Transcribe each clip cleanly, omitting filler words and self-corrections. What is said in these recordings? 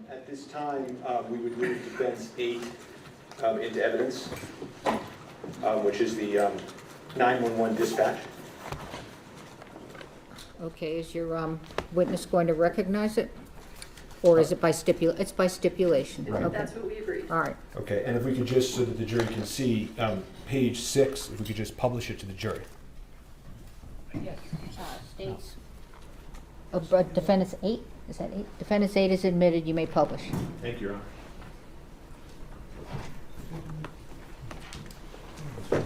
At this time, we would move defense 8 into evidence, which is the 911 dispatch. Okay, is your witness going to recognize it? Or is it by it's by stipulation? Right. Okay. That's what we agreed. All right. Okay, and if we could just, so that the jury can see, page 6, if we could just publish it to the jury. Yes. States. Oh, but defendant's 8? Is that 8? Defendant's 8 is admitted. You may publish. Thank you, Your Honor.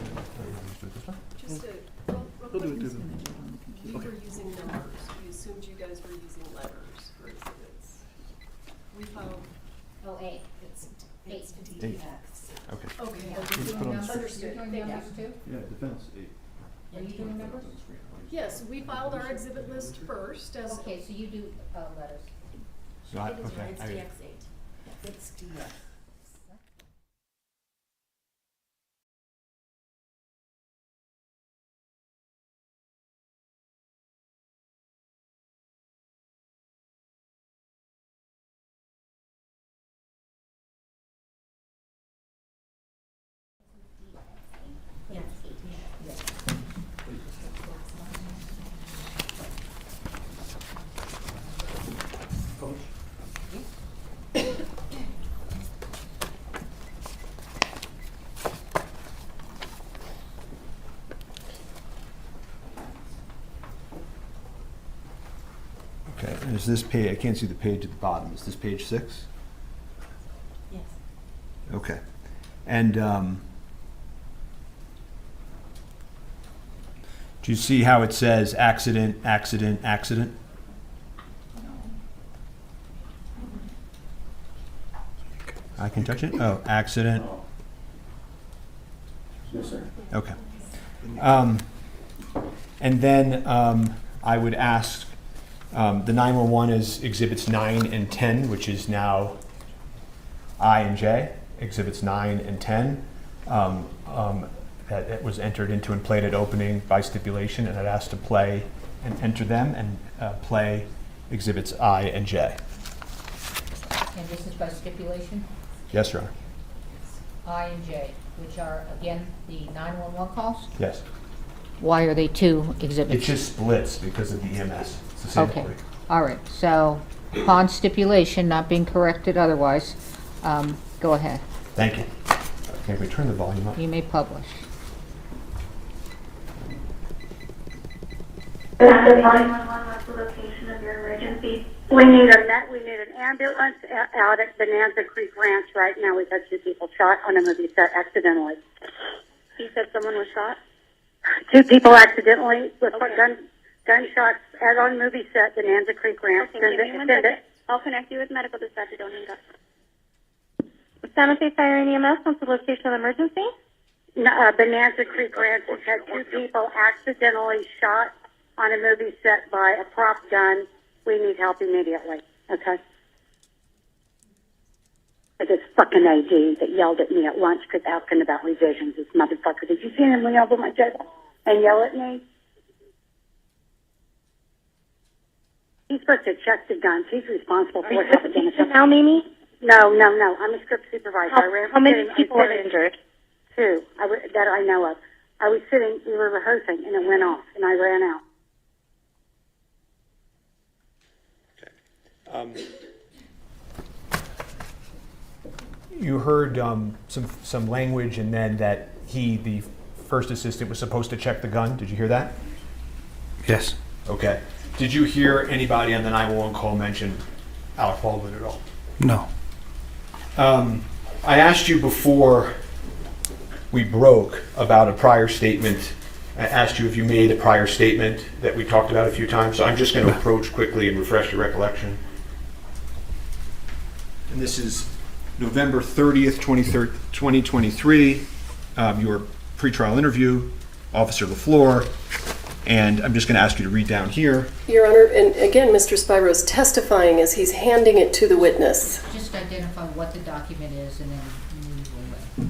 Just a real quick, we were using numbers. We assumed you guys were using letters for exhibits. We filed. Oh, 8. It's Eight. Okay, Okay. understood. Thank you. Yeah, defense 8. Are you doing numbers? Yes, we filed our exhibit list first as. Okay, so you do letters. So It's DX8. It's DX. Yes. Okay, and is this page, I can't see the page at the bottom, is this page 6? Yes. Okay. And do you see how it says accident, accident, accident? I can touch it? Oh, accident. Yes, sir. Okay. And then I would ask, the 911 is exhibits 9 and 10, which is now I and J. Exhibits 9 and 10 that was entered into and played at opening by stipulation, and I'd ask to play and enter them and play exhibits I and J. And this is by stipulation? Yes, Your Honor. I and J, which are, again, the 911 calls? Yes. Why are they 2 exhibits? It just splits because of the EMS. It's the same Okay, point. all right, so upon stipulation, not being corrected otherwise, go ahead. Thank you. Can we turn the volume up? You may publish. This is 911, what's the location of your emergency? We need an ambulance out at Bonanza Creek Ranch right now. We've had 2 people shot on a movie set accidentally. You said someone was shot? 2 people accidentally with Okay. gunshots as on movie set, Bonanza Creek Ranch. Okay, give me 1 second. I'll connect you with medical dispatch. Don't hang up. San Jose Fire and EMS, what's the location of the emergency? Bonanza Creek Ranch has had 2 people accidentally shot on a movie set by a prop gun. We need help immediately. Okay? Like this fucking AD that yelled at me at lunch because asking about revisions. This motherfucker. Did you see him lean over my table and yell at me? He's supposed to check the guns. He's responsible for what happened in the Now, Mimi? No. I'm a script supervisor. How many people were injured? 2 that I know of. I was sitting, we were rehearsing, and it went off, and I ran out. You heard some language, and then that he, the first assistant, was supposed to check the gun. Did you hear that? Yes. Okay. Did you hear anybody on the 911 call mention Alec Baldwin at all? No. I asked you before we broke about a prior statement. I asked you if you made a prior statement that we talked about a few times, so I'm just going to approach quickly and refresh your recollection. And this is November 30th, 2023, your pretrial interview, Officer LaFleur, and I'm just going to ask you to read down here. Your Honor, and again, Mr. Spiro is testifying as he's handing it to the witness. Just identify what the document is and then move away.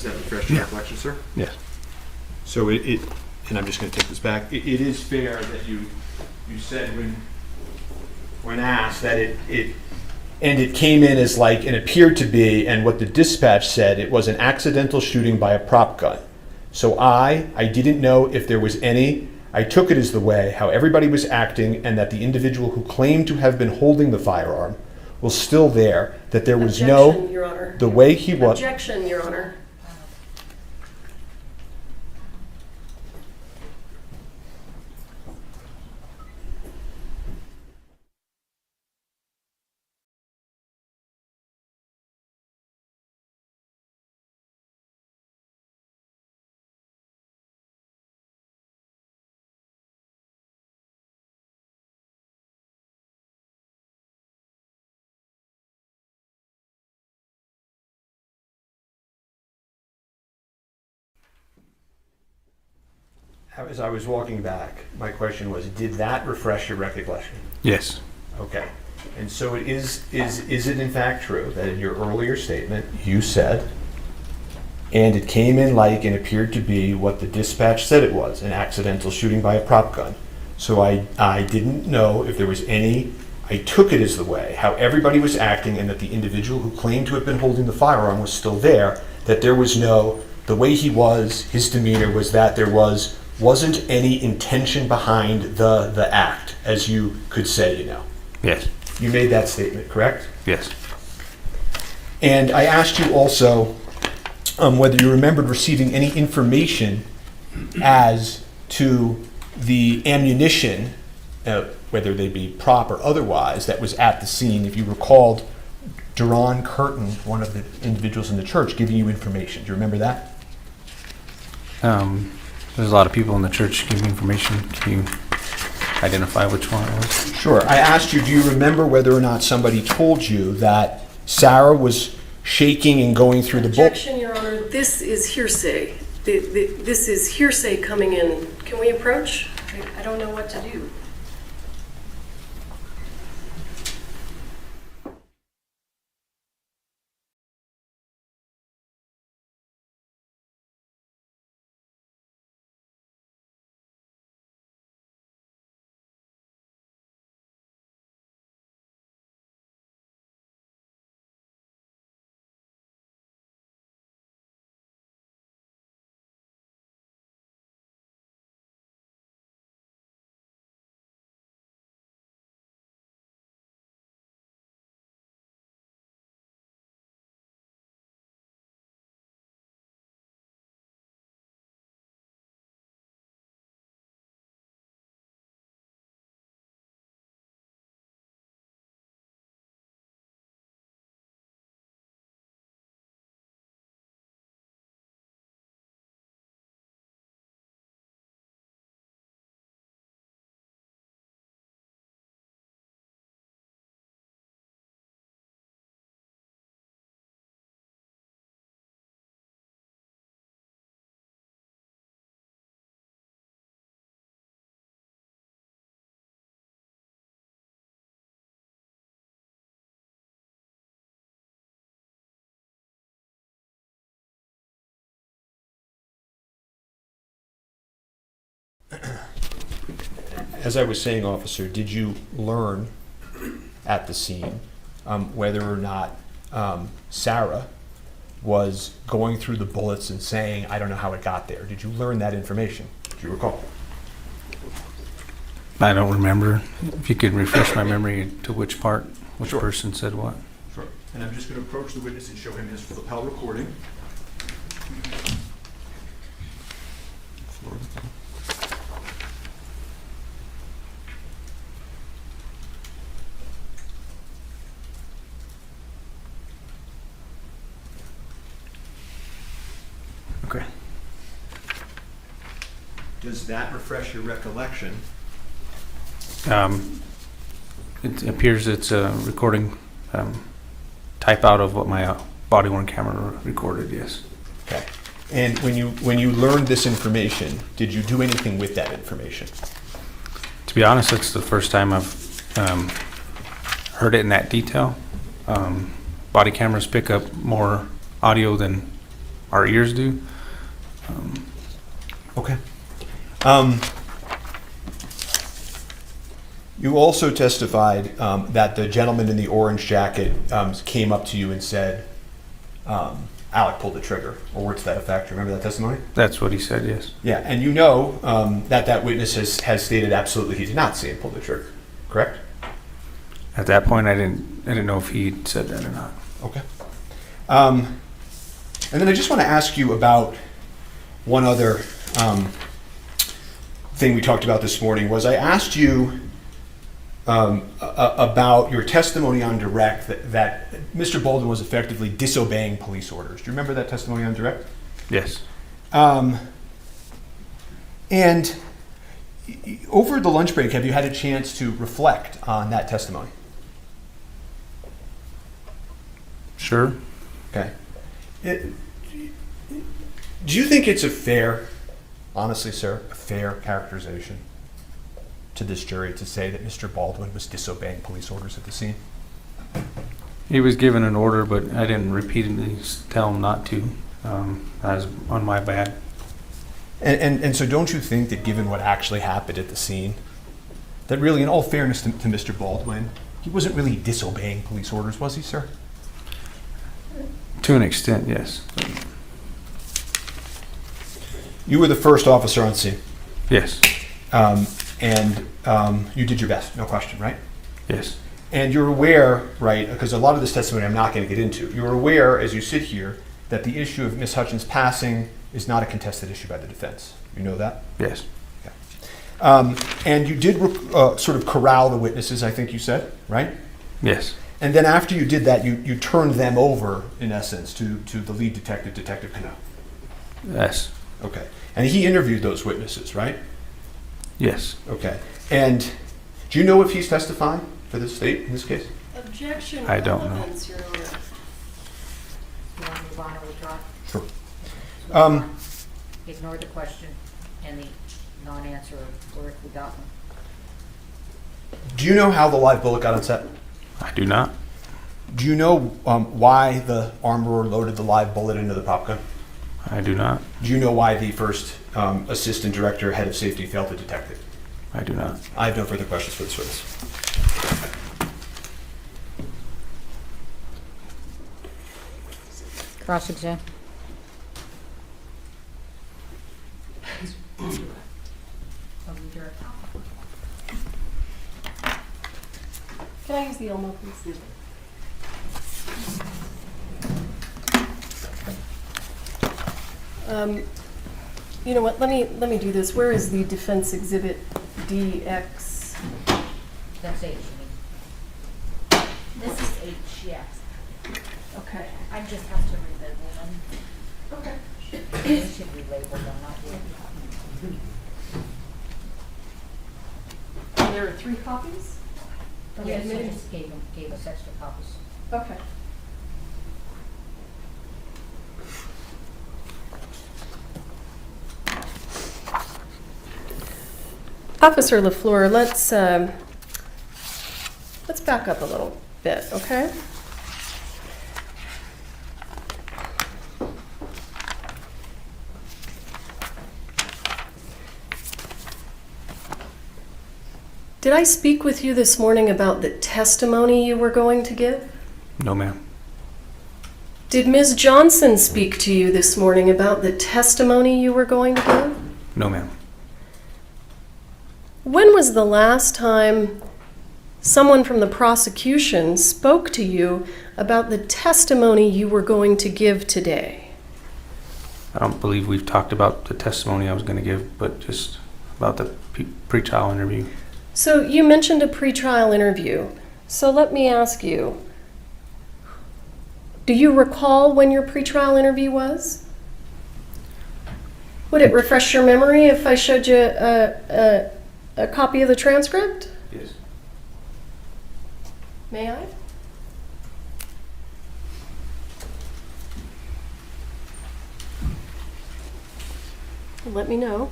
Does that refresh your recollection, sir? Yes. So and I'm just going to take this back. It is fair that you said when asked that it came in as like and appeared to be, and what the dispatch said, it was an accidental shooting by a prop gun. So I didn't know if there was any. I took it as the way how everybody was acting, and that the individual who claimed to have been holding the firearm was still there. That there was Objection, Your Honor. the way he was. Objection, Your Honor. As I was walking back, my question was, did that refresh your recollection? Yes. Okay. And so is it in fact true that in your earlier statement you said, and it came in like and appeared to be what the dispatch said it was, an accidental shooting by a prop gun. So I didn't know if there was any, I took it as the way how everybody was acting, and that the individual who claimed to have been holding the firearm was still there, that there was no, the way he was, his demeanor was that there wasn't any intention behind the act, as you could say, you know. Yes. You made that statement, correct? Yes. And I asked you also whether you remembered receiving any information as to the ammunition, whether they be prop or otherwise, that was at the scene. If you recalled Duran Curtin, one of the individuals in the church, giving you information. Do you remember that? There's a lot of people in the church giving information. Can you identify which one it was? Sure. I asked you, do you remember whether or not somebody told you that Sarah was shaking and going through the book? Objection, Your Honor. This is hearsay. This is hearsay coming in. Can we approach? I don't know what to do. As I was saying, officer, did you learn at the scene whether or not Sarah was going through the bullets and saying, I don't know how it got there? Did you learn that information? Do you recall? I don't remember. If you could refresh my memory to which part, which Sure. person said what. Sure. And I'm just going to approach the witness and show him his lapel recording. Okay. Does that refresh your recollection? It appears it's a recording type out of what my body-worn camera recorded, yes. Okay. And when you learned this information, did you do anything with that information? To be honest, it's the first time I've heard it in that detail. Body cameras pick up more audio than our ears do. Okay. You also testified that the gentleman in the orange jacket came up to you and said, Alec pulled the trigger, or words to that effect. Remember that testimony? That's what he said, yes. Yeah, and you know that witness has stated absolutely he did not see him pull the trigger, correct? At that point, I didn't know if he said that or not. Okay. And then I just want to ask you about one other thing we talked about this morning. Was I asked you about your testimony on direct that Mr. Baldwin was effectively disobeying police orders. Do you remember that testimony on direct? Yes. And over the lunch break, have you had a chance to reflect on that testimony? Sure. Okay. Do you think it's a fair, honestly, sir, a fair characterization to this jury to say that Mr. Baldwin was disobeying police orders at the scene? He was given an order, but I didn't repeatedly tell him not to. That was on my bad. And so don't you think that given what actually happened at the scene, that really, in all fairness to Mr. Baldwin, he wasn't really disobeying police orders, was he, sir? To an extent, yes. You were the first officer on scene, Yes. and you did your best, no question, right? Yes. And you're aware, right, because a lot of this testimony I'm not going to get into, you're aware as you sit here that the issue of Ms. Hutchins passing is not a contested issue by the defense. You know that? Yes. And you did sort of corral the witnesses, I think you said, right? Yes. And then after you did that, you turned them over, in essence, to the lead detective, Detective Cano. Yes. Okay. And he interviewed those witnesses, right? Yes. Okay. And do you know if he's testifying for the state in this case? Objection. I don't know. relevance, Your Honor. You want to move on or withdraw? Sure. Ignore the question and the non-answer or if we got one. Do you know how the live bullet got on set? I do not. Do you know why the armorer loaded the live bullet into the pop gun? I do not. Do you know why the first assistant director, head of safety, failed to detect it? I do not. I have no further questions for this witness. Cross-exam. Can I use the Elmo, please? You know what, let me do this. Where is the defense exhibit DX? That's H, you mean. This is H, yes. Okay. I just have to relabel them. Okay. They should be labeled, I'm not doing And there are 3 copies? that. Yes, I just gave us extra copies. Okay. Officer LaFleur, let's back up a little bit, okay? Did I speak with you this morning about the testimony you were going to give? No, ma'am. Did Ms. Johnson speak to you this morning about the testimony you were going to give? No, ma'am. When was the last time someone from the prosecution spoke to you about the testimony you were going to give today? I don't believe we've talked about the testimony I was going to give, but just about the pre-trial interview. So you mentioned a pretrial interview. So let me ask you, do you recall when your pretrial interview was? Would it refresh your memory if I showed you a copy of the transcript? Yes. May I? Let me know.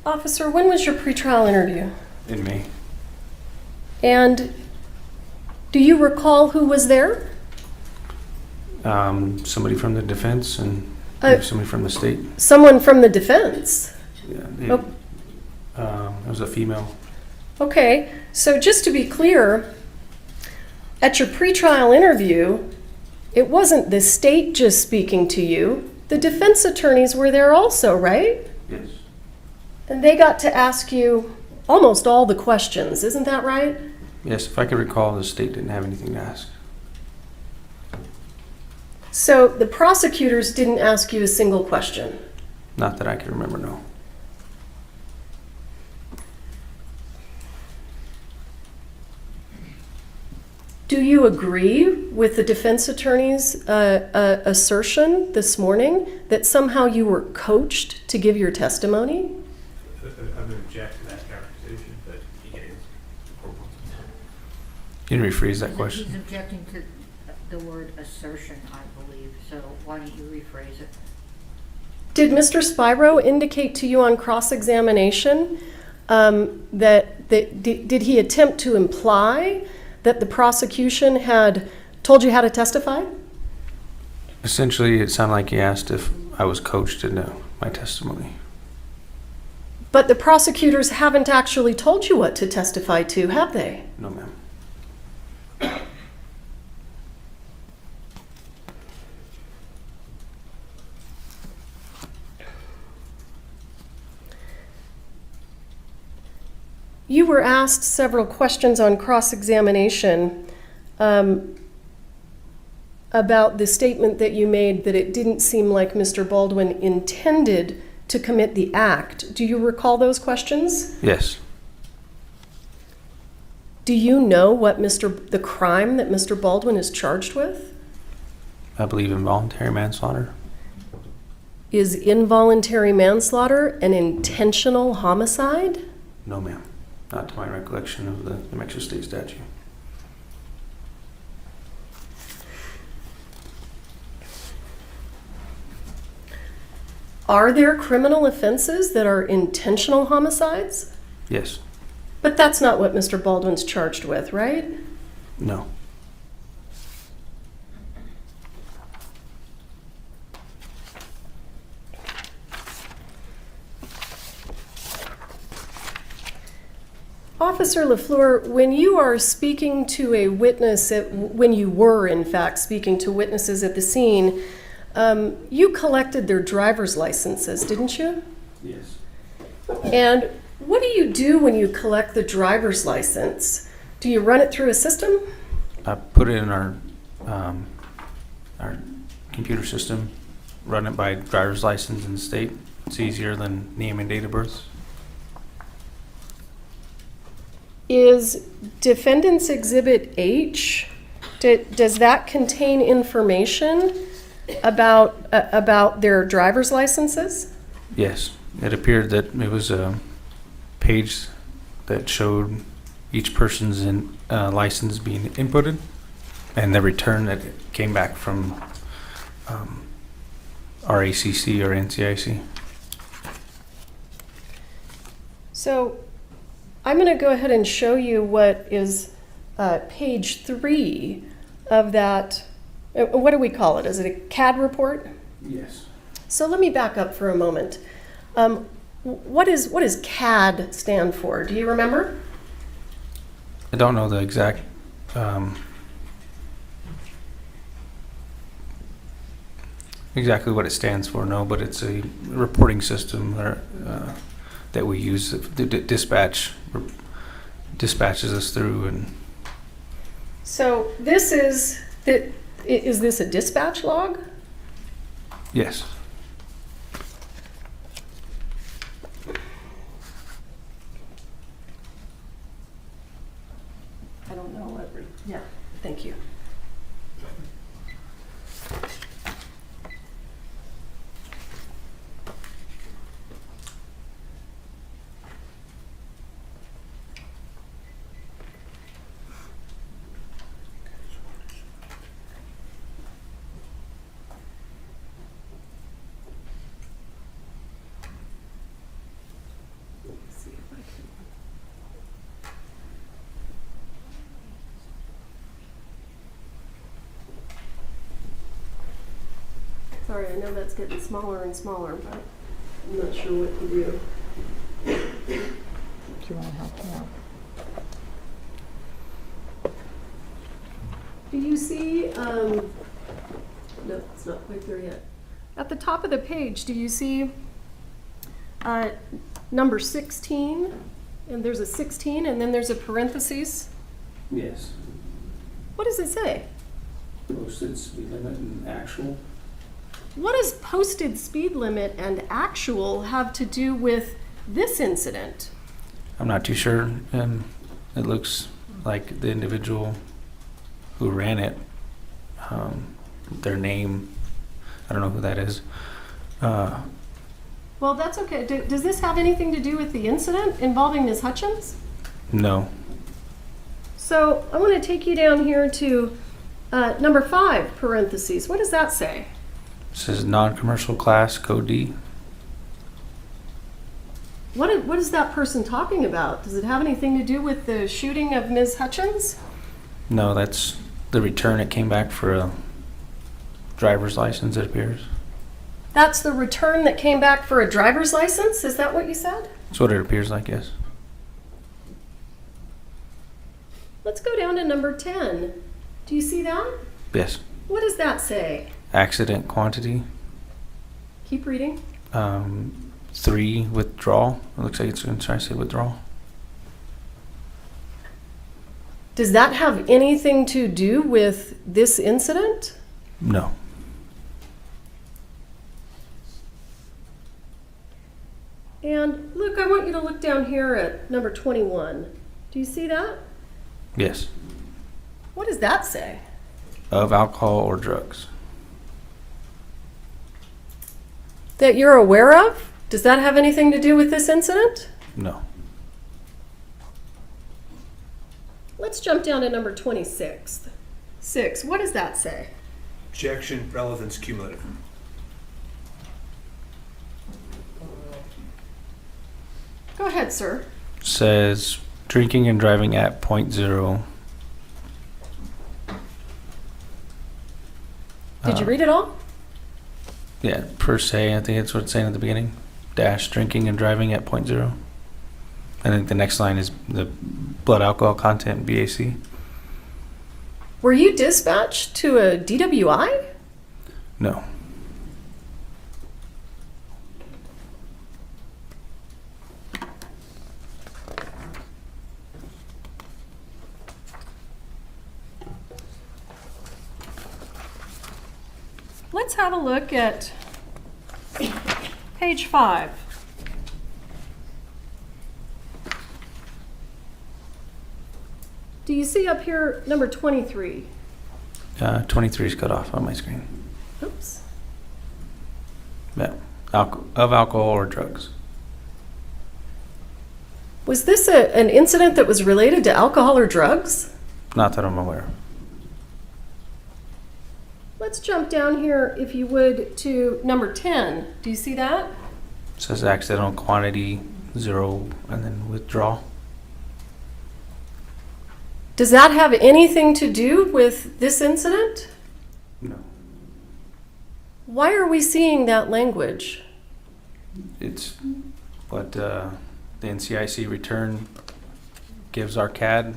Officer, when was your pretrial interview? In May. And Do you recall who was there? Somebody from the defense and Uh, somebody from the state. Someone from the defense. Yeah, Oh. it was a female. Okay, so just to be clear, at your pretrial interview, it wasn't the state just speaking to you. The defense attorneys were there also, right? Yes. And they got to ask you almost all the questions, isn't that right? Yes, if I could recall, the state didn't have anything to ask. So the prosecutors didn't ask you a single question. Not that I can remember, no. Do you agree with the defense attorney's assertion this morning that somehow you were coached to give your testimony? I would object to that characterization, but it is. Can you rephrase that question? He's objecting to the word assertion, I believe, so why don't you rephrase it? Did Mr. Spyro indicate to you on cross-examination did he attempt to imply that the prosecution had told you how to testify? Essentially, it sounded like he asked if I was coached in my testimony. But the prosecutors haven't actually told you what to testify to, have they? No, ma'am. You were asked several questions on cross-examination about the statement that you made that it didn't seem like Mr. Baldwin intended to commit the act. Do you recall those questions? Yes. Do you know what the crime that Mr. Baldwin is charged with? I believe involuntary manslaughter. Is involuntary manslaughter an intentional homicide? No, ma'am. Not to my recollection of the New Mexico State statute. Are there criminal offenses that are intentional homicides? Yes. But that's not what Mr. Baldwin's charged with, right? No. Officer LaFleur, when you are speaking to a witness, when you were in fact speaking to witnesses at the scene, you collected their driver's licenses, didn't you? Yes. And what do you do when you collect the driver's license? Do you run it through a system? I put it in our computer system, run it by driver's license in the state. It's easier than name and date of birth. Is Defendant's Exhibit H, does that contain information about their driver's licenses? Yes. It appeared that it was a page that showed each person's license being inputted and the return that came back from RACC or NCIC. So I'm going to go ahead and show you what is page 3 of that. What do we call it? Is it a CAD report? Yes. So let me back up for a moment. What does CAD stand for? Do you remember? I don't know the exact exactly what it stands for, no, but it's a reporting system that we use. The dispatches us through. And So this is this a dispatch log? yes. I don't know. Yeah, thank you. Sorry, I know that's getting smaller and smaller, but I'm not sure what to do. Do you want to help me out? Do you see, no, it's not quite there yet. At the top of the page, do you see number 16? And there's a 16 and then there's a parentheses. Yes. What does it say? Posted speed limit and actual. What does posted speed limit and actual have to do with this incident? I'm not too sure. It looks like the individual who ran it, their name, I don't know who that is. Well, that's okay. Does this have anything to do with the incident involving Ms. Hutchins? No. So I want to take you down here to number 5, parentheses. What does that say? It says non-commercial class, code D. What is that person talking about? Does it have anything to do with the shooting of Ms. Hutchins? No, that's the return. It came back for a driver's license, it appears. That's the return that came back for a driver's license? Is that what you said? That's what it appears like, yes. Let's go down to number 10. Do you see that? Yes. What does that say? Accident quantity. Keep reading. 3, withdrawal. It looks like it's going to try to say withdrawal. Does that have anything to do with this incident? No. And look, I want you to look down here at number 21. Do you see that? Yes. What does that say? Of alcohol or drugs. That you're aware of? Does that have anything to do with this incident? No. Let's jump down to number 26. 6. What does that say? Objection, relevance, cumulative. Go ahead, sir. Says drinking and driving at .0. Did you read it all? Yeah, per se, I think that's what it's saying at the beginning. Dash drinking and driving at .0. I think the next line is the blood alcohol content, BAC. Were you dispatched to a DWI? No. Let's have a look at page 5. Do you see up here number 23? 23 is cut off on my screen. Oops. Yeah. Of alcohol or drugs. Was this an incident that was related to alcohol or drugs? Not that I'm aware of. Let's jump down here, if you would, to number 10. Do you see that? It says accidental quantity 0 and then withdrawal. Does that have anything to do with this incident? No. Why are we seeing that language? It's what the NCIC return gives our CAD.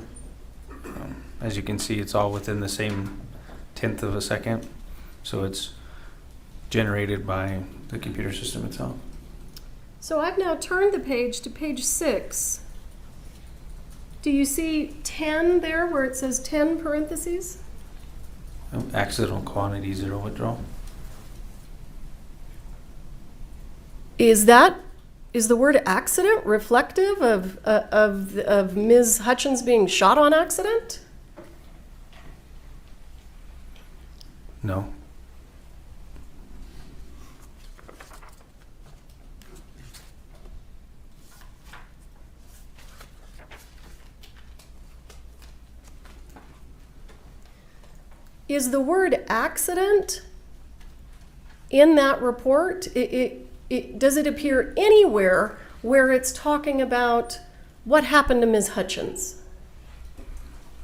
As you can see, it's all within the same 1/10 of a second. So it's generated by the computer system itself. So I've now turned the page to page 6. Do you see 10 there where it says 10 parentheses? Accidental quantity 0 withdrawal. Is the word accident reflective of Ms. Hutchins being shot on accident? No. Is the word accident in that report? Does it appear anywhere where it's talking about what happened to Ms. Hutchins?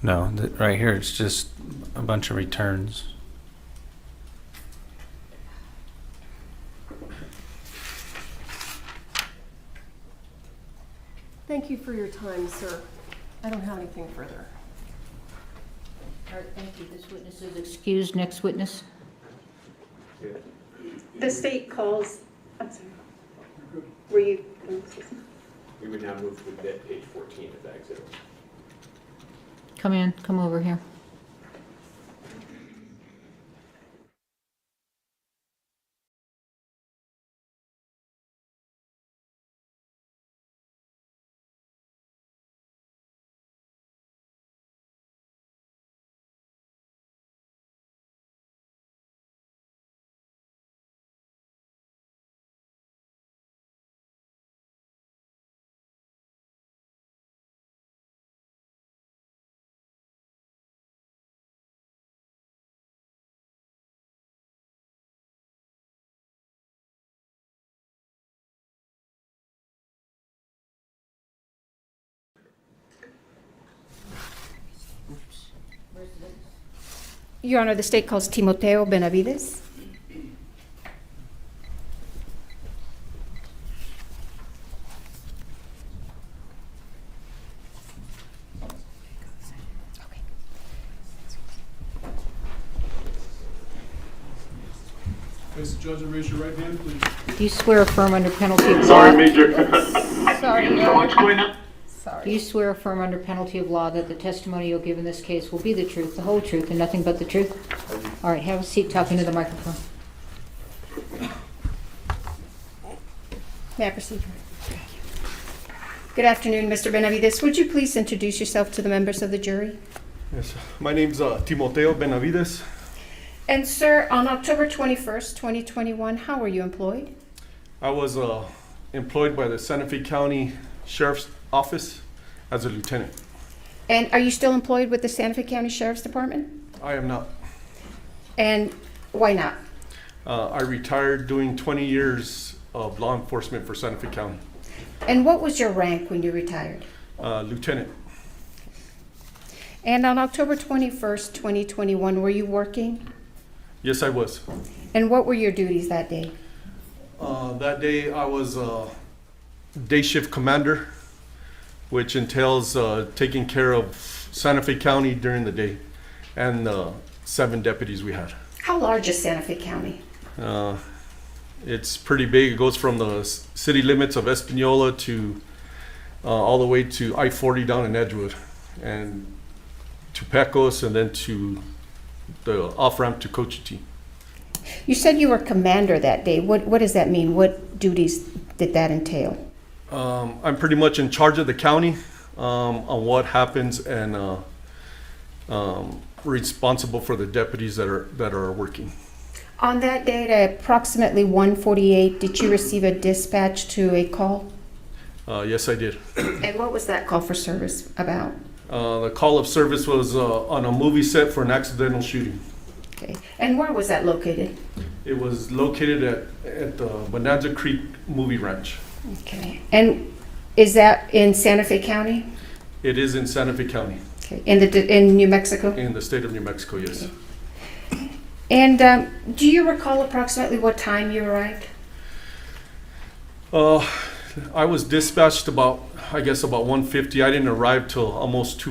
No, right here it's just a bunch of returns. Thank you for your time, sir. I don't have anything further. All right, thank you. This witness is excused. Next witness. The state calls, I'm sorry, were you? We would now move to page 14 of that exhibit. Come over here. Your Honor, the state calls Timoteo Benavides. Mr. Judge, raise your right hand, please. Do you swear affirm under penalty of law? Sorry, Major. Sorry, So what's going on? Do you swear affirm under penalty of law that the testimony you'll give in this case will be the truth, the whole truth, and nothing but the truth? All right, have a seat talking to the microphone. May I proceed? Good afternoon, Mr. Benavides. Would you please introduce yourself to the members of the jury? Yes, my name's Timoteo Benavides. And sir, on October 21st, 2021, how were you employed? I was employed by the Santa Fe County Sheriff's Office as a lieutenant. And are you still employed with the Santa Fe County Sheriff's Department? I am not. And why not? I retired doing 20 years of law enforcement for Santa Fe County. And what was your rank when you retired? Lieutenant. And on October 21st, 2021, were you working? Yes, I was. And what were your duties that day? That day I was day shift commander, which entails taking care of Santa Fe County during the day and the 7 deputies we had. How large is Santa Fe County? It's pretty big. It goes from the city limits of Espanola to all the way to I-40 down in Edgewood and to Pecos and then to the off-ramp to Cochiti. You said you were commander that day. What does that mean? What duties did that entail? I'm pretty much in charge of the county on what happens and responsible for the deputies that are working. On that date at approximately 1:48, did you receive a dispatch to a call? Yes, I did. And what was that call for service about? The call of service was on a movie set for an accidental shooting. Okay. And where was that located? It was located at the Bonanza Creek Movie Ranch. Okay. And is that in Santa Fe County? It is in Santa Fe County. Okay. In New Mexico? In the state of New Mexico, yes. Okay. And do you recall approximately what time you arrived? I was dispatched about 1:50. I didn't arrive till almost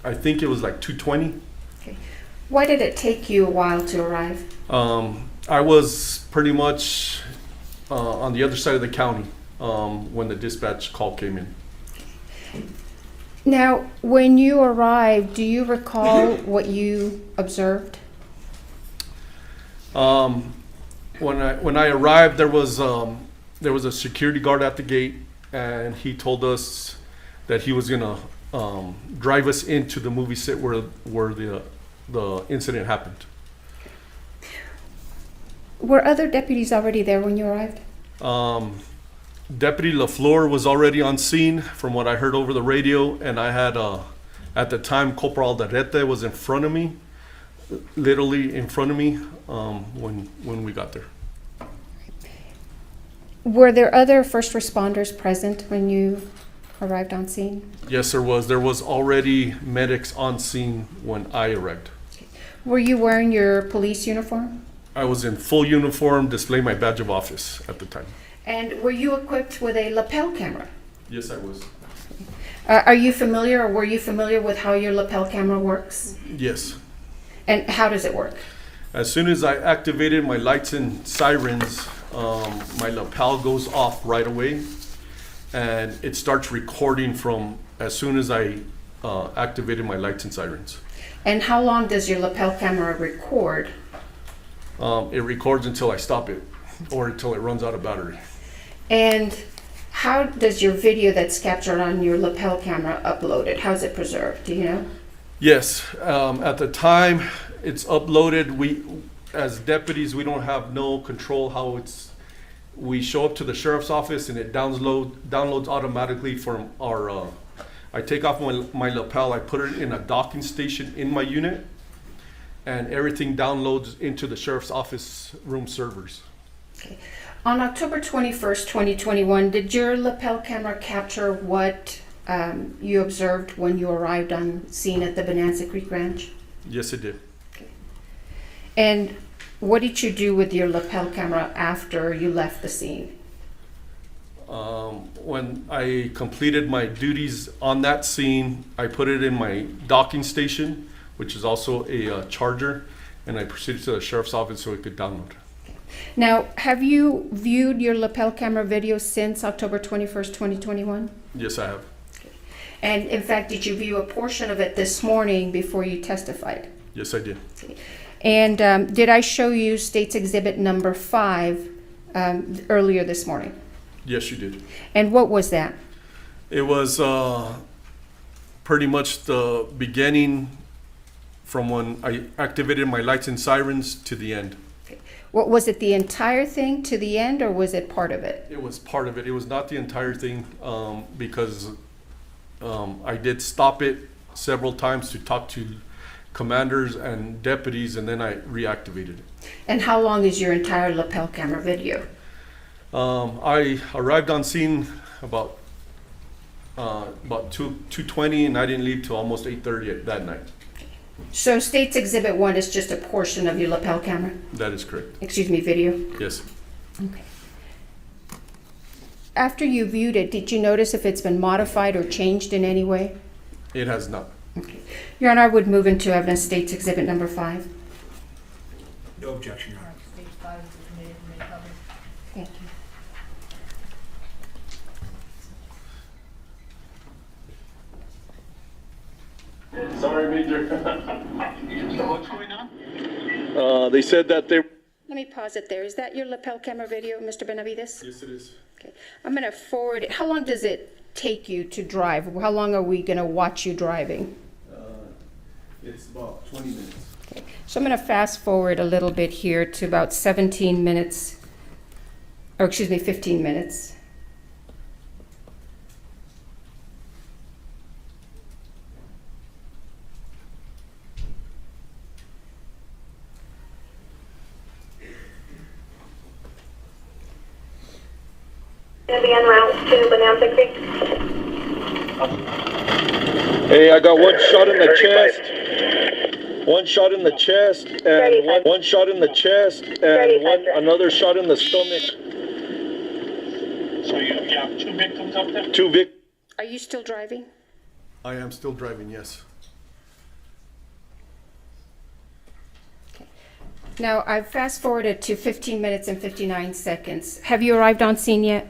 I think it was like 2:20. Okay. Why did it take you a while to arrive? I was pretty much on the other side of the county when the dispatch call came in. Now, when you arrived, do you recall what you observed? When I arrived, there was a security guard at the gate, and he told us that he was gonna drive us into the movie set where the incident happened. Were other deputies already there when you arrived? Deputy LaFleur was already on scene from what I heard over the radio, and I had at the time Corporal Alderete was in front of me, literally in front of me when we got there. Were there other first responders present when you arrived on scene? Yes, there was. There was already medics on scene when I arrived. Were you wearing your police uniform? I was in full uniform, displaying my badge of office at the time. And were you equipped with a lapel camera? Yes, I was. Are you familiar, or were you familiar with how your lapel camera works? Yes. And how does it work? As soon as I activated my lights and sirens, my lapel goes off right away, and it starts recording from as soon as I activated my lights and sirens. And how long does your lapel camera record? It records until I stop it, or until it runs out of battery. And how does your video that's captured on your lapel camera uploaded? How's it preserved? Do you know? Yes, at the time it's uploaded, we, as deputies, we don't have no control how it's, we show up to the sheriff's office and it downloads automatically from our, I take off my lapel, I put it in a docking station in my unit, and everything downloads into the sheriff's office room servers. Okay. On October 21st, 2021, did your lapel camera capture what you observed when you arrived on scene at the Bonanza Creek Ranch? Yes, it did. And what did you do with your lapel camera after you left the scene? When I completed my duties on that scene, I put it in my docking station, which is also a charger, and I proceeded to the sheriff's office so it could download. Now, have you viewed your lapel camera video since October 21st, 2021? Yes, I have. And in fact, did you view a portion of it this morning before you testified? Yes, I did. And did I show you State's Exhibit number 5 earlier this morning? Yes, you did. And what was that? It was pretty much the beginning from when I activated my lights and sirens to the end. What was it, the entire thing to the end, or was it part of it? It was part of it. It was not the entire thing, because I did stop it several times to talk to commanders and deputies, and then I reactivated it. And how long is your entire lapel camera video? I arrived on scene about 2:20, and I didn't leave till almost 8:30 that night. So State's Exhibit 1 is just a portion of your lapel camera? That is correct. Excuse me, video? Yes. Okay. After you viewed it, did you notice if it's been modified or changed in any way? It has not. Okay. Your Honor, I would move into evidence State's Exhibit number 5. No objection, Your Honor. Stage 5 is admitted and made public. Thank you. Sorry, Major. What's going on? They said that they... Let me pause it there. Is that your lapel camera video, Mr. Benavides? Yes, it is. Okay. I'm going to forward it. How long does it take you to drive? How long are we going to watch you driving? It's about 20 minutes. Okay. So I'm going to fast forward a little bit here to about 17 minutes, or excuse me, 15 minutes. Going to be en route to Bonanza Creek. Hey, I got one shot in the chest. One shot in the chest, and one shot in the chest, and another shot in the stomach. So you have 2 victims up there? 2 victims. Are you still driving? I am still driving, yes. Now, I've fast forwarded to 15 minutes and 59 seconds. Have you arrived on scene yet?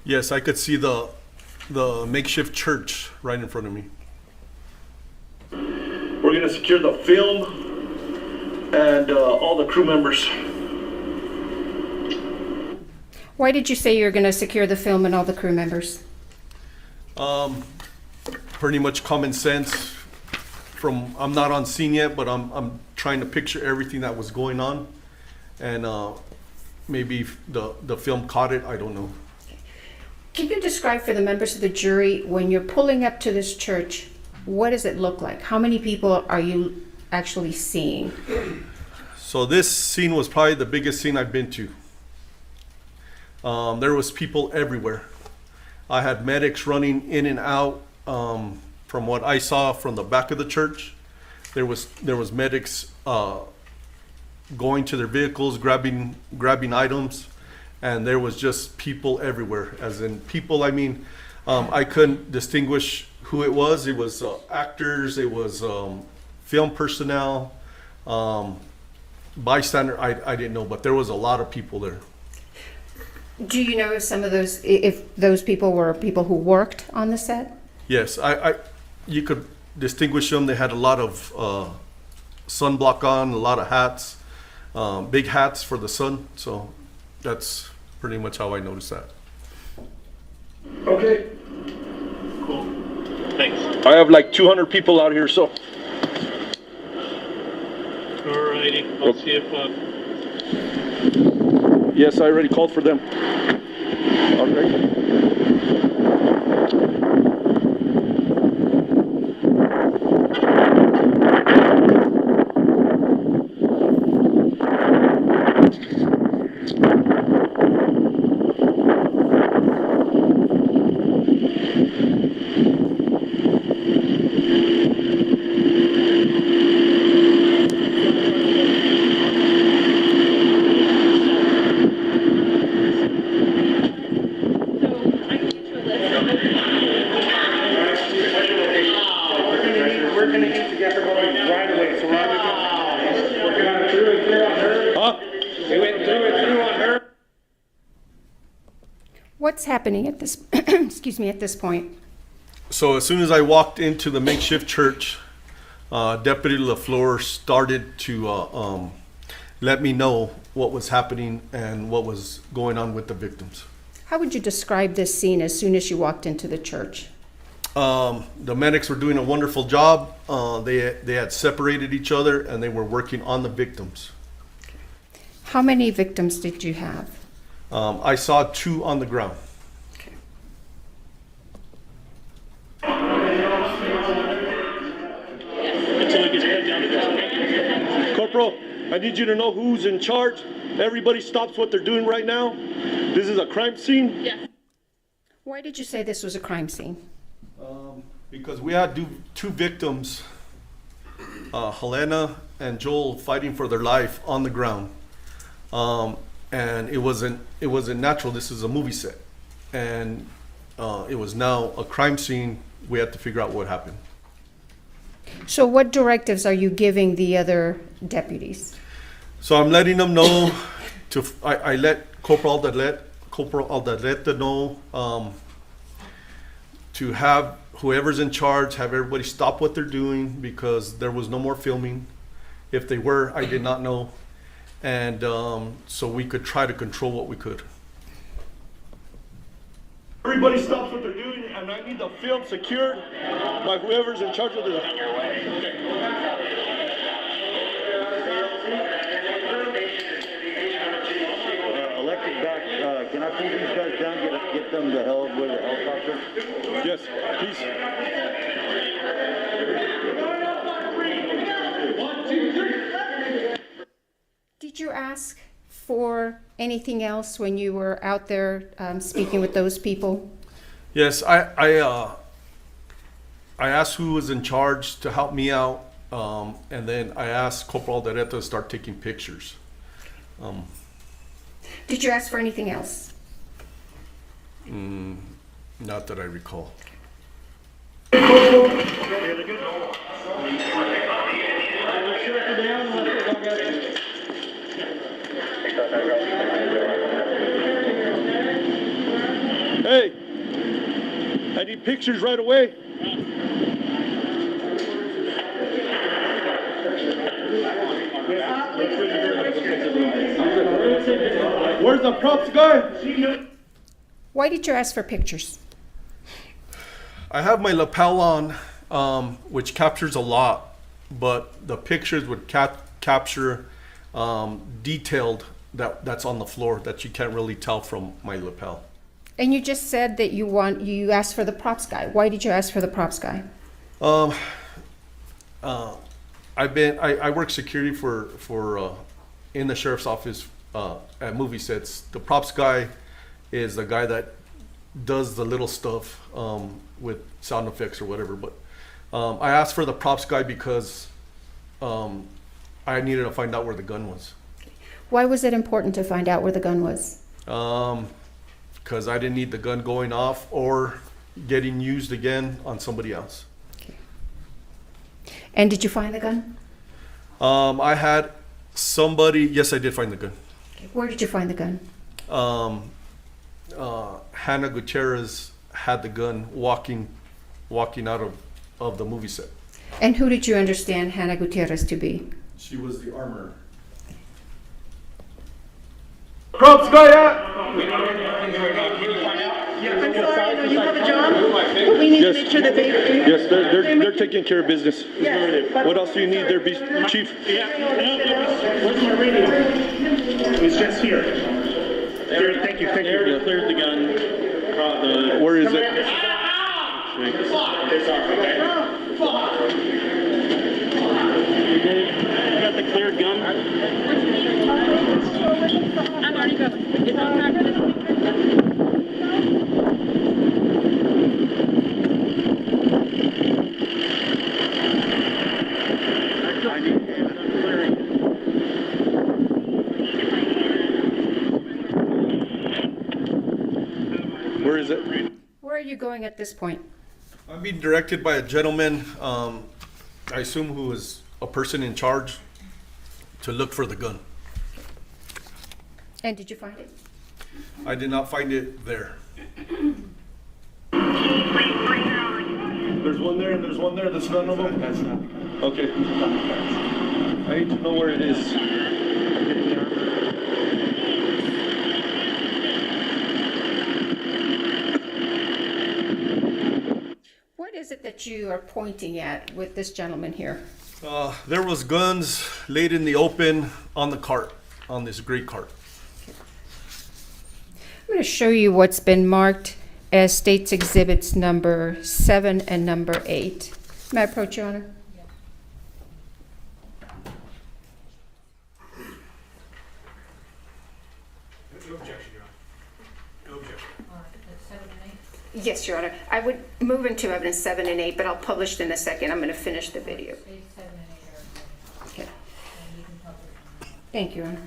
Yes, I could see the makeshift church right in front of me. We're going to secure the film and all the crew members. Why did you say you're going to secure the film and all the crew members? Pretty much common sense. I'm not on scene yet, but I'm trying to picture everything that was going on, and maybe the film caught it. I don't know. Can you describe for the members of the jury, when you're pulling up to this church, what does it look like? How many people are you actually seeing? So this scene was probably the biggest scene I've been to. There was people everywhere. I had medics running in and out. From what I saw from the back of the church, there was medics going to their vehicles, grabbing items, and there was just people everywhere. As in people, I mean, I couldn't distinguish who it was. It was actors, it was film personnel, bystander. I didn't know, but there was a lot of people there. Do you know if those people were people who worked on the set? Yes, you could distinguish them. They had a lot of sunblock on, a lot of hats, big hats for the sun. So that's pretty much how I noticed that. Okay. Cool. Thanks. I have like 200 people out here, so. Alrighty, I'll see if, Yes, I already called for them. All right. What's happening at this, excuse me, at this point? So as soon as I walked into the makeshift church, Deputy LaFleur started to let me know what was happening and what was going on with the victims. How would you describe this scene as soon as you walked into the church? The medics were doing a wonderful job. They had separated each other and they were working on the victims. How many victims did you have? I saw 2 on the ground. Okay. Until it gets put down to this. Corporal, I need you to know who's in charge. Everybody stops what they're doing right now. This is a crime scene. Yes. Why did you say this was a crime scene? Because we had 2 victims, Helena and Joel, fighting for their life on the ground. And it wasn't natural. This is a movie set. And it was now a crime scene. We had to figure out what happened. So what directives are you giving the other deputies? So I'm letting them know I let Corporal Aldarete know to have whoever's in charge, have everybody stop what they're doing because there was no more filming. If they were, I did not know. And so we could try to control what we could. Everybody stops what they're doing, and I need the film secured by whoever's in charge of the. Electric back. Can I pull these guys down? Get them the hell with a helicopter. Yes, please. 1, 2, 3. Did you ask for anything else when you were out there speaking with those people? Yes, I asked who was in charge to help me out, and then I asked Corporal Aldarete to start taking pictures. Did you ask for anything else? Not that I recall. Hey, I need pictures right away. Where's the props guy? Why did you ask for pictures? I have my lapel on, which captures a lot, but the pictures would capture detailed that's on the floor that you can't really tell from my lapel. And you just said that you asked for the props guy. Why did you ask for the props guy? I work security for in the sheriff's office at movie sets. The props guy is the guy that does the little stuff with sound effects or whatever. But I asked for the props guy because I needed to find out where the gun was. Why was it important to find out where the gun was? Because I didn't need the gun going off or getting used again on somebody else. And did you find the gun? I had somebody, yes, I did find the gun. Okay. Where did you find the gun? Hannah Gutierrez had the gun walking out of the movie set. And who did you understand Hannah Gutierrez to be? She was the armorer. Crops, go ahead! I'm sorry, no, you have a job? We need to make sure that they... Yes, they're taking care of business. Yes. What else do you need there, Chief? Where's my radio? It's just here. Here, thank you. Eric cleared the gun. Where is it? You got the cleared gun? I'm already going. It's on record. Where is it? Where are you going at this point? I'm being directed by a gentleman, I assume who is a person in charge, to look for the gun. And did you find it? I did not find it there. There's one there and there's one there. That's none of them? That's not. Okay. I need to know where it is. What is it that you are pointing at with this gentleman here? There was guns laid in the open on the cart, on this gray cart. I'm going to show you what's been marked as State's Exhibits number 7 and number 8. May I approach, Your Honor? No objection, Your Honor. No objection. Yes, Your Honor. I would move into evidence 7 and 8, but I'll publish it in a second. I'm going to finish the video. Okay. Thank you, Your Honor.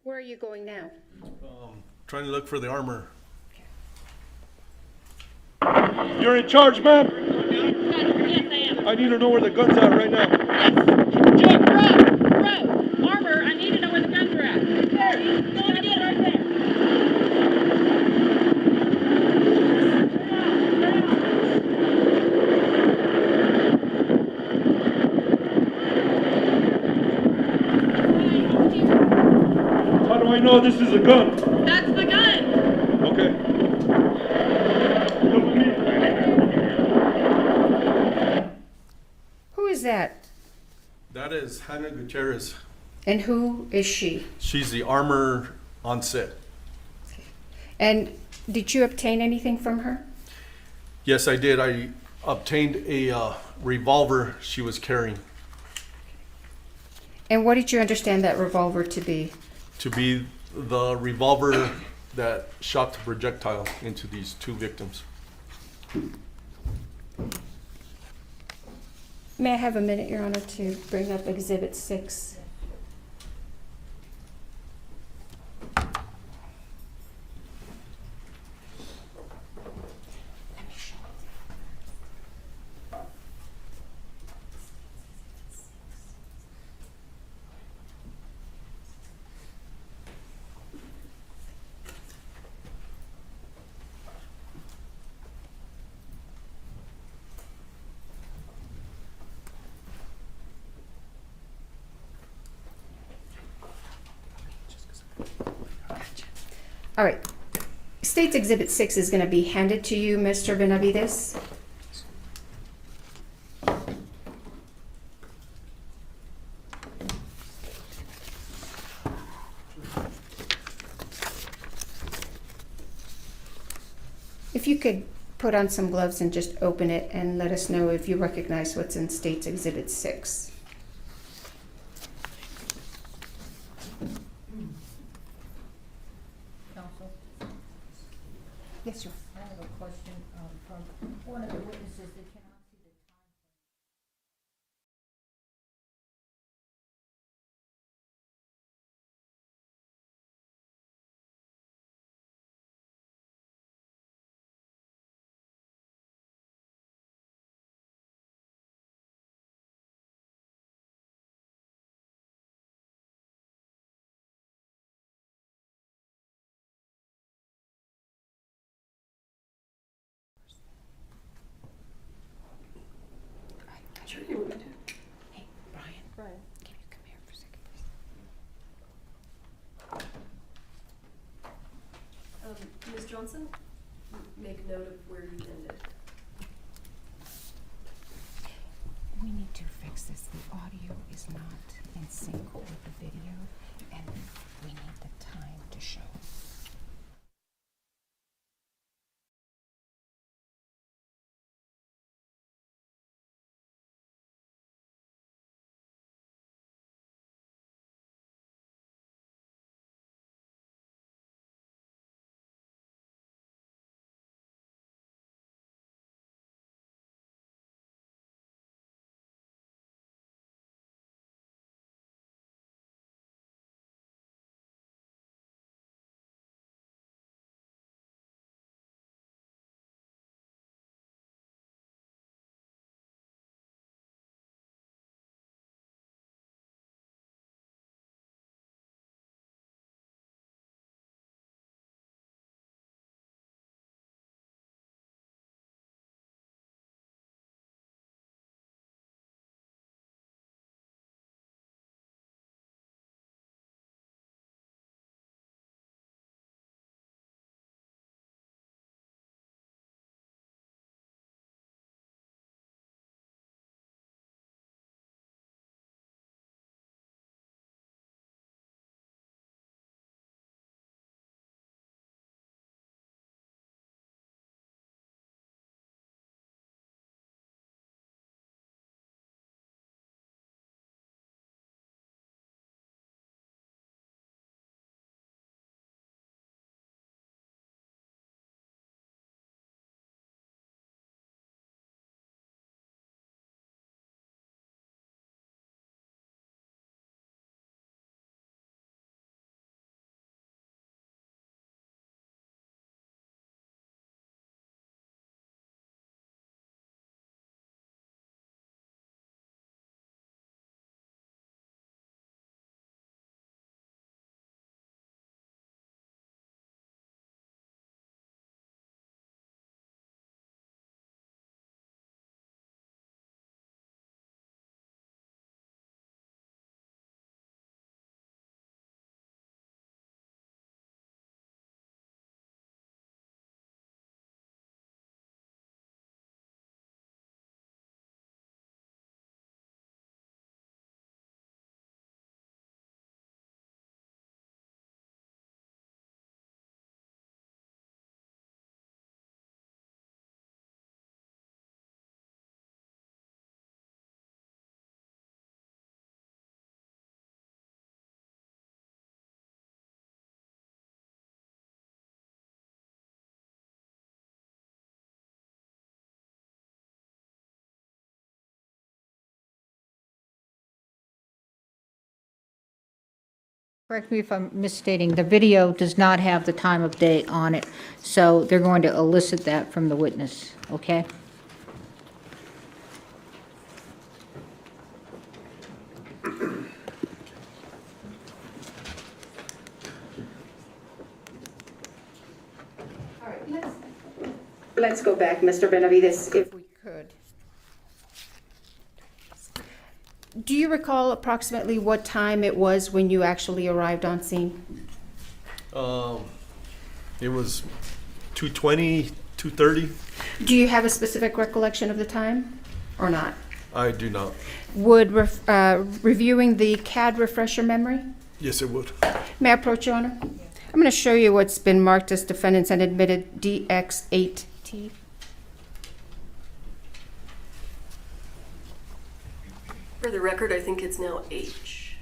Where are you going now? Trying to look for the armor. You're in charge, ma'am? Yes, I am. I need to know where the gun's at right now. Bro, armor, I need to know where the guns are at. There, go and get it right there. How do I know this is a gun? That's the gun. Okay. Come with me. Who is that? That is Hannah Gutierrez. And who is she? She's the armor on set. And did you obtain anything from her? Yes, I did. I obtained a revolver she was carrying. And what did you understand that revolver to be? To be the revolver that shot the projectile into these two victims. May I have a minute, Your Honor, to bring up Exhibit 6? All right. State's Exhibit 6 is going to be handed to you, Mr. Benavides. If you could put on some gloves and just open it and let us know if you recognize what's in State's Exhibit 6. Yes, sir. I have a question from one of the witnesses that cannot see the time. Sure you would. Hey, Brian, can you come here for a second, please? Ms. Johnson, make note of where you ended. We need to fix this. The audio is not in sync with the video, and we need the time to show. Correct me if I'm misstating, the video does not have the time of day on it, so they're going to elicit that from the witness, okay? All right, let's go back, Mr. Benavides, if we could. Do you recall approximately what time it was when you actually arrived on scene? It was 2:20, 2:30. Do you have a specific recollection of the time or not? I do not. Would reviewing the CAD refresh your memory? Yes, it would. May I approach, Your Honor? I'm going to show you what's been marked as defendants and admitted DX8T. For the record, I think it's now H.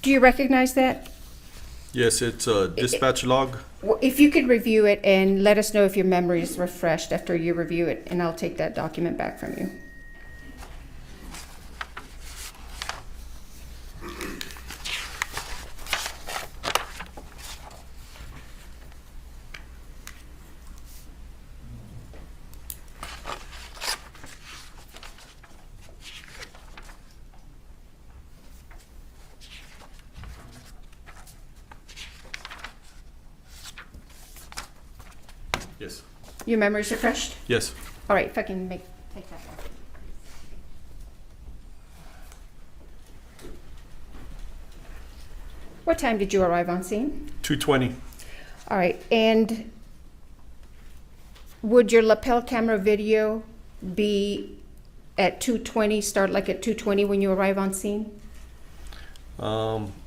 Do you recognize that? Yes, it's a dispatch log. If you could review it and let us know if your memory is refreshed after you review it, and I'll take that document back from you. Yes. Your memory's refreshed? Yes. All right, if I can take that back. What time did you arrive on scene? 2:20. All right, and would your lapel camera video be at 2:20, start like at 2:20 when you arrive on scene?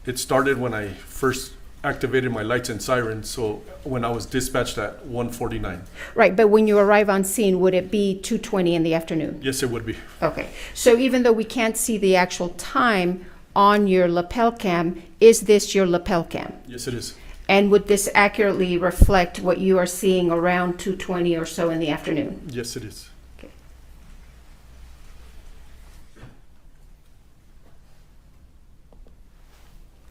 It started when I first activated my lights and sirens, so when I was dispatched at 1:49. Right, but when you arrive on scene, would it be 2:20 in the afternoon? Yes, it would be. Okay, so even though we can't see the actual time on your lapel cam, is this your lapel cam? Yes, it is. And would this accurately reflect what you are seeing around 2:20 or so in the afternoon? Yes, it is. Okay.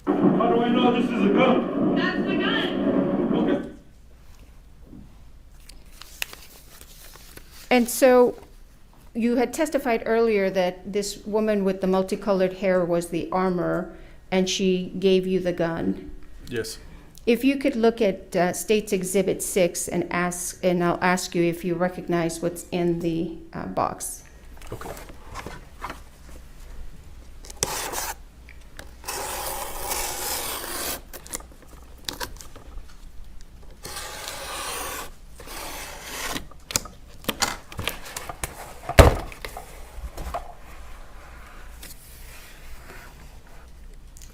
How do I know this is a gun? That's the gun. Okay. And so you had testified earlier that this woman with the multicolored hair was the armorer, and she gave you the gun. Yes. If you could look at State's Exhibit 6 and I'll ask you if you recognize what's in the box. Okay.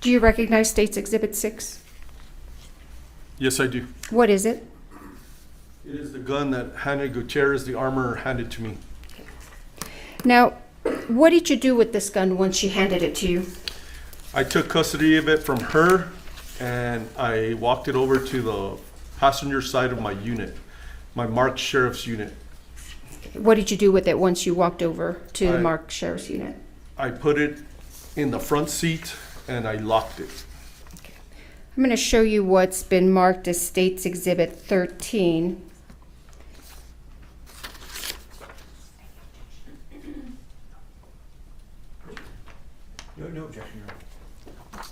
Do you recognize State's Exhibit 6? Yes, I do. What is it? It is the gun that Hannah Gutierrez, the armorer, handed to me. Now, what did you do with this gun once she handed it to you? I took custody of it from her, and I walked it over to the passenger side of my unit, my marked sheriff's unit. What did you do with it once you walked over to the I- marked sheriff's unit? I put it in the front seat, and I locked it. I'm going to show you what's been marked as State's Exhibit 13. No objection, Your Honor.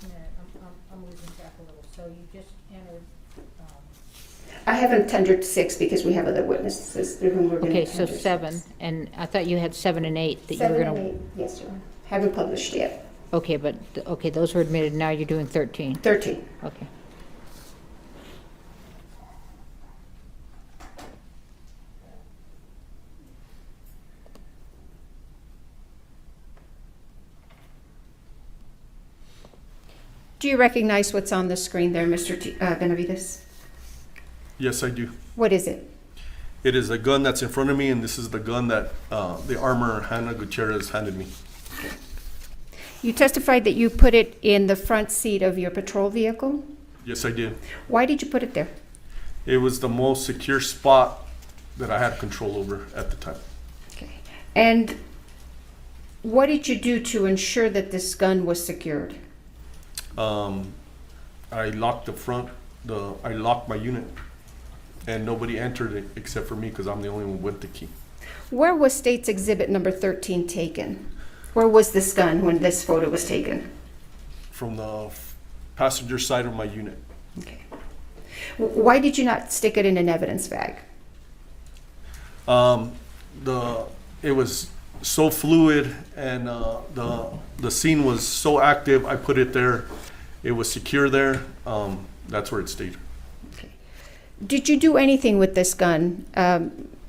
I'm losing track a little, so you just entered. I haven't tendered 6 because we have other witnesses through whom we're going to Okay, so 7, and I thought you had 7 and 8 that you were 7 gonna. and 8, yes, Your Honor. Haven't published yet. Okay, but, okay, those were admitted, now you're doing 13. 13. Okay. Do you recognize what's on the screen there, Mr. Benavides? Yes, I do. What is it? It is the gun that's in front of me, and this is the gun that the armorer Hannah Gutierrez handed me. You testified that you put it in the front seat of your patrol vehicle. Yes, I did. Why did you put it there? It was the most secure spot that I had control over at the time. Okay. And what did you do to ensure that this gun was secured? I locked the front, I locked my unit, and nobody entered it except for me because I'm the only one with the key. Where was State's Exhibit number 13 taken? Where was this gun when this photo was taken? From the passenger side of my unit. Okay. Why did you not stick it in an evidence bag? It was so fluid, and the scene was so active. I put it there. It was secure there. That's where it stayed. Okay. Did you do anything with this gun?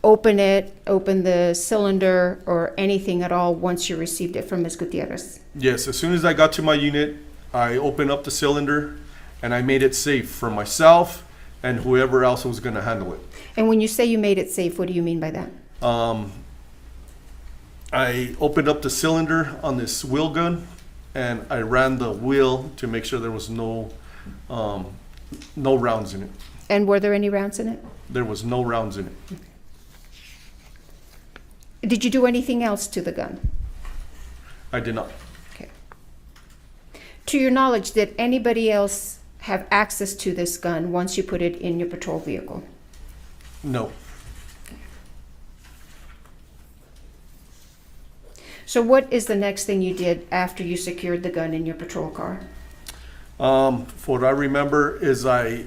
Open the cylinder, or anything at all once you received it from Ms. Gutierrez? Yes, as soon as I got to my unit, I opened up the cylinder and I made it safe for myself and whoever else was going to handle it. And when you say you made it safe, what do you mean by that? I opened up the cylinder on this wheel gun and I ran the wheel to make sure there was no No rounds in it. And were there any rounds in it? There was no rounds in it. Did you do anything else to the gun? I did not. Okay. To your knowledge, did anybody else have access to this gun once you put it in your patrol vehicle? No. So what is the next thing you did after you secured the gun in your patrol car? What I remember is I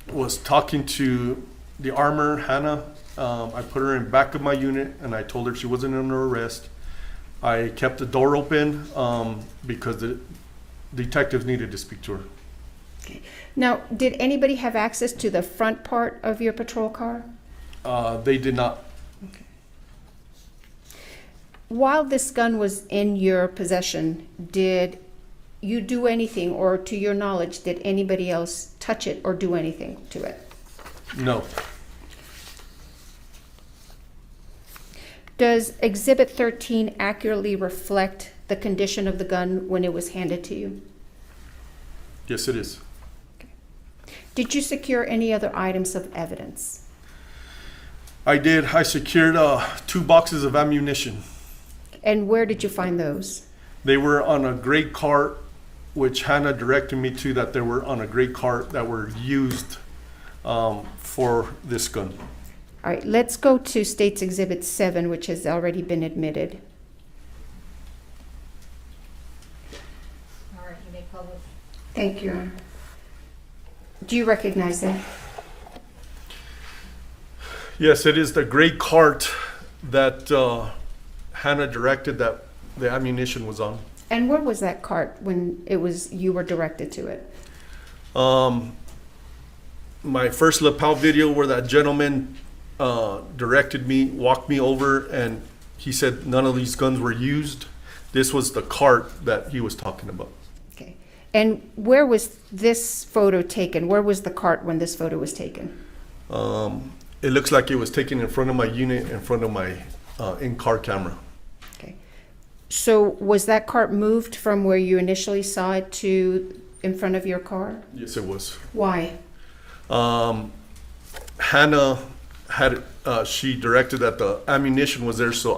was talking to the armor, Hannah. I put her in back of my unit and I told her she wasn't under arrest. I kept the door open because the detectives needed to speak to her. Okay. Now, did anybody have access to the front part of your patrol car? They did not. Okay. While this gun was in your possession, did you do anything, or to your knowledge, did anybody else touch it or do anything to it? No. Does Exhibit 13 accurately reflect the condition of the gun when it was handed to you? Yes, it is. Okay. Did you secure any other items of evidence? I did. I secured 2 boxes of ammunition. And where did you find those? They were on a gray cart, which Hannah directed me to, that they were on a gray cart that were used for this gun. All right, let's go to State's Exhibit 7, which has already been admitted. All right, you may publish. Thank you, Your Honor. Do you recognize that? Yes, it is the gray cart that Hannah directed that the ammunition was on. And where was that cart when you were directed to it? My first lapel video where that gentleman directed me, walked me over, and he said none of these guns were used. This was the cart that he was talking about. Okay. And where was this photo taken? Where was the cart when this photo was taken? It looks like it was taken in front of my unit, in front of my in-car camera. Okay. So was that cart moved from where you initially saw it to in front of your car? Yes, it was. Why? Hannah had she directed that the ammunition was there, so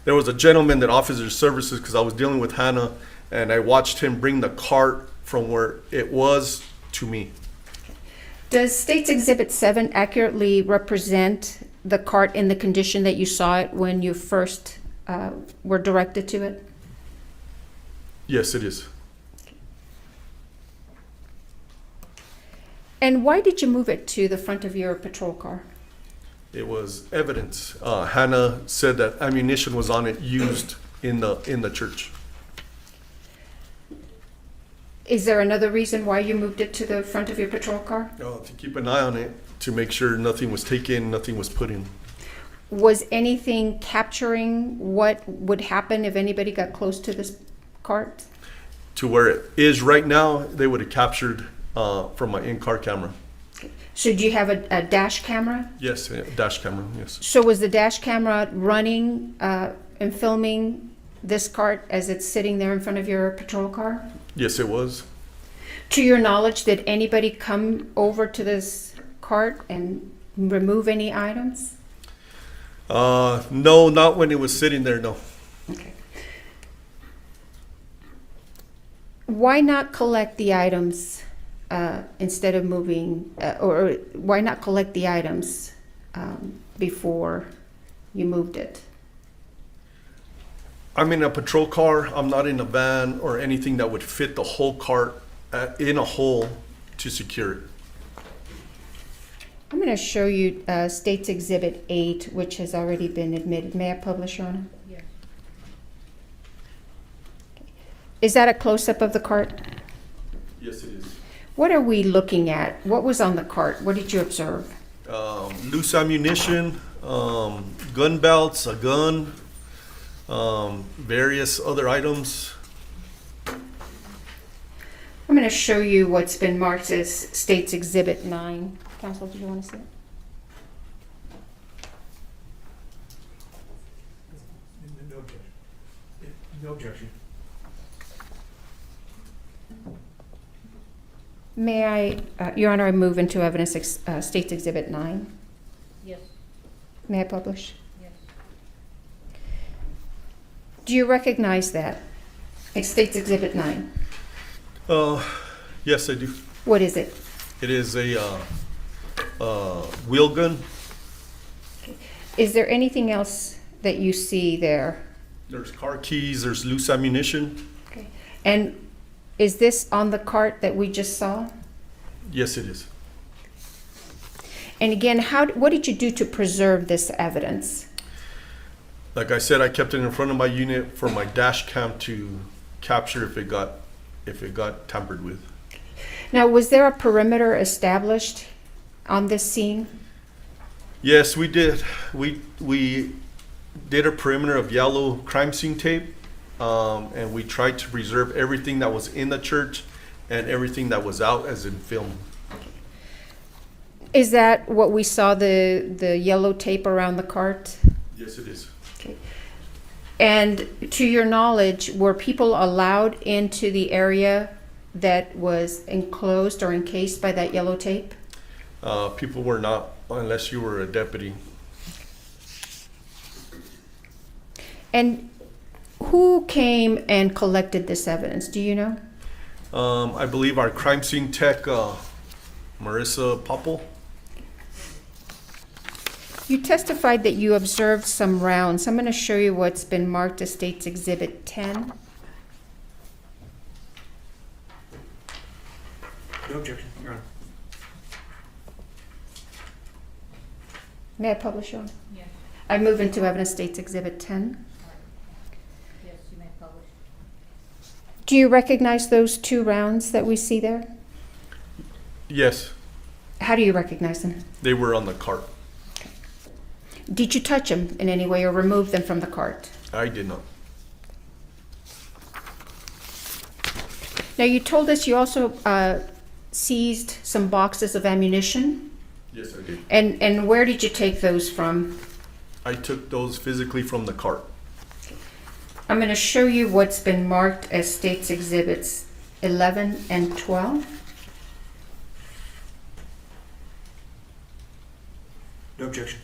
there was a gentleman that offers his services because I was dealing with Hannah, and I watched him bring the cart from where it was to me. Does State's Exhibit 7 accurately represent the cart in the condition that you saw it when you first were directed to it? Yes, it is. And why did you move it to the front of your patrol car? It was evidence. Hannah said that ammunition was on it used in the church. Is there another reason why you moved it to the front of your patrol car? To keep an eye on it, to make sure nothing was taken, nothing was put in. Was anything capturing what would happen if anybody got close to this cart? To where it is right now, they would have captured from my in-car camera. So do you have a dash camera? Yes, a dash camera, yes. So was the dash camera running and filming this cart as it's sitting there in front of your patrol car? Yes, it was. To your knowledge, did anybody come over to this cart and remove any items? No, not when it was sitting there, no. Okay. Why not collect the items instead of moving, or why not collect the items before you moved it? I'm in a patrol car. I'm not in a van or anything that would fit the whole cart in a hole to secure it. I'm going to show you State's Exhibit 8, which has already been admitted. May I publish, Your Honor? Yes. Is that a close-up of the cart? Yes, it is. What are we looking at? What was on the cart? What did you observe? Loose ammunition, gun belts, a gun, various other items. I'm going to show you what's been marked as State's Exhibit 9. Counsel, do you want to see it? No objection. No objection. May I, Your Honor, I move into evidence States Exhibit 9. Yes. May I publish? Yes. Do you recognize that? It's States Exhibit 9. Yes, I do. What is it? It is a wheel gun. Is there anything else that you see there? There's car keys, there's loose ammunition. Okay. And is this on the cart that we just saw? Yes, it is. And again, what did you do to preserve this evidence? Like I said, I kept it in front of my unit for my dash cam to capture if it got tampered with. Now, was there a perimeter established on this scene? Yes, we did. We did a perimeter of yellow crime scene tape, and we tried to preserve everything that was in the church and everything that was out, as in film. Is that what we saw, the yellow tape around the cart? Yes, it is. Okay. And to your knowledge, were people allowed into the area that was enclosed or encased by that yellow tape? People were not, unless you were a deputy. And who came and collected this evidence? Do you know? I believe our crime scene tech, Marissa Popple. You testified that you observed some rounds. I'm going to show you what's been marked as States Exhibit 10. No objection, Your Honor. May I publish on? Yes. I move into evidence States Exhibit 10. Yes, you may publish. Do you recognize those 2 rounds that we see there? Yes, How do you recognize them? they were on the cart. Did you touch them in any way or remove them from the cart? I did not. Now, you told us you also seized some boxes of ammunition. Yes, I did. And where did you take those from? I took those physically from the cart. I'm going to show you what's been marked as States Exhibits 11 and 12. No objection.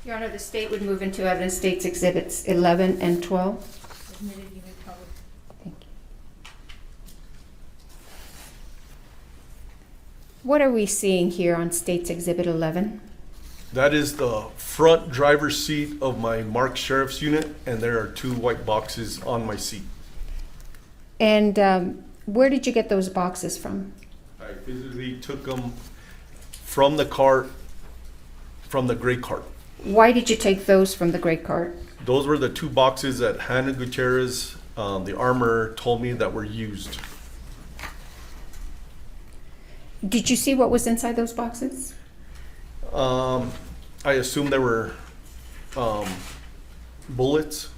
Your Honor, the state would move into evidence States Exhibits 11 and 12. Admitted, you may publish. Thank you. What are we seeing here on States Exhibit 11? That is the front driver's seat of my marked sheriff's unit, and there are 2 white boxes on my seat. And where did you get those boxes from? I physically took them from the cart, from the gray cart. Why did you take those from the gray cart? Those were the 2 boxes that Hannah Gutierrez, the armorer, told me that were used. Did you see what was inside those boxes? I assume there were bullets.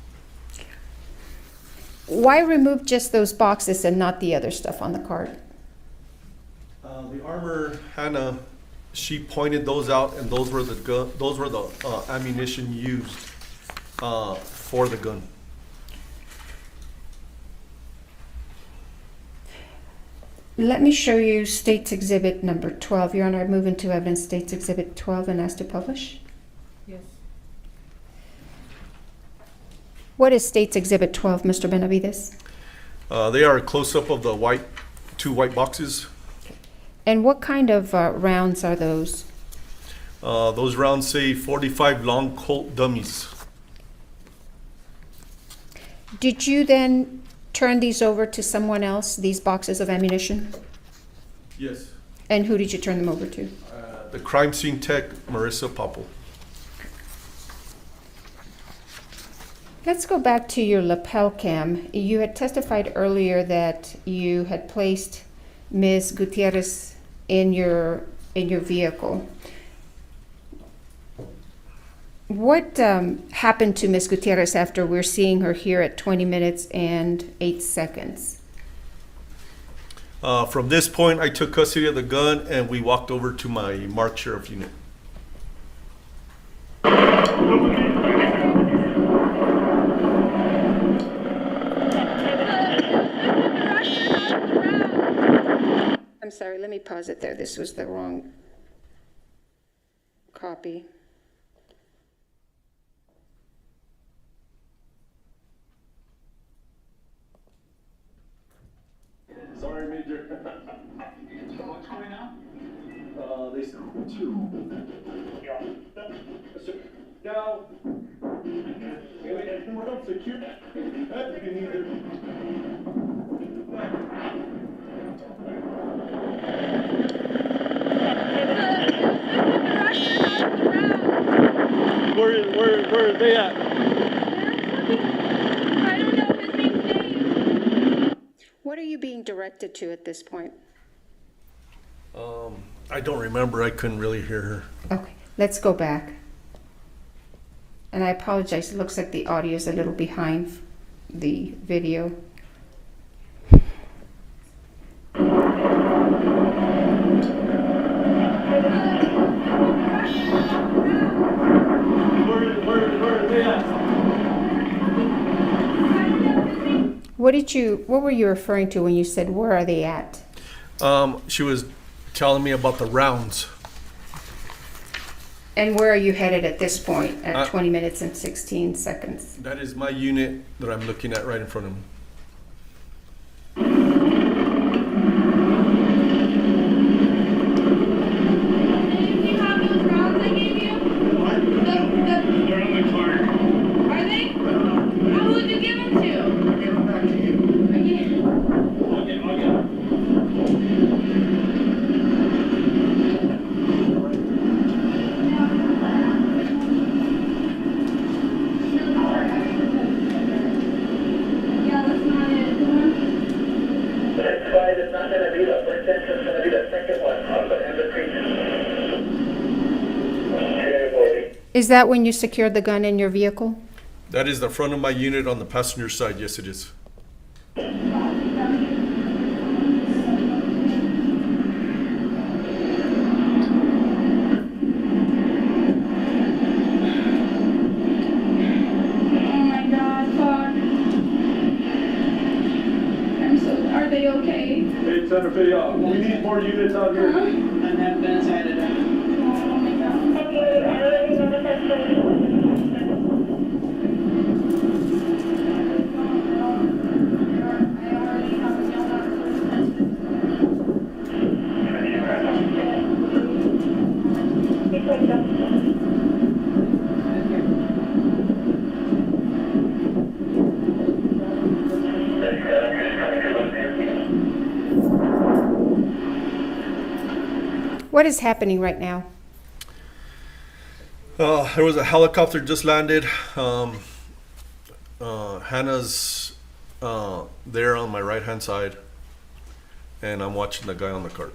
Why remove just those boxes and not the other stuff on the cart? The armorer, Hannah, she pointed those out, and those were the ammunition used for the gun. Let me show you States Exhibit number 12. Your Honor, I move into evidence States Exhibit 12 and ask to publish. Yes. What is States Exhibit 12, Mr. Benavides? They are a close-up of the 2 white boxes. And what kind of rounds are those? Those rounds say 45 long Colt dummies. Did you then turn these over to someone else, these boxes of ammunition? Yes. And who did you turn them over to? The crime scene tech, Marissa Popple. Let's go back to your lapel cam. You had testified earlier that you had placed Ms. Gutierrez in your vehicle. What happened to Ms. Gutierrez after we're seeing her here at 20 minutes and 8 seconds? From this point, I took custody of the gun, and we walked over to my marked sheriff unit. I'm sorry, let me pause it there. This was the wrong copy. Sorry, Major. What's going on? They said two. Yeah. Now, we're not secure. That's been either. Where are they at? I don't know. His name's Dave. What are you being directed to at this point? I don't remember. I couldn't really hear her. Okay, let's go back. And I apologize, it looks like the audio is a little behind the video. Where are they at? What were you referring to when you said, where are they at? She was telling me about the rounds. And where are you headed at this point at 20 minutes and 16 seconds? That is my unit that I'm looking at right in front of me. Do you have those rounds I gave you? They're on the card. Are they? Who would you give them to? I'll give them back to you. I'll get them. Yeah, that's not it. That's fine. It's not going to be the first entrance. It's going to be the second one. I'm going to have the creature. Is that when you secured the gun in your vehicle? That is the front of my unit on the passenger side. Yes, it is. Oh my God, fuck. I'm so. Are they okay? Hey, Santa Fe, we need more units out here. And have been decided. Oh my God. What is happening right now? There was a helicopter just landed. Hannah's there on my right-hand side, and I'm watching the guy on the cart.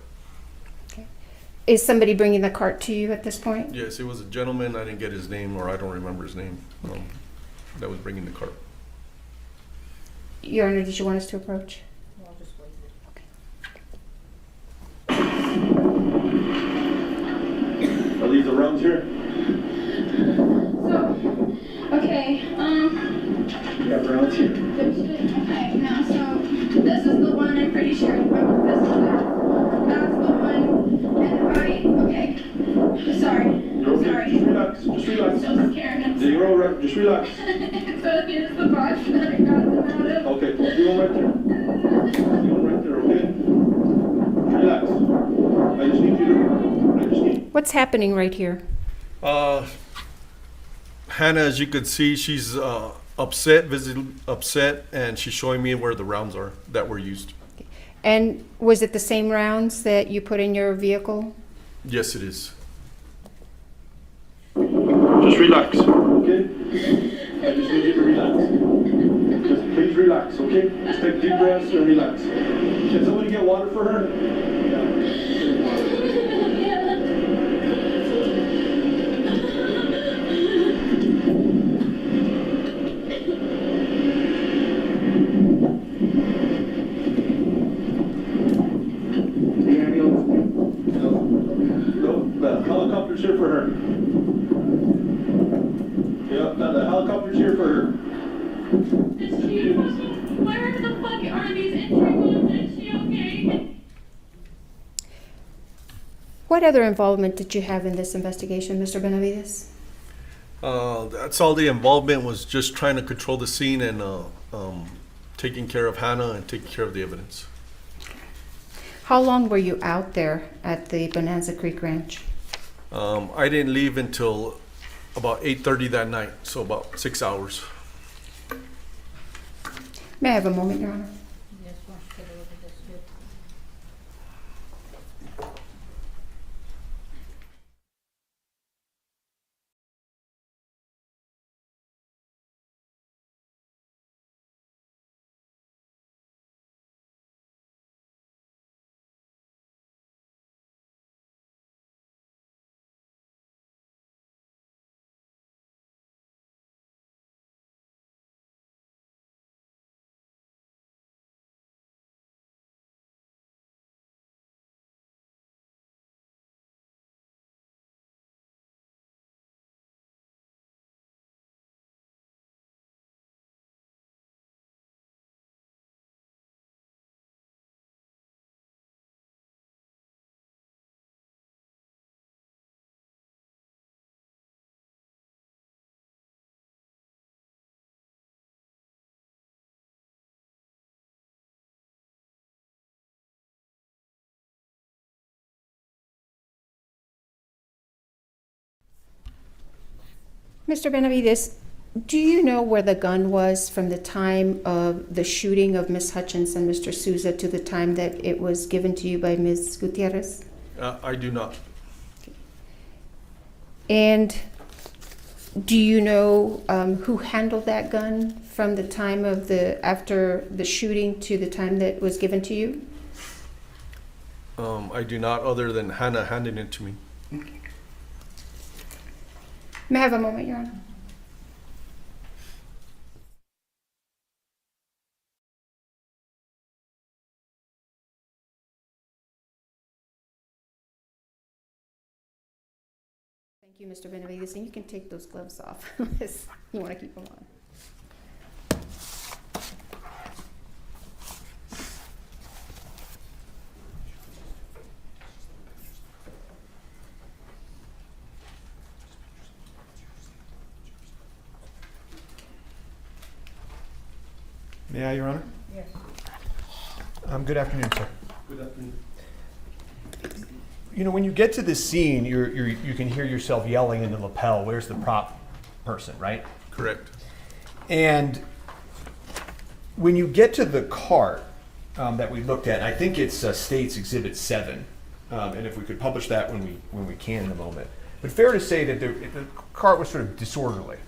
Is somebody bringing the cart to you at this point? Yes, it was a gentleman. I didn't get his name, or I don't remember his name. That was bringing the cart. Your Honor, did you want us to approach? Are these the rounds here? So, okay, Yeah, rounds here. okay, now, so, this is the one I'm pretty sure, this is that's the one, and okay, sorry, You're okay. sorry. Just relax. Just relax. So scared, I'm Yeah, you're all right. Just relax. So here's the box that I got them out of. Okay, leave them right there. Leave them right there, okay? Relax. I just need. What's happening right here? Hannah, as you could see, she's upset, visibly upset, and she's showing me where the rounds are that were used. And was it the same rounds that you put in your vehicle? Yes, it is. Just relax, okay? I just need you to relax. Just please relax, okay? Just take deep breaths and relax. Can somebody get water for her? The helicopter's here for her. Yeah, the helicopter's here for her. Is she fucking, where the fuck are these entry wounds? Is she okay? What other involvement did you have in this investigation, Mr. Benavides? That's all the involvement was, just trying to control the scene and taking care of Hannah and taking care of the evidence. How long were you out there at the Bonanza Creek Ranch? I didn't leave until about 8:30 that night, so about 6 hours. May I have a moment, Your Honor? Yes, why don't you take a look at this too? Mr. Benavides, do you know where the gun was from the time of the shooting of Ms. Hutchins and Mr. Souza to the time that it was given to you by Ms. Gutierrez? I do not. And do you know who handled that gun from the time of after the shooting to the time that it was given to you? I do not, other than Hannah handing it to me. May I have a moment, Your Honor? Thank you, Mr. Benavides, and you can take those gloves off unless you want to keep them on. May I, Your Honor? Yes. Good afternoon, sir. Good afternoon. You know, when you get to this scene, you can hear yourself yelling in the lapel, "Where's the prop person?" Right? Correct. And when you get to the cart that we looked at, I think it's State's Exhibit 7, and if we could publish that when we can in a moment. But fair to say that the cart was sort of disorderly,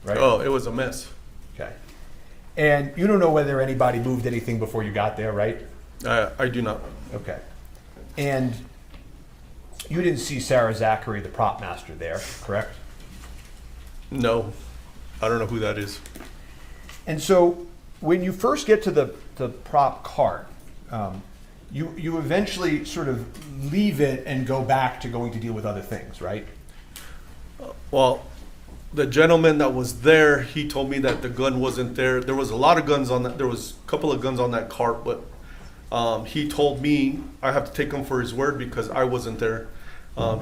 right? Oh, it was a mess. Okay. And you don't know whether anybody moved anything before you got there, right? I do not. Okay. And you didn't see Sarah Zachary, the prop master, there, correct? No, I don't know who that is. And so when you first get to the prop cart, you eventually sort of leave it and go back to going to deal with other things, right? Well, the gentleman that was there, he told me that the gun wasn't there. There was a lot of guns on that. There was a couple of guns on that cart, but he told me I have to take him for his word because I wasn't there.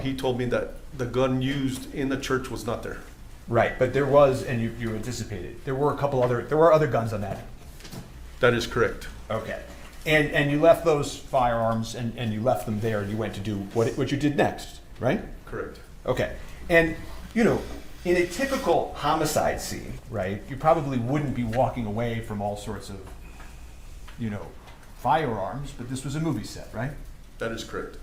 He told me that the gun used in the church was not there. Right, but there was, and you anticipated, there were other guns on that. That is correct. Okay. And you left those firearms and you left them there and you went to do what you did next, right? Correct. Okay. And, you know, in a typical homicide scene, right, you probably wouldn't be walking away from all sorts of, you know, firearms, but this was a movie set, right? That is correct.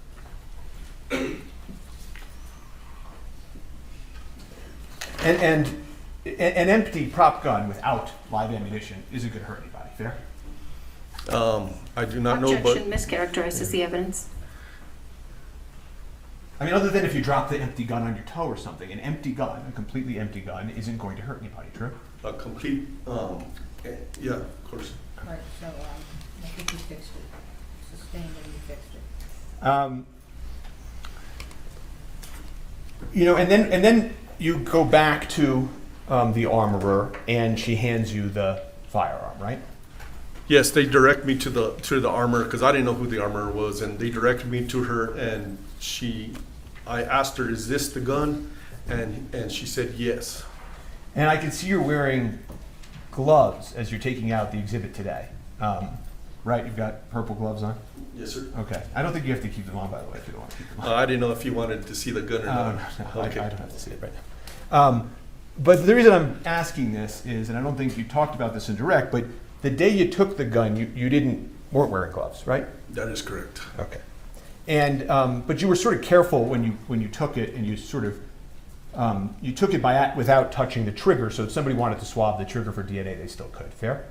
And an empty prop gun without live ammunition isn't going to hurt anybody, fair? I do not know, but Objection mischaracterizes the evidence. I mean, other than if you drop the empty gun on your toe or something, an empty gun, a completely empty gun, isn't going to hurt anybody, true? a complete, yeah, of course. Right, so I think you fixed it. Sustained and you fixed it. You know, and then you go back to the armorer, and she hands you the firearm, right? Yes, they direct me to the armor because I didn't know who the armor was, and they directed me to her, and I asked her, "Is this the gun?" And she said yes. And I can see you're wearing gloves as you're taking out the exhibit today. Right? You've got purple gloves on? Yes, sir. Okay. I don't think you have to keep them on, by the way, if you don't want to keep them on. I didn't know if you wanted to see the gun or not. No, Okay. I don't have to see it right now. But the reason I'm asking this is, and I don't think you talked about this in direct, but the day you took the gun, you weren't wearing gloves, right? That is correct. Okay. And but you were sort of careful when you took it, and you sort of you took it without touching the trigger. So if somebody wanted to swab the trigger for DNA, they still could. Fair?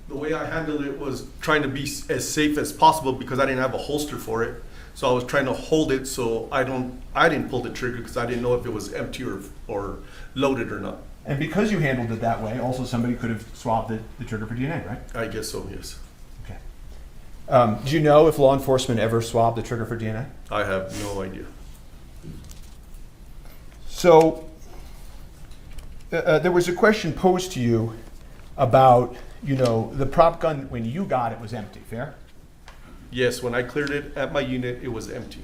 The way I handled it was trying to be as safe as possible because I didn't have a holster for it. So I was trying to hold it so I didn't pull the trigger because I didn't know if it was empty or loaded or not. And because you handled it that way, also somebody could have swabbed the trigger for DNA, right? I guess so, yes. Okay. Do you know if law enforcement ever swabbed the trigger for DNA? I have no idea. So there was a question posed to you about, the prop gun, when you got it, was empty, fair? Yes, when I cleared it at my unit, it was empty.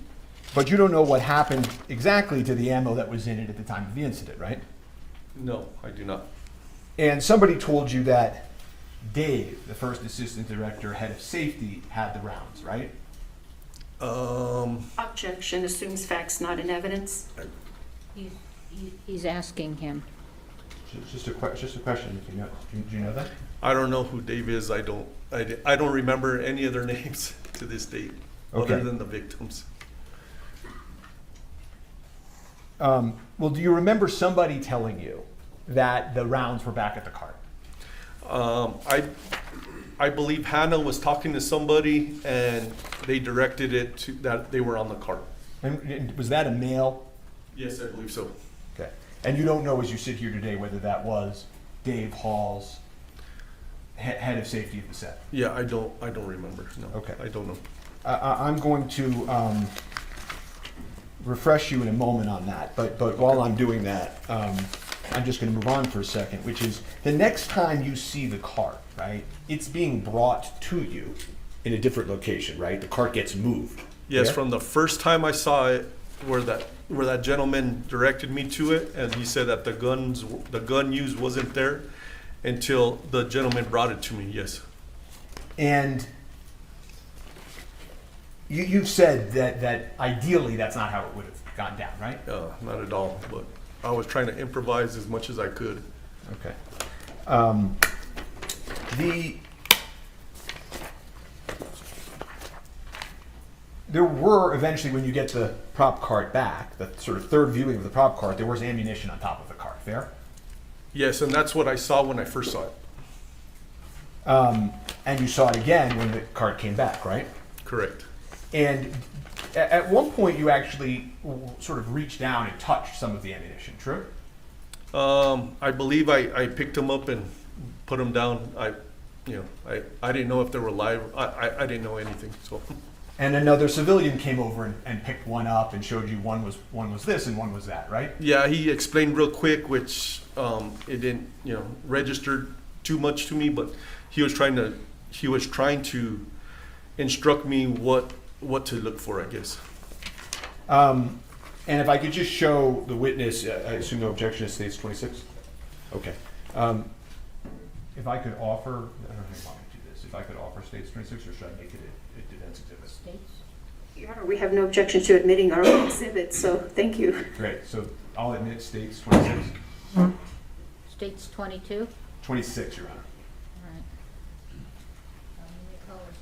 But you don't know what happened exactly to the ammo that was in it at the time of the incident, right? No, I do not. And somebody told you that Dave, the first assistant director, head of safety, had the rounds, right? Objection assumes facts not in evidence. He's asking him. Just a question. Do you know that? I don't know who Dave is. I don't remember any of their names to this date, Okay. other than the victims. Well, do you remember somebody telling you that the rounds were back at the cart? I believe Hannah was talking to somebody, and they directed it to that they were on the cart. And was that a male? Yes, I believe so. Okay. And you don't know, as you sit here today, whether that was Dave Hall's head of safety of the set? Yeah, I don't remember. No. Okay. I don't know. I'm going to refresh you in a moment on that, but while I'm doing that, I'm just going to move on for a second, which is the next time you see the cart, right? It's being brought to you in a different location, right? The cart gets moved. Yes, yeah? from the first time I saw it, where that gentleman directed me to it, and he said that the gun used wasn't there until the gentleman brought it to me. Yes. And you've said that ideally that's not how it would have gone down, right? Not at all. But I was trying to improvise as much as I could. Okay. There were eventually, when you get the prop cart back, the sort of third viewing of the prop cart, there was ammunition on top of the cart, fair? Yes, and that's what I saw when I first saw it. And you saw it again when the cart came back, right? Correct. And at one point you actually sort of reached down and touched some of the ammunition, true? I believe I picked them up and put them down. I didn't know if they were live. I didn't know anything. So. And another civilian came over and picked one up and showed you one was this and one was that, right? Yeah, he explained real quick, which it didn't register too much to me, but he was trying to instruct me what to look for, I guess. And if I could just show the witness, I assume no objection to States 26? Okay. If I could offer, I don't know how you want me to do this, if I could offer States 26, or should I make it a defense exhibit? Your Honor, we have no objection to admitting our own exhibit, so thank you. Great, so I'll admit States 26. States 22? 26, Your Honor. All right. How many colors?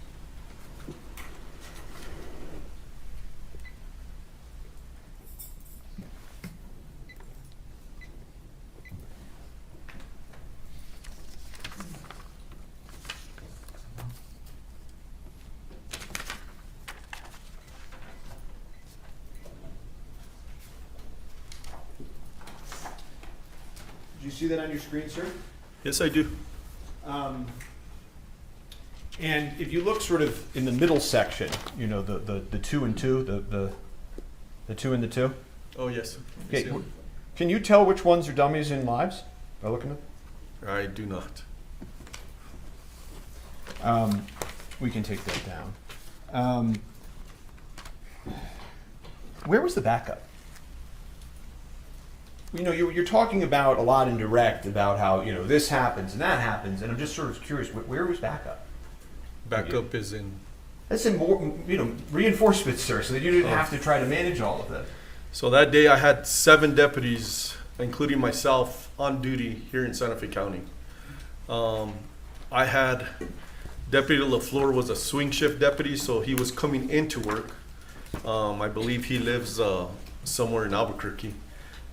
Do you see that on your screen, sir? Yes, I do. And if you look sort of in the middle section, the 2 and 2, the 2 and the 2. Oh, yes. Okay. Can you tell which ones are dummies and lives by looking at them? I do not. We can take that down. Where was the backup? You know, you're talking about a lot in direct about how, you know, this happens and that happens, and I'm just sort of curious, where was backup? Backup is in. That's in more, you know, reinforcements, sir, so that you didn't have to try to manage all of this. So that day I had 7 deputies, including myself, on duty here in Santa Fe County. I had Deputy LaFleur was a swing shift deputy, so he was coming into work. I believe he lives somewhere in Albuquerque,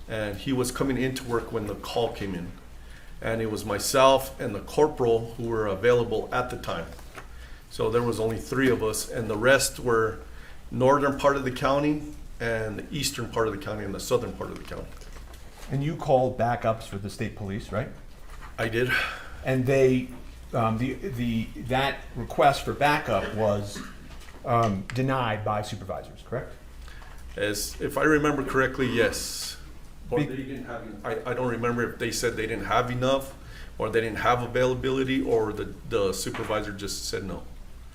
and he was coming into work when the call came in. And it was myself and the corporal who were available at the time. So there was only 3 of us, and the rest were northern part of the county and the eastern part of the county and the southern part of the county. And you called backups for the state police, right? I did. And they, that request for backup was denied by supervisors, correct? As if I remember correctly, yes. Or they didn't have. I don't remember if they said they didn't have enough, or they didn't have availability, or the supervisor just said no.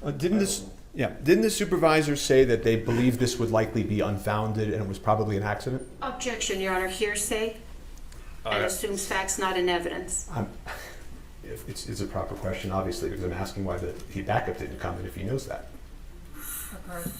Didn't the supervisor say that they believed this would likely be unfounded and it was probably an accident? Objection, Your Honor. Hearsay and assumes facts not in evidence. It's a proper question, obviously, because I'm asking why the backup didn't come and if he knows that. Okay.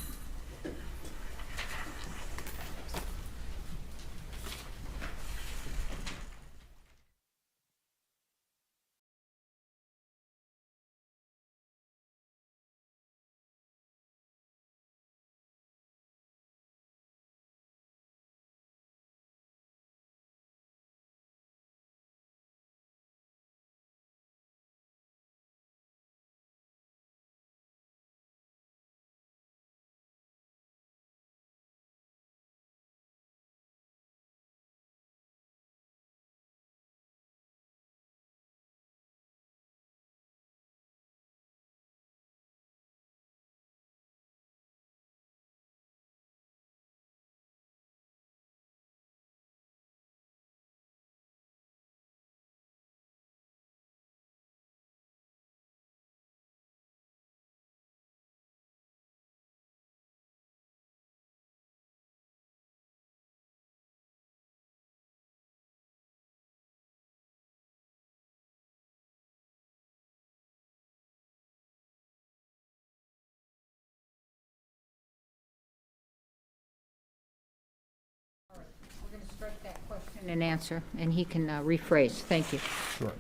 We're going to strike that question and answer, and he can rephrase. Thank you. Sure.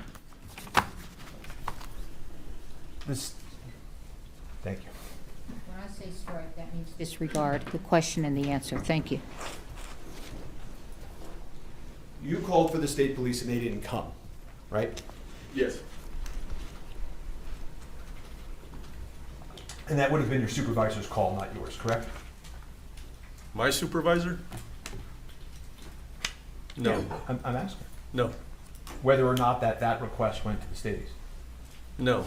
Thank you. When I say strike, that means disregard the question and the answer. Thank you. You called for the state police and they didn't come, right? Yes. And that would have been your supervisor's call, not yours, correct? My supervisor? No. Yeah, I'm asking. No. Whether or not that request went to the states. No.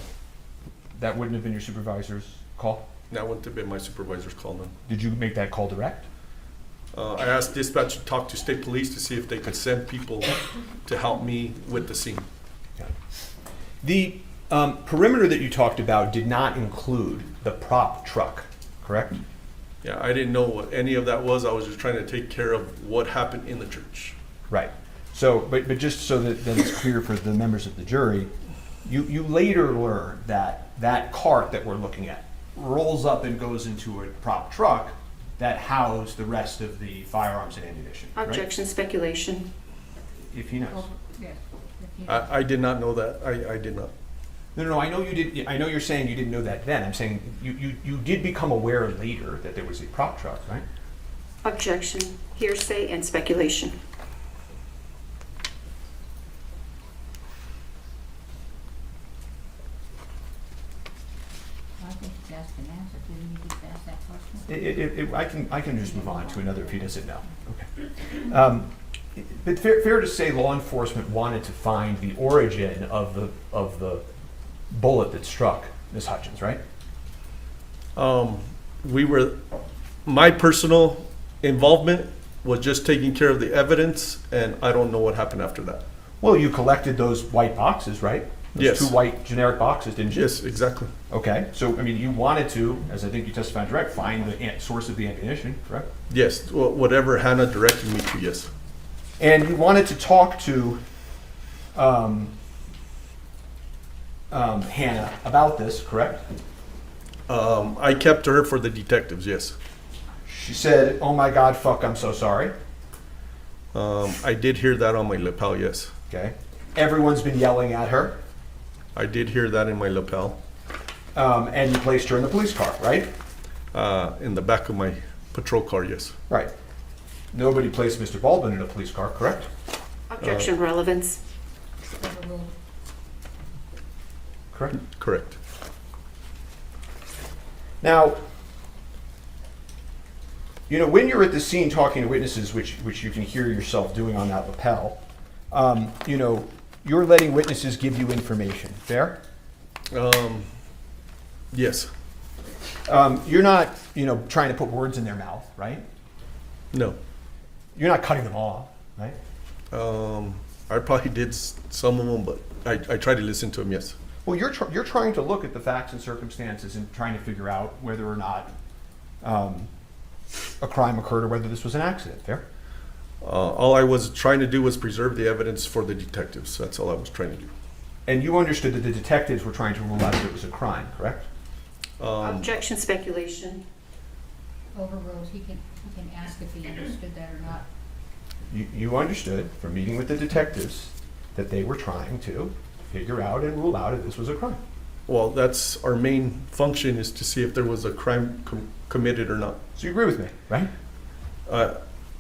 That wouldn't have been your supervisor's call? That wouldn't have been my supervisor's call, no. Did you make that call direct? I asked dispatch to talk to state police to see if they could send people to help me with the scene. Okay. The perimeter that you talked about did not include the prop truck, correct? Yeah, I didn't know what any of that was. I was just trying to take care of what happened in the church. Right. So, but just so that it's clear for the members of the jury, you later learned that cart that we're looking at rolls up and goes into a prop truck that housed the rest of the firearms and ammunition. Objection, right? speculation. If he knows. Yes. I did not know that. I did not. No, I know you did. I know you're saying you didn't know that then. I'm saying you did become aware later that there was a prop truck, right? Objection, hearsay, and speculation. I think he's asked and answered. Didn't you just ask that question? I can just move on to another if he doesn't know. Okay. But fair to say, law enforcement wanted to find the origin of the bullet that struck Ms. Hutchins, right? My personal involvement was just taking care of the evidence, and I don't know what happened after that. Well, you collected those white boxes, right? Those Yes. two white generic boxes, didn't you? Yes, exactly. Okay, so, I mean, you wanted to, as I think you testified direct, find the source of the ammunition, correct? Yes, whatever Hannah directed me to, yes. And you wanted to talk to Hannah about this, correct? I kept her for the detectives, yes. She said, "Oh my God, fuck, I'm so sorry." I did hear that on my lapel, yes. Okay. Everyone's been yelling at her, I did hear that in my lapel, and you placed her in the police car, right? in the back of my patrol car, yes. Right. Nobody placed Mr. Baldwin in a police car, correct? Objection relevance. Correct. Correct. Now, you know, when you're at the scene talking to witnesses, which you can hear yourself doing on that lapel, you know, you're letting witnesses give you information. Fair? Yes. You're not, you know, trying to put words in their mouth, right? No. You're not cutting them off, right? I probably did some of them, but I try to listen to them, yes. Well, you're trying to look at the facts and circumstances and trying to figure out whether or not a crime occurred or whether this was an accident. Fair? All I was trying to do was preserve the evidence for the detectives. That's all I was trying to do. And you understood that the detectives were trying to rule out that it was a crime, correct? Objection speculation. Overruled. He can ask if he understood that or not. You understood from meeting with the detectives that they were trying to figure out and rule out if this was a crime. Well, that's our main function, is to see if there was a crime committed or not. So you agree with me, right?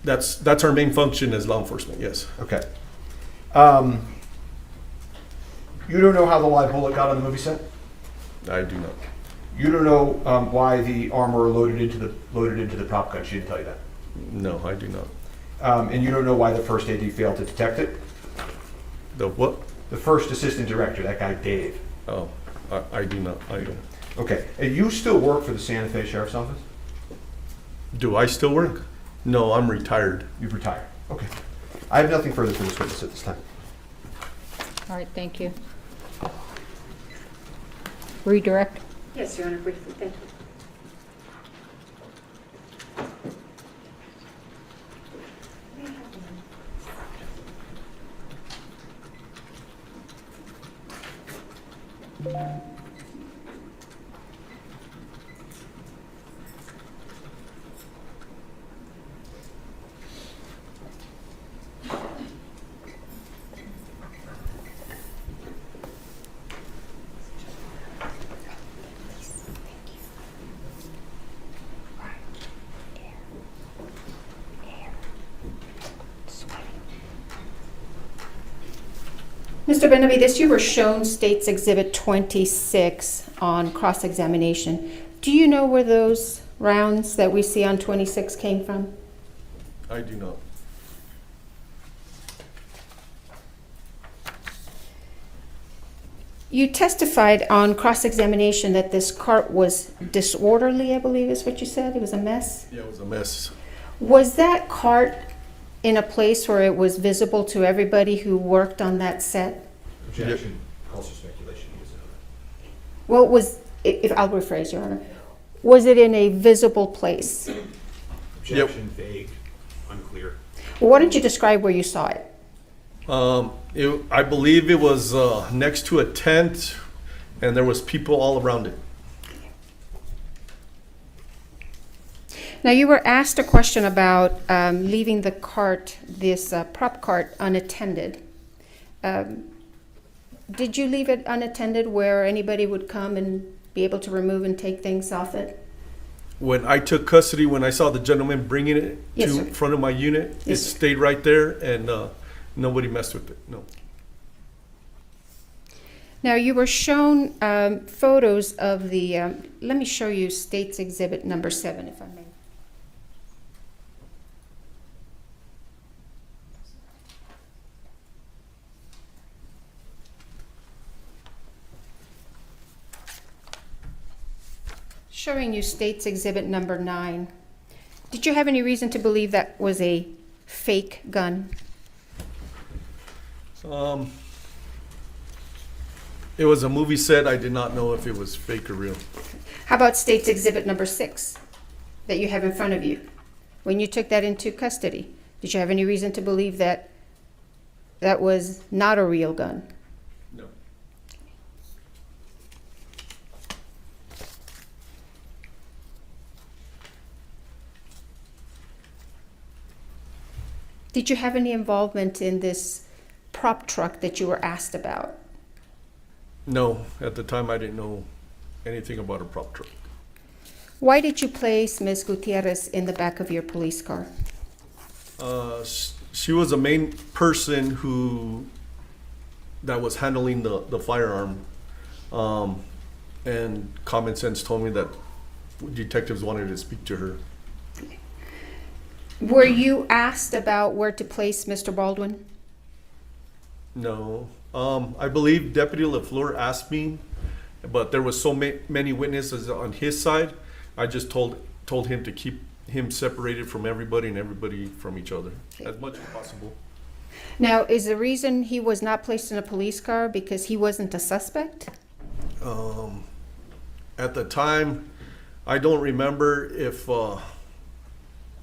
That's our main function as law enforcement, yes. Okay. You don't know how the live bullet got on the movie set? I do not. You don't know why the armorer loaded into the prop gun. She didn't tell you that. No, I do not. And you don't know why the first AD failed to detect it? The what? The first assistant director, that guy Dave. Oh, I do not. I don't. Okay. And you still work for the Santa Fe Sheriff's Office? Do I still work? No, I'm retired. You've retired. Okay. I have nothing further for this witness at this time. All right, thank you. Redirect. Yes, Your Honor, briefly, thank you. Mr. Benavides, you were shown State's Exhibit 26 on cross-examination. Do you know where those rounds that we see on 26 came from? I do not. You testified on cross-examination that this cart was disorderly, I believe is what you said. It was a mess. Yeah, it was a mess. Was that cart in a place where it was visible to everybody who worked on that set? Objection. Calls for speculation. Well, if I'll rephrase, Your Honor, was it in a visible place? Objection. Vague. Unclear. Well, why don't you describe where you saw it? I believe it was next to a tent, and there was people all around it. Now, you were asked a question about leaving the cart, this prop cart, unattended. Did you leave it unattended where anybody would come and be able to remove and take things off it? When I took custody, when I saw the gentleman bringing it Yes, to sir. front of my unit, Yes, it sir. stayed right there, and nobody messed with it. No. Now, you were shown photos of the, let me show you State's Exhibit number 7, if I may. Showing you State's Exhibit number 9. Did you have any reason to believe that was a fake gun? It was a movie set. I did not know if it was fake or real. How about State's Exhibit number 6 that you have in front of you? When you took that into custody, did you have any reason to believe that that was not a real gun? No. Did you have any involvement in this prop truck that you were asked about? No, at the time I didn't know anything about a prop truck. Why did you place Ms. Gutierrez in the back of your police car? She was the main person that was handling the firearm. And common sense told me that detectives wanted to speak to her. Were you asked about where to place Mr. Baldwin? No. I believe Deputy LaFleur asked me, but there was so many witnesses on his side. I just told him to keep him separated from everybody and everybody from each other as much as possible. Now, is the reason he was not placed in a police car because he wasn't a suspect? At the time, I don't remember if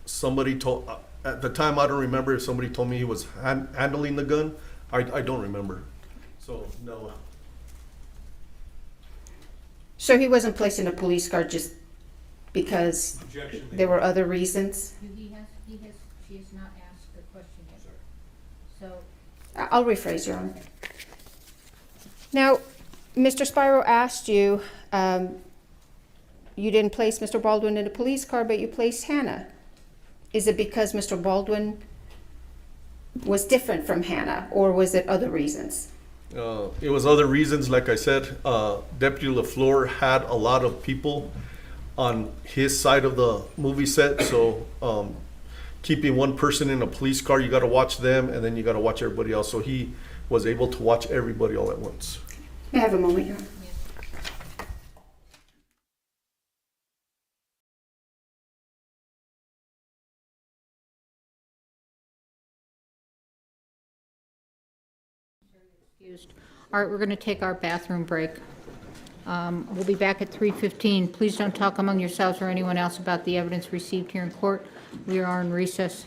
somebody told. At the time, I don't remember if somebody told me he was handling the gun. I don't remember. So no. So he wasn't placed in a police car just because there were other reasons? She has not asked the question yet. So, I'll rephrase, Your Honor. Now, Mr. Spiro asked you, you didn't place Mr. Baldwin in a police car, but you placed Hannah. Is it because Mr. Baldwin was different from Hannah, or was it other reasons? It was other reasons. Like I said, Deputy LaFleur had a lot of people on his side of the movie set. So keeping one person in a police car, you got to watch them, and then you got to watch everybody else. So he was able to watch everybody all at once. May I have a moment, Your Honor? all right, we're going to take our bathroom break. We'll be back at 3:15. Please don't talk among yourselves or anyone else about the evidence received here in court. We are in recess.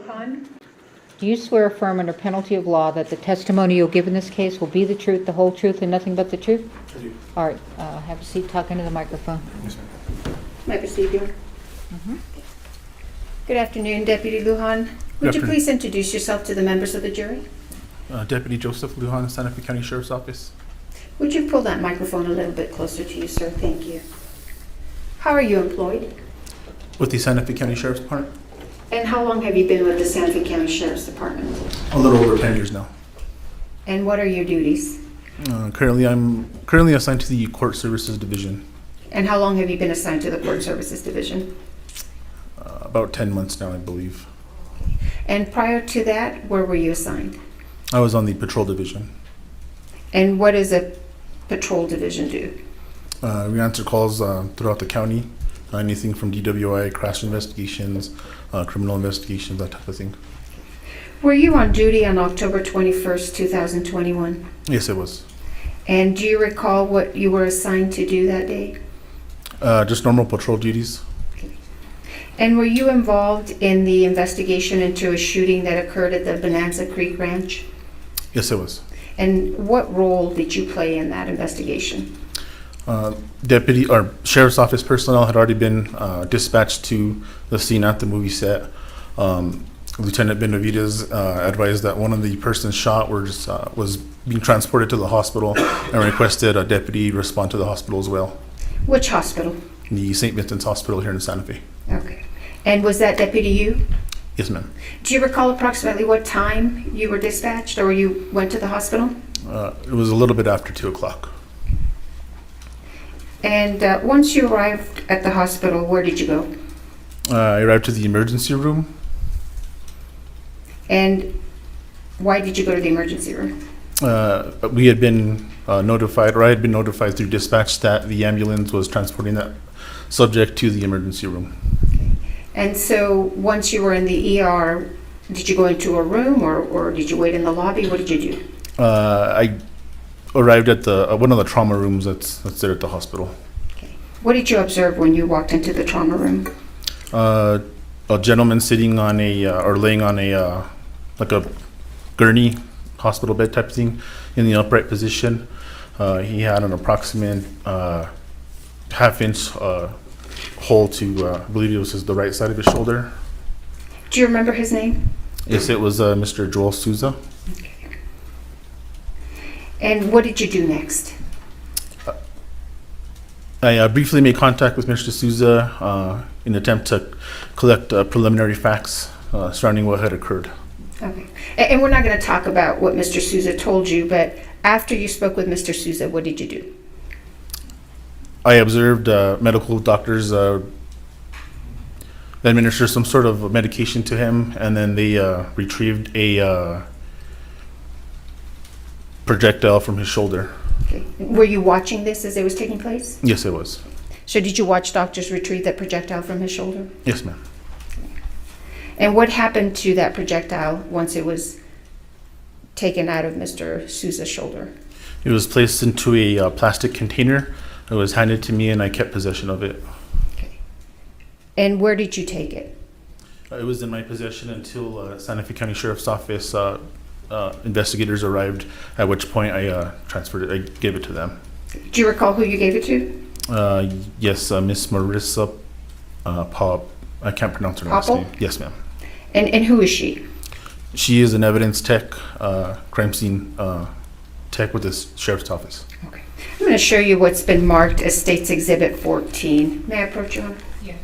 Lujan. Do you swear affirm under penalty of law that the testimony you'll give in this case will be the truth, the whole truth, and nothing but the truth? I do. All right, have a seat, talk into the microphone. Yes, ma'am. May I proceed, Your Honor? Good afternoon, Deputy Lujan. Would you afternoon. please introduce yourself to the members of the jury? Deputy Joseph Lujan, Santa Fe County Sheriff's Office. Would you pull that microphone a little bit closer to you, sir? Thank you. How are you employed? With the Santa Fe County Sheriff's Department. And how long have you been with the Santa Fe County Sheriff's Department? A little over 10 years now. And what are your duties? I'm assigned to the Court Services Division. And how long have you been assigned to the Court Services Division? About 10 months now, I believe. And prior to that, where were you assigned? I was on the Patrol Division. And what does a patrol division do? We answer calls throughout the county. Anything from DWI, crash investigations, criminal investigations, that type of thing. Were you on duty on October 21st, 2021? Yes, it was. And do you recall what you were assigned to do that day? Just normal patrol duties. And were you involved in the investigation into a shooting that occurred at the Bonanza Creek Ranch? Yes, it was. And what role did you play in that investigation? Deputy or Sheriff's Office personnel had already been dispatched to the scene at the movie set. Lieutenant Benavides advised that one of the persons shot was being transported to the hospital and requested a deputy respond to the hospital as well. Which hospital? The St. Vincent's Hospital here in Santa Fe. Okay. And was that deputy you? Yes, ma'am. Do you recall approximately what time you were dispatched or you went to the hospital? It was a little bit after 2 o'clock. And once you arrived at the hospital, where did you go? I arrived to the emergency room. And why did you go to the emergency room? We had been notified, or I had been notified through dispatch that the ambulance was transporting that subject to the emergency room. And so once you were in the ER, did you go into a room or did you wait in the lobby? What did you do? I arrived at the one of the trauma rooms that's there at the hospital. What did you observe when you walked into the trauma room? A gentleman sitting on or laying on like a gurney hospital bed type thing in the upright position. He had an approximate half-inch hole to, I believe it was the right side of his shoulder. Do you remember his name? Yes, it was Mr. Joel Souza. Okay. And what did you do next? I briefly made contact with Mr. Souza in an attempt to collect preliminary facts surrounding what had occurred. Okay. And we're not going to talk about what Mr. Souza told you, but after you spoke with Mr. Souza, what did you do? I observed medical doctors administer some sort of medication to him, and then they retrieved a projectile from his shoulder. Okay. Were you watching this as it was taking place? Yes, it was. So did you watch doctors retrieve that projectile from his shoulder? Yes, ma'am. And what happened to that projectile once it was taken out of Mr. Souza's shoulder? It was placed into a plastic container. It was handed to me, and I kept possession of it. Okay. And where did you take it? It was in my possession until Santa Fe County Sheriff's Office investigators arrived, at which point I transferred it. I gave it to them. Do you recall who you gave it to? Yes, Miss Marissa Pop. I can't pronounce her last name. Yes, ma'am. And who is she? She is an evidence tech, crime scene tech with the Sheriff's Office. Okay. I'm going to show you what's been marked as State's Exhibit 14. May I approach you, Honor? Yeah.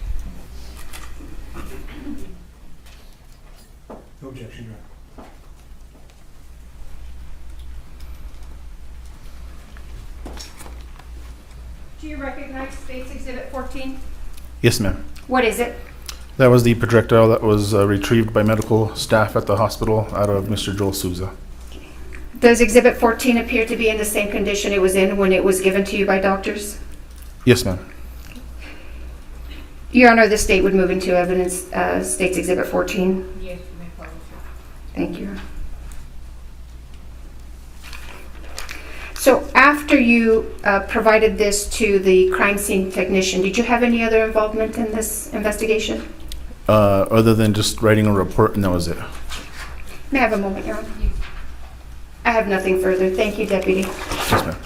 No objection, Your Honor. Do you recognize State's Exhibit 14? Yes, ma'am. What is it? That was the projectile that was retrieved by medical staff at the hospital out of Mr. Joel Souza. Does Exhibit 14 appear to be in the same condition it was in when it was given to you by doctors? Yes, ma'am. Your Honor, the state would move into evidence State's Exhibit 14. Yes, you may follow, sir. Thank you. So after you provided this to the crime scene technician, did you have any other involvement in this investigation? other than just writing a report and that was it. May I have a moment, Your Honor? I have nothing further. Thank you, Deputy. Yes, ma'am.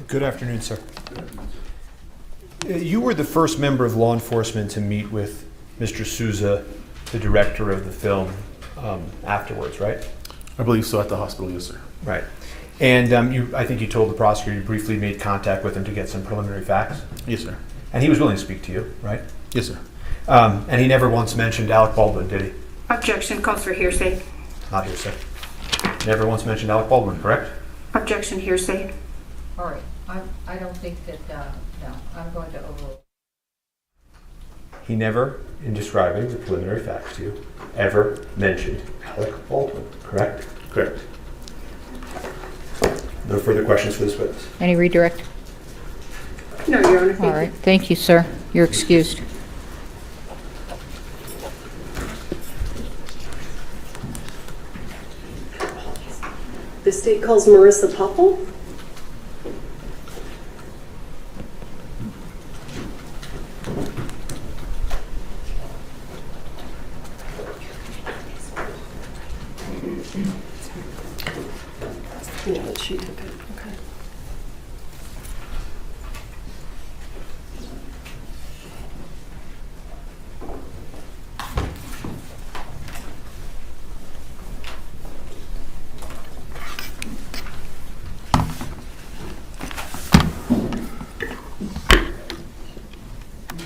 Good afternoon, sir. You were the first member of law enforcement to meet with Mr. Souza, the director of the film, afterwards, right? I believe so, at the hospital, yes, sir. Right. And I think you told the prosecutor you briefly made contact with him to get some preliminary facts? Yes, sir. And he was willing to speak to you, right? Yes, sir. And he never once mentioned Alec Baldwin, did he? Objection, calls for hearsay. Not hearsay. Never once mentioned Alec Baldwin, correct? Objection, hearsay. All right, I don't think that, no, I'm going to overrule. He never, in describing the preliminary facts to you, ever mentioned Alec Baldwin, correct? Correct. No further questions for this witness? Any redirect? No, Your Honor, thank All right, thank you, sir. You're excused. The state calls Marissa Popple. Yeah, but she took it. Okay.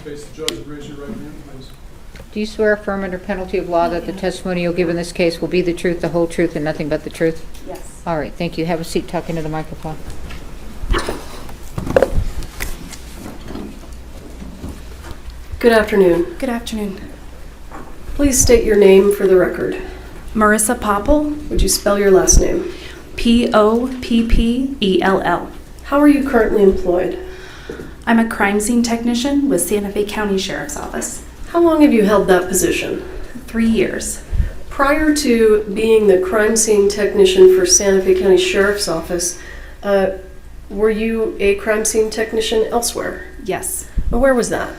Face the judge, raise your right hand, please. Do you swear affirm under penalty of law that the testimony you'll give in this case will be the truth, the whole truth, and nothing but the truth? Yes. All right, thank you. Have a seat, talk into the microphone. Good afternoon. Good afternoon. Please state your name for the record. Marissa Popple. Would you spell your last name? Poppell. How are you currently employed? I'm a crime scene technician with Santa Fe County Sheriff's Office. How long have you held that position? 3 years. Prior to being the crime scene technician for Santa Fe County Sheriff's Office, were you a crime scene technician elsewhere? Yes. Where was that?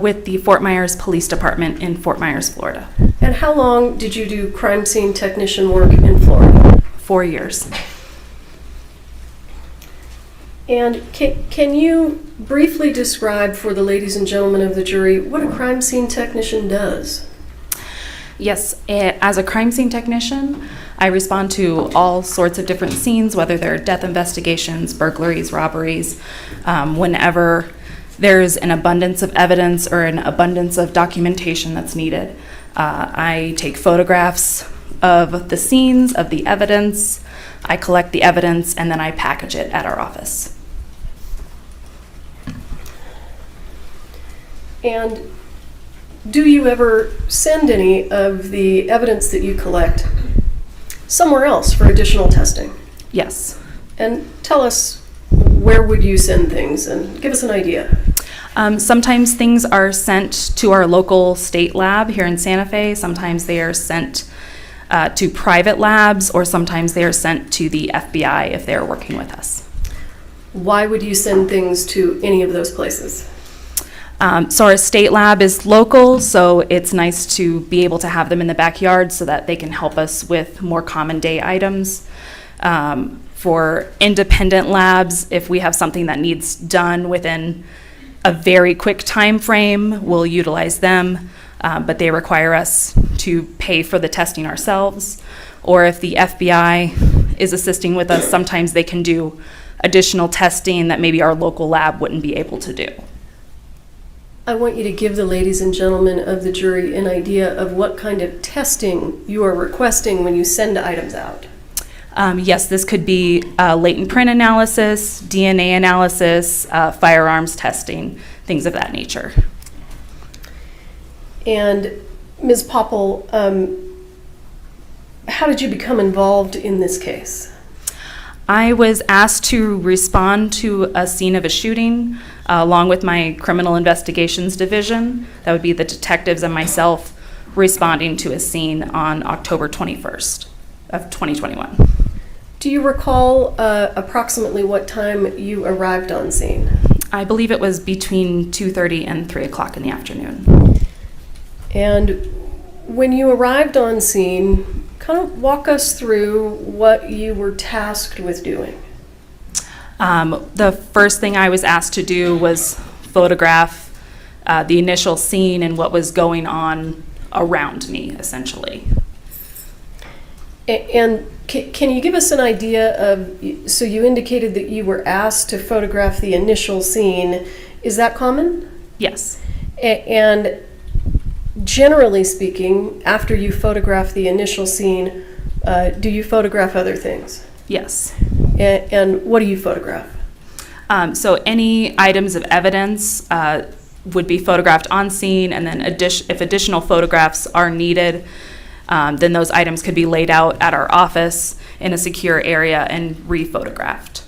With the Fort Myers Police Department in Fort Myers, Florida. And how long did you do crime scene technician work in Florida? 4 years. And can you briefly describe for the ladies and gentlemen of the jury what a crime scene technician does? Yes, as a crime scene technician, I respond to all sorts of different scenes, whether they're death investigations, burglaries, robberies, whenever there's an abundance of evidence or an abundance of documentation that's needed. I take photographs of the scenes, of the evidence, I collect the evidence, and then I package it at our office. And do you ever send any of the evidence that you collect somewhere else for additional testing? Yes. And tell us, where would you send things, and give us an idea. Sometimes things are sent to our local state lab here in Santa Fe. Sometimes they are sent to private labs, or sometimes they are sent to the FBI if they're working with us. Why would you send things to any of those places? So our state lab is local, so it's nice to be able to have them in the backyard so that they can help us with more common day items. For independent labs, if we have something that needs done within a very quick time frame, we'll utilize them, but they require us to pay for the testing ourselves. Or if the FBI is assisting with us, sometimes they can do additional testing that maybe our local lab wouldn't be able to do. I want you to give the ladies and gentlemen of the jury an idea of what kind of testing you are requesting when you send items out. Yes, this could be latent print analysis, DNA analysis, firearms testing, things of that nature. And Ms. Popple, how did you become involved in this case? I was asked to respond to a scene of a shooting along with my criminal investigations division. That would be the detectives and myself responding to a scene on October 21st of 2021. Do you recall approximately what time you arrived on scene? I believe it was between 2:30 and 3 o'clock in the afternoon. And when you arrived on scene, kind of walk us through what you were tasked with doing. The first thing I was asked to do was photograph the initial scene and what was going on around me, essentially. And can you give us an idea of, so you indicated that you were asked to photograph the initial scene. Is that common? Yes. And generally speaking, after you photograph the initial scene, do you photograph other things? Yes. And what do you photograph? So any items of evidence would be photographed on scene, and then if additional photographs are needed, then those items could be laid out at our office in a secure area and re-photographed.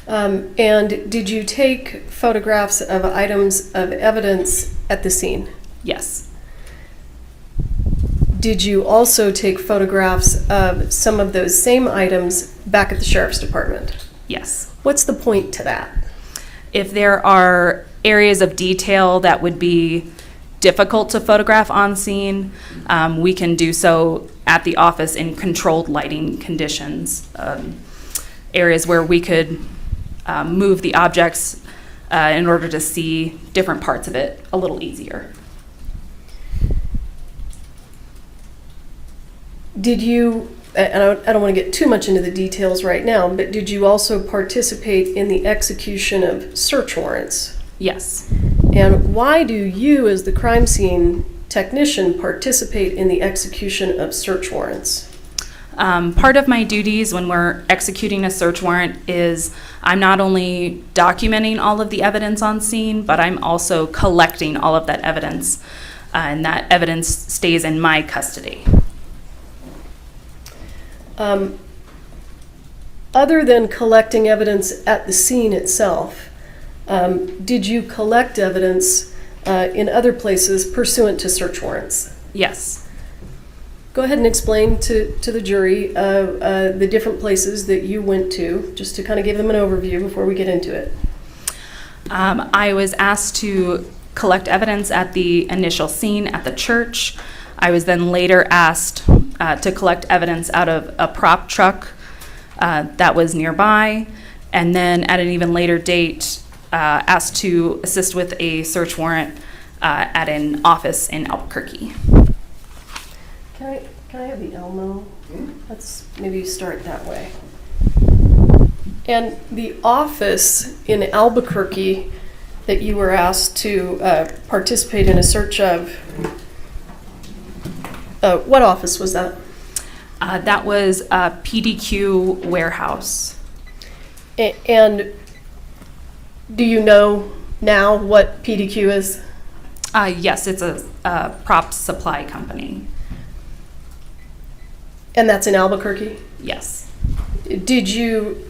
And did you take photographs of items of evidence at the scene? Yes. Did you also take photographs of some of those same items back at the sheriff's department? Yes. What's the point to that? If there are areas of detail that would be difficult to photograph on scene, we can do so at the office in controlled lighting conditions. Areas where we could move the objects in order to see different parts of it a little easier. Did you, and I don't want to get too much into the details right now, but did you also participate in the execution of search warrants? Yes. And why do you, as the crime scene technician, participate in the execution of search warrants? Part of my duties when we're executing a search warrant is I'm not only documenting all of the evidence on scene, but I'm also collecting all of that evidence, and that evidence stays in my custody. Other than collecting evidence at the scene itself, did you collect evidence in other places pursuant to search warrants? Yes. Go ahead and explain to the jury the different places that you went to, just to kind of give them an overview before we get into it. I was asked to collect evidence at the initial scene at the church. I was then later asked to collect evidence out of a prop truck that was nearby, and then at an even later date, asked to assist with a search warrant at an office in Albuquerque. Can I have the Elmo? Let's maybe start that way. And the office in Albuquerque that you were asked to participate in a search of, what office was that? That was a PDQ warehouse. And do you know now what PDQ is? Yes, it's a prop supply company. And that's in Albuquerque? Yes. Did you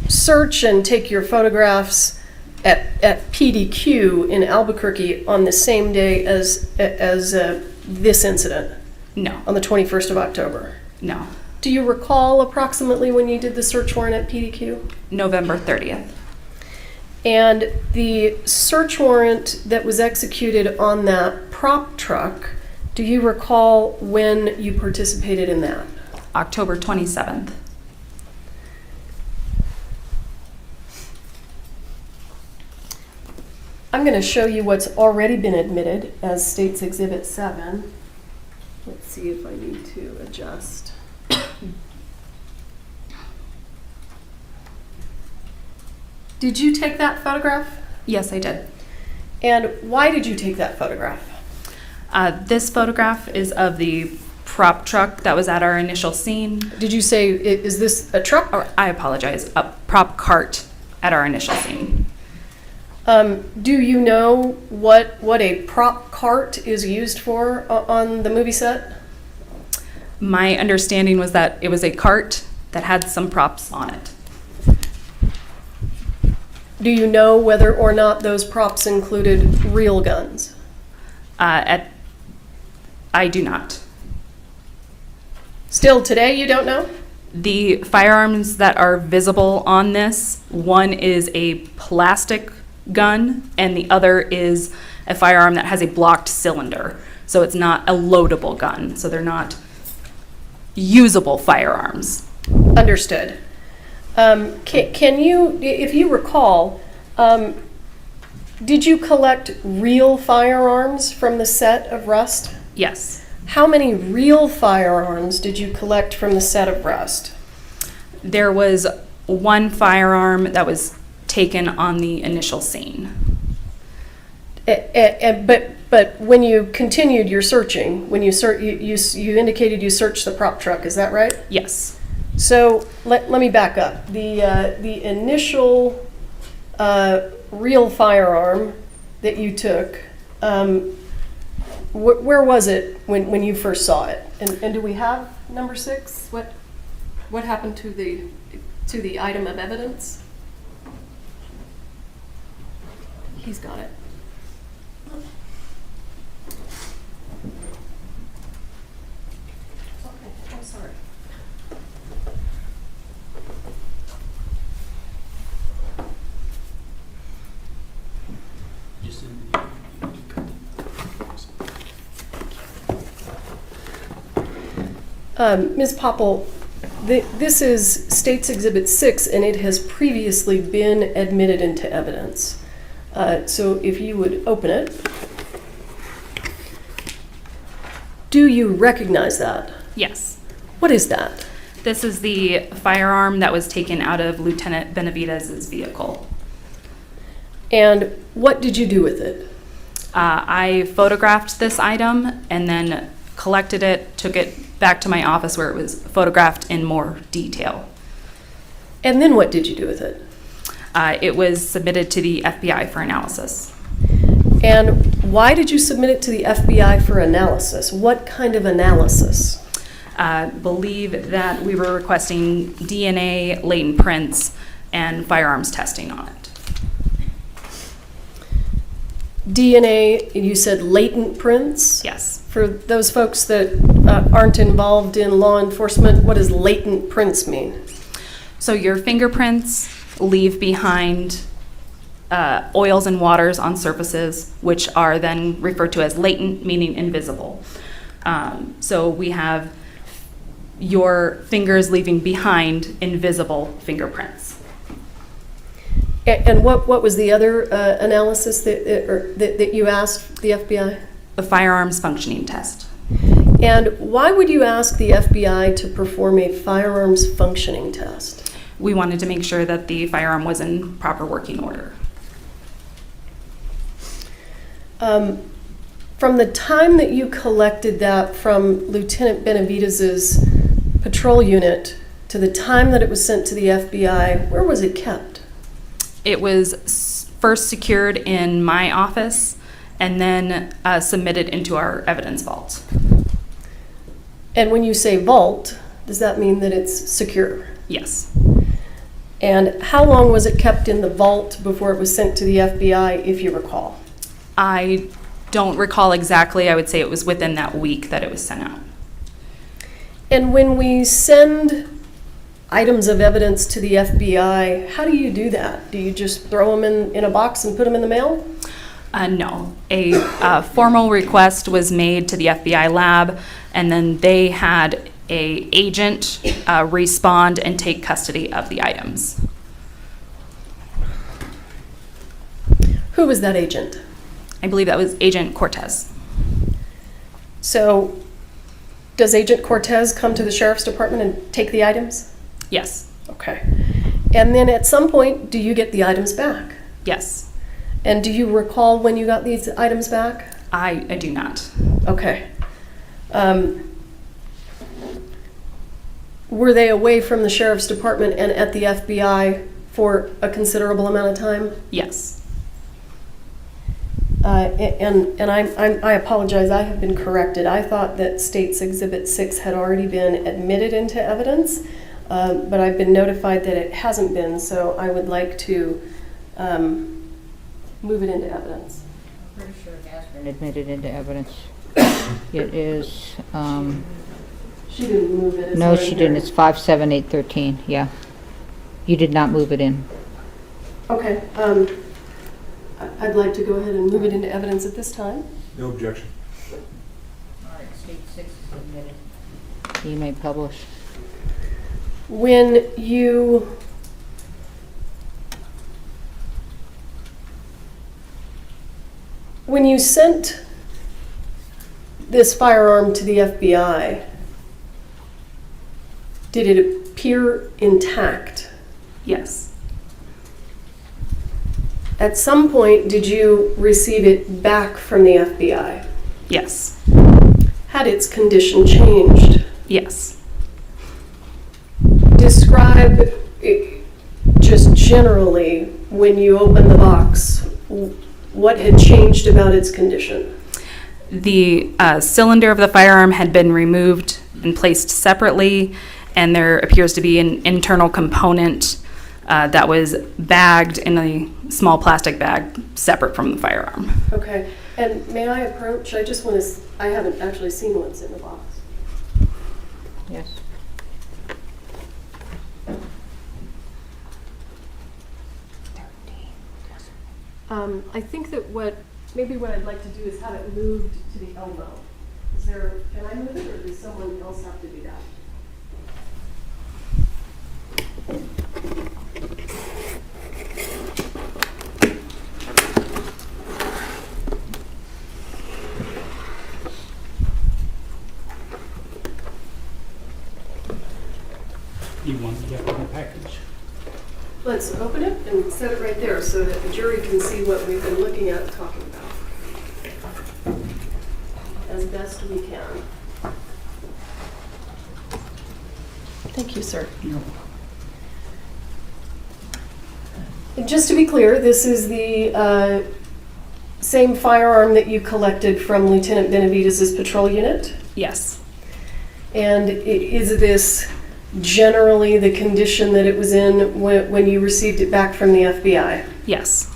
search and take your photographs at PDQ in Albuquerque on the same day as this incident? No. On the 21st of October? No. Do you recall approximately when you did the search warrant at PDQ? November 30th. And the search warrant that was executed on that prop truck, do you recall when you participated in that? October 27th. I'm going to show you what's already been admitted as State's Exhibit 7. Let's see if I need to adjust. Did you take that photograph? Yes, I did. And why did you take that photograph? This photograph is of the prop truck that was at our initial scene. Did you say, is this a truck? Or, I apologize, a prop cart at our initial scene. Do you know what a prop cart is used for on the movie set? My understanding was that it was a cart that had some props on it. Do you know whether or not those props included real guns? I do not. Still today, you don't know? The firearms that are visible on this, one is a plastic gun and the other is a firearm that has a blocked cylinder. So it's not a loadable gun. So they're not usable firearms. Understood. Can you, if you recall, did you collect real firearms from the set of Rust? Yes. How many real firearms did you collect from the set of Rust? There was one firearm that was taken on the initial scene. But when you continued your searching, when you indicated you searched the prop truck, is that right? Yes. So let me back up. The initial real firearm that you took, where was it when you first saw it? And do we have number 6? What happened to the item of evidence? He's got it. Okay, I'm sorry. Ms. Popple, this is State's Exhibit 6, and it has previously been admitted into evidence. So if you would open it. Do you recognize that? Yes. What is that? This is the firearm that was taken out of Lieutenant Benavidez's vehicle. And what did you do with it? I photographed this item and then collected it, took it back to my office where it was photographed in more detail. And then what did you do with it? It was submitted to the FBI for analysis. And why did you submit it to the FBI for analysis? What kind of analysis? I believe that we were requesting DNA, latent prints, and firearms testing on it. DNA, you said latent prints? Yes. For those folks that aren't involved in law enforcement, what does latent prints mean? So your fingerprints leave behind oils and waters on surfaces, which are then referred to as latent, meaning invisible. So we have your fingers leaving behind invisible fingerprints. And what was the other analysis that you asked the FBI? The firearms functioning test. And why would you ask the FBI to perform a firearms functioning test? We wanted to make sure that the firearm was in proper working order. From the time that you collected that from Lieutenant Benavidez's patrol unit to the time that it was sent to the FBI, where was it kept? It was first secured in my office and then submitted into our evidence vault. And when you say vault, does that mean that it's secure? Yes. And how long was it kept in the vault before it was sent to the FBI, if you recall? I don't recall exactly. I would say it was within that week that it was sent out. And when we send items of evidence to the FBI, how do you do that? Do you just throw them in a box and put them in the mail? No. A formal request was made to the FBI lab, and then they had an agent respond and take custody of the items. Who was that agent? I believe that was Agent Cortez. So, does Agent Cortez come to the Sheriff's Department and take the items? Yes. Okay. And then at some point, do you get the items back? Yes. And do you recall when you got these items back? I do not. Okay. Were they away from the Sheriff's Department and at the FBI for a considerable amount of time? Yes. And I apologize, I have been corrected. I thought that State's Exhibit 6 had already been admitted into evidence, but I've been notified that it hasn't been, so I would like to move it into evidence. I'm pretty sure it has been admitted into evidence. It is She didn't move it. No, she didn't. It's 57813, yeah. You did not move it in. Okay, I'd like to go ahead and move it into evidence at this time. No objection. All right, state 6 is admitted. You may publish. When you sent this firearm to the FBI, did it appear intact? Yes. At some point, did you receive it back from the FBI? Yes. Had its condition changed? Yes. Describe just generally, when you opened the box, what had changed about its condition? The cylinder of the firearm had been removed and placed separately, and there appears to be an internal component that was bagged in a small plastic bag separate from the firearm. Okay, and may I approach? I just want to, I haven't actually seen what's in the box. Yes. I think that maybe what I'd like to do is have it moved to the elbow. Can I move it, or does someone else have to do that? You want to get the package? Let's open it and set it right there so that the jury can see what we've been looking at and talking about as best we can. Thank you, sir. And just to be clear, this is the same firearm that you collected from Lieutenant Benavidez' patrol unit? Yes. And is this generally the condition that it was in when you received it back from the FBI? Yes.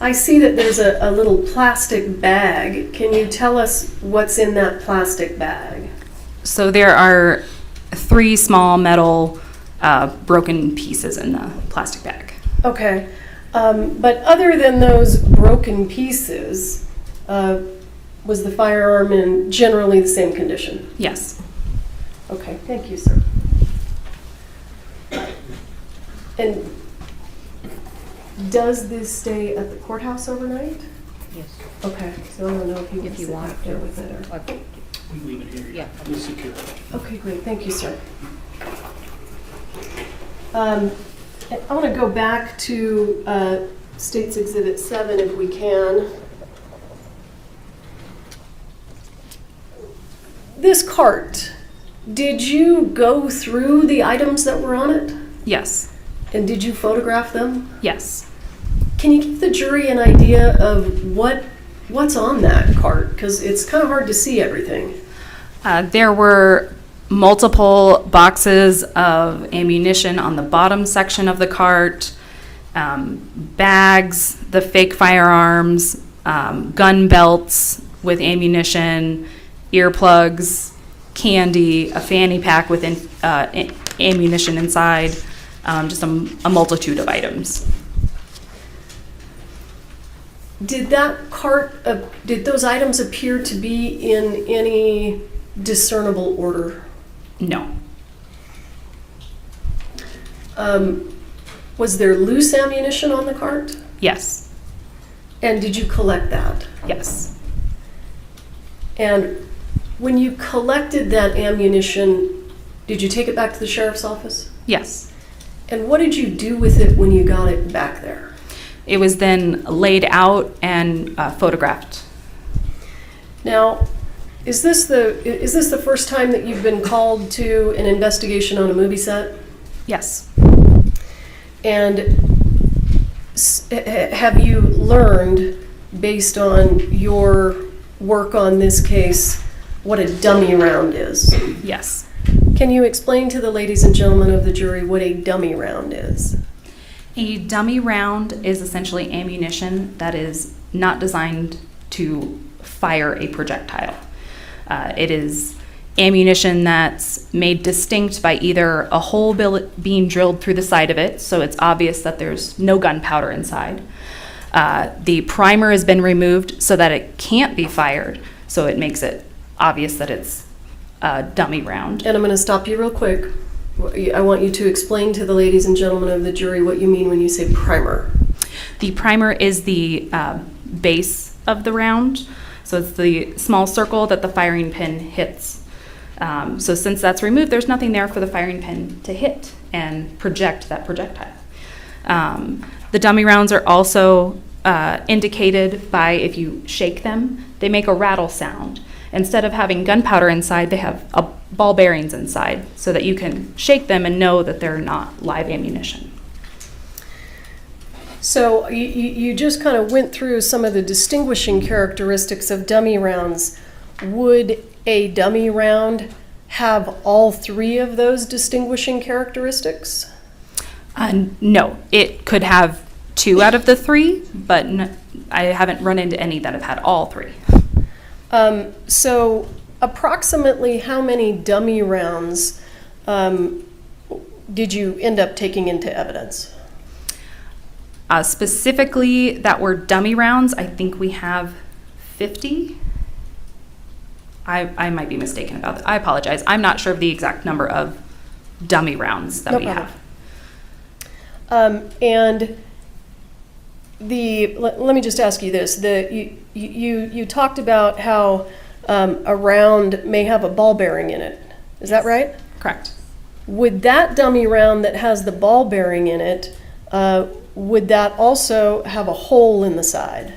I see that there's a little plastic bag. Can you tell us what's in that plastic bag? So there are 3 small metal broken pieces in the plastic bag. Okay. But other than those broken pieces, was the firearm in generally the same condition? Yes. Okay, thank you, sir. And does this stay at the courthouse overnight? Yes. Okay, so I don't know if you can If you sit want back there to. with it or. We leave it here. Yeah. We'll secure it. Okay, great, thank you, sir. I want to go back to State's Exhibit 7 if we can. This cart, did you go through the items that were on it? Yes. And did you photograph them? Yes. Can you give the jury an idea of what's on that cart? Because it's kind of hard to see everything. There were multiple boxes of ammunition on the bottom section of the cart, bags, the fake firearms, gun belts with ammunition, earplugs, candy, a fanny pack with ammunition inside, just a multitude of items. Did that cart, did those items appear to be in any discernible order? No. Was there loose ammunition on the cart? Yes. And did you collect that? Yes. And when you collected that ammunition, did you take it back to the sheriff's office? Yes. And what did you do with it when you got it back there? It was then laid out and photographed. Now, is this the first time that you've been called to an investigation on a movie set? Yes. And have you learned, based on your work on this case, what a dummy round is? Yes. Can you explain to the ladies and gentlemen of the jury what a dummy round is? A dummy round is essentially ammunition that is not designed to fire a projectile. It is ammunition that's made distinct by either a hole being drilled through the side of it, so it's obvious that there's no gunpowder inside. The primer has been removed so that it can't be fired, so it makes it obvious that it's a dummy round. And I'm going to stop you real quick. I want you to explain to the ladies and gentlemen of the jury what you mean when you say primer. The primer is the base of the round, so it's the small circle that the firing pin hits. So since that's removed, there's nothing there for the firing pin to hit and project that projectile. The dummy rounds are also indicated by, if you shake them, they make a rattle sound. Instead of having gunpowder inside, they have ball bearings inside so that you can shake them and know that they're not live ammunition. So you just kind of went through some of the distinguishing characteristics of dummy rounds. Would a dummy round have all three of those distinguishing characteristics? No, it could have 2 out of the 3, but I haven't run into any that have had all 3. So approximately how many dummy rounds did you end up taking into evidence? Specifically that were dummy rounds, I think we have 50. I might be mistaken about that. I apologize. I'm not sure of the exact number of dummy rounds that we have. And let me just ask you this. You talked about how a round may have a ball bearing in it. Is that right? Correct. Would that dummy round that has the ball bearing in it, would that also have a hole in the side?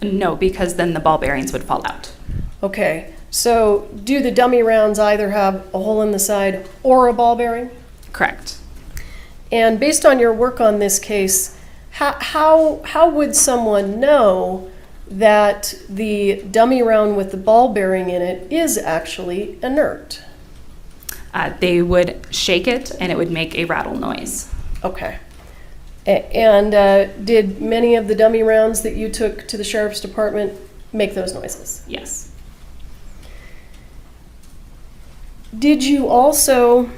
No, because then the ball bearings would fall out. Okay. So do the dummy rounds either have a hole in the side or a ball bearing? Correct. And based on your work on this case, how would someone know that the dummy round with the ball bearing in it is actually inert? They would shake it and it would make a rattle noise. Okay. And did many of the dummy rounds that you took to the sheriff's department make those noises? Yes. Did you also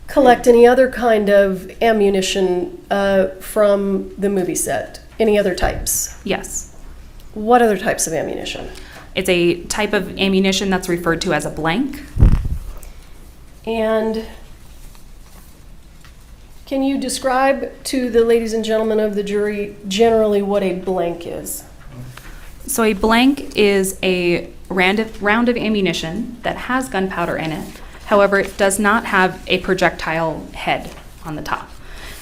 collect any other kind of ammunition from the movie set? Any other types? Yes. What other types of ammunition? It's a type of ammunition that's referred to as a blank. And can you describe to the ladies and gentlemen of the jury generally what a blank is? So a blank is a round of ammunition that has gunpowder in it. However, it does not have a projectile head on the top.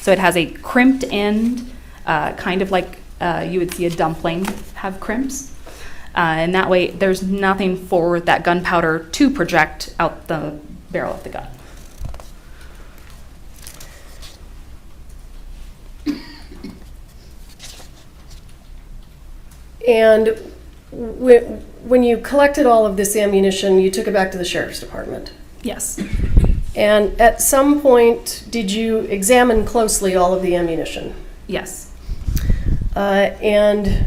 So it has a crimped end, kind of like you would see a dumpling have crimps. And that way there's nothing for that gunpowder to project out the barrel of the gun. And when you collected all of this ammunition, you took it back to the sheriff's department? Yes. And at some point, did you examine closely all of the ammunition? Yes. And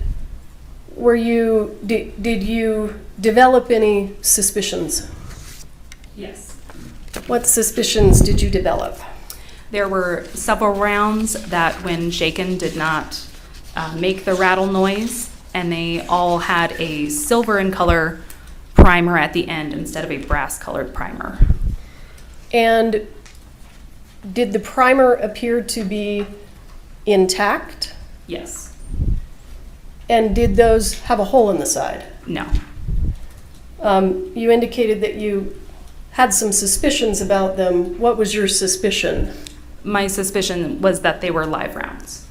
did you develop any suspicions? Yes. What suspicions did you develop? There were several rounds that, when shaken, did not make the rattle noise, and they all had a silver in color primer at the end instead of a brass colored primer. And did the primer appear to be intact? Yes. And did those have a hole in the side? No. You indicated that you had some suspicions about them. What was your suspicion? My suspicion was that they were live rounds.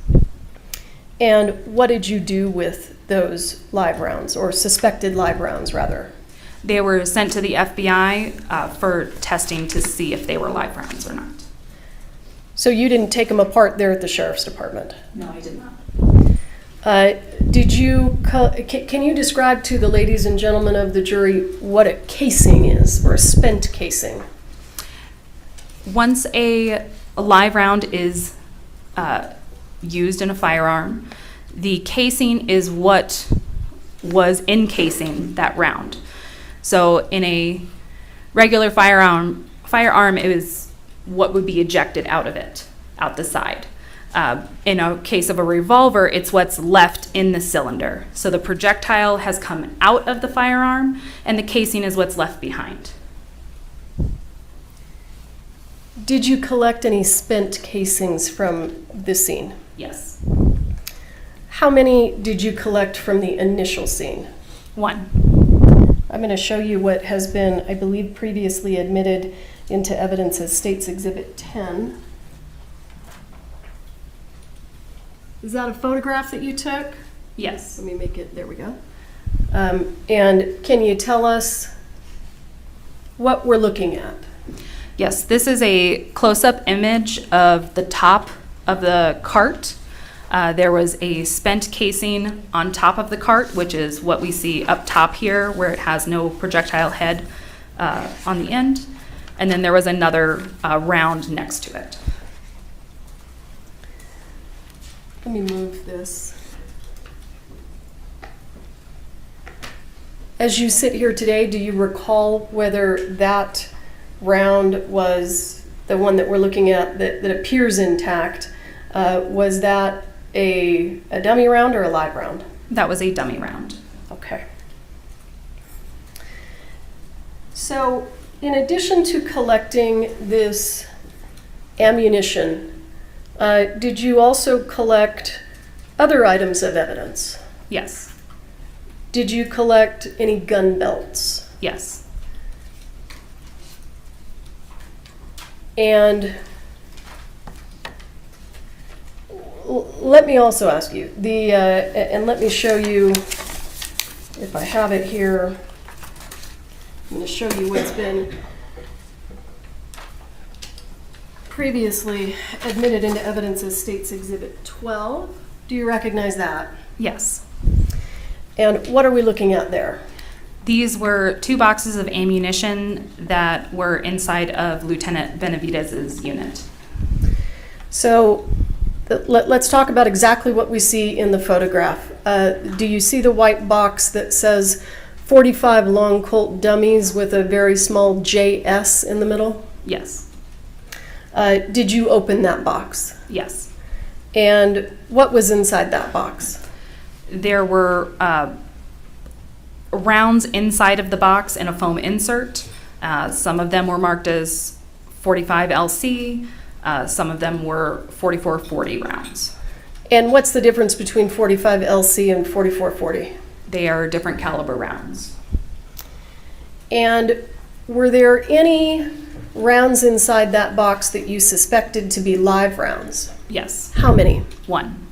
And what did you do with those live rounds, or suspected live rounds, rather? They were sent to the FBI for testing to see if they were live rounds or not. So you didn't take them apart there at the sheriff's department? No, I did not. Can you describe to the ladies and gentlemen of the jury what a casing is, or a spent casing? Once a live round is used in a firearm, the casing is what was encasing that round. So in a regular firearm, it was what would be ejected out of it, out the side. In a case of a revolver, it's what's left in the cylinder. So the projectile has come out of the firearm, and the casing is what's left behind. Did you collect any spent casings from the scene? Yes. How many did you collect from the initial scene? 1. I'm going to show you what has been, I believe, previously admitted into evidence as State's Exhibit 10. Is that a photograph that you took? Yes. Let me make it, there we go. And can you tell us what we're looking at? Yes, this is a close-up image of the top of the cart. There was a spent casing on top of the cart, which is what we see up top here, where it has no projectile head on the end. And then there was another round next to it. Let me move this. As you sit here today, do you recall whether that round was the one that we're looking at that appears intact? Was that a dummy round or a live round? That was a dummy round. Okay. So, in addition to collecting this ammunition, did you also collect other items of evidence? Yes. Did you collect any gun belts? Yes. And let me also ask you, and let me show you, if I have it here, I'm going to show you what's been previously admitted into evidence as State's Exhibit 12. Do you recognize that? Yes. And what are we looking at there? These were 2 boxes of ammunition that were inside of Lieutenant Benavidez's unit. So let's talk about exactly what we see in the photograph. Do you see the white box that says 45 long Colt dummies with a very small JS in the middle? Yes. Did you open that box? Yes. And what was inside that box? There were rounds inside of the box and a foam insert. Some of them were marked as 45 LC. Some of them were 4440 rounds. And what's the difference between 45 LC and 4440? They are different caliber rounds. And were there any rounds inside that box that you suspected to be live rounds? Yes. How many? 1.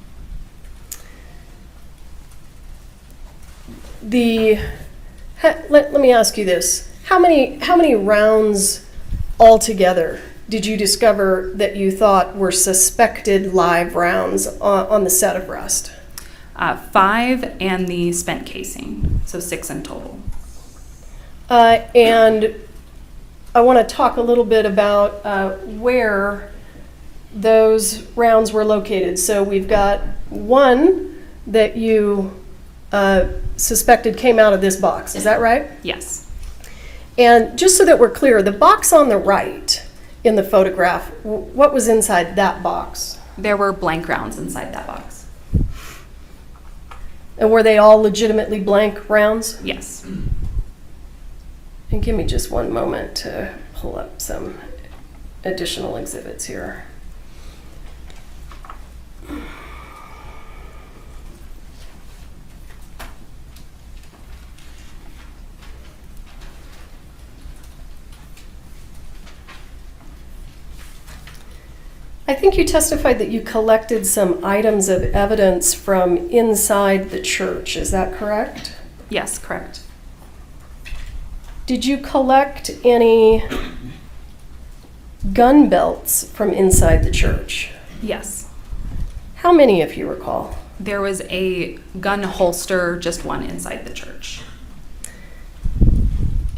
Let me ask you this. How many rounds altogether did you discover that you thought were suspected live rounds on the set of Rust? 5 and the spent casing, so 6 in total. And I want to talk a little bit about where those rounds were located. So we've got one that you suspected came out of this box. Is that right? Yes. And just so that we're clear, the box on the right in the photograph, what was inside that box? There were blank rounds inside that box. And were they all legitimately blank rounds? Yes. And give me just one moment to pull up some additional exhibits here. I think you testified that you collected some items of evidence from inside the church. Is that correct? Yes, correct. Did you collect any gun belts from inside the church? Yes. How many, if you recall? There was a gun holster, just one inside the church.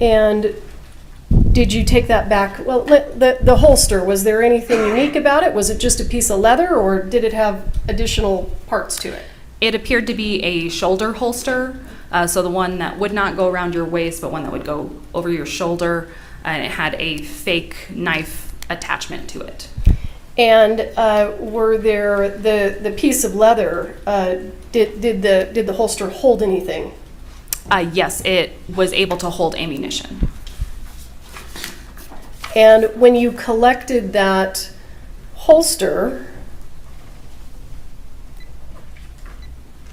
And did you take that back? Well, the holster, was there anything unique about it? Was it just a piece of leather, or did it have additional parts to it? It appeared to be a shoulder holster, so the one that would not go around your waist, but one that would go over your shoulder, and it had a fake knife attachment to it. And were there the piece of leather? Did the holster hold anything? Yes, it was able to hold ammunition. And when you collected that holster,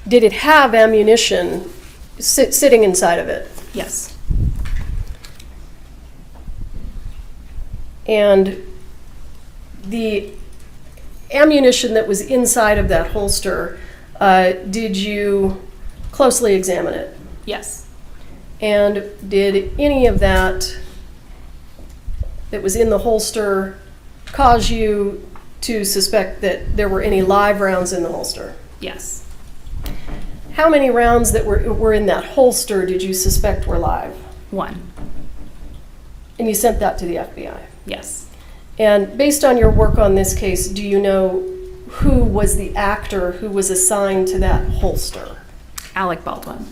did it have ammunition sitting inside of it? Yes. And the ammunition that was inside of that holster, did you closely examine it? Yes. And did any of that was in the holster cause you to suspect that there were any live rounds in the holster? Yes. How many rounds that were in that holster did you suspect were live? 1. And you sent that to the FBI? Yes. And based on your work on this case, do you know who was the actor who was assigned to that holster? Alec Baldwin.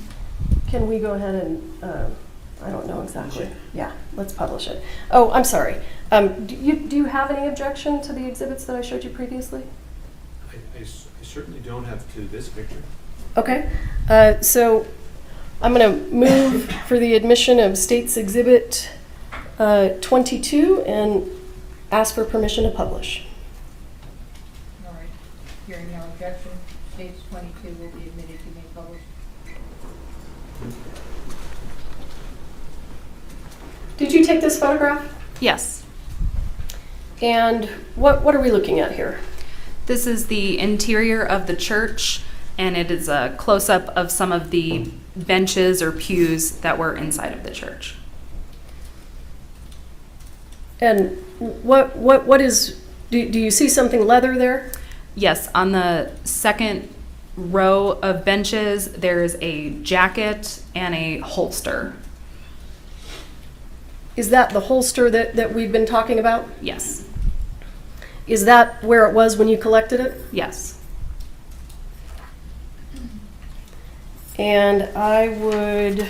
Can we go ahead and, I don't know exactly. Yeah, let's publish it. Oh, I'm sorry. Do you have any objection to the exhibits that I showed you previously? I certainly don't have to this picture. Okay. So I'm going to move for the admission of State's Exhibit 22 and ask for permission to publish. All right. Hearing no objection, States 22 will be admitted to being published. Did you take this photograph? Yes. And what are we looking at here? This is the interior of the church, and it is a close-up of some of the benches or pews that were inside of the church. And what is, do you see something leather there? Yes, on the second row of benches, there's a jacket and a holster. Is that the holster that we've been talking about? Yes. Is that where it was when you collected it? Yes. And I would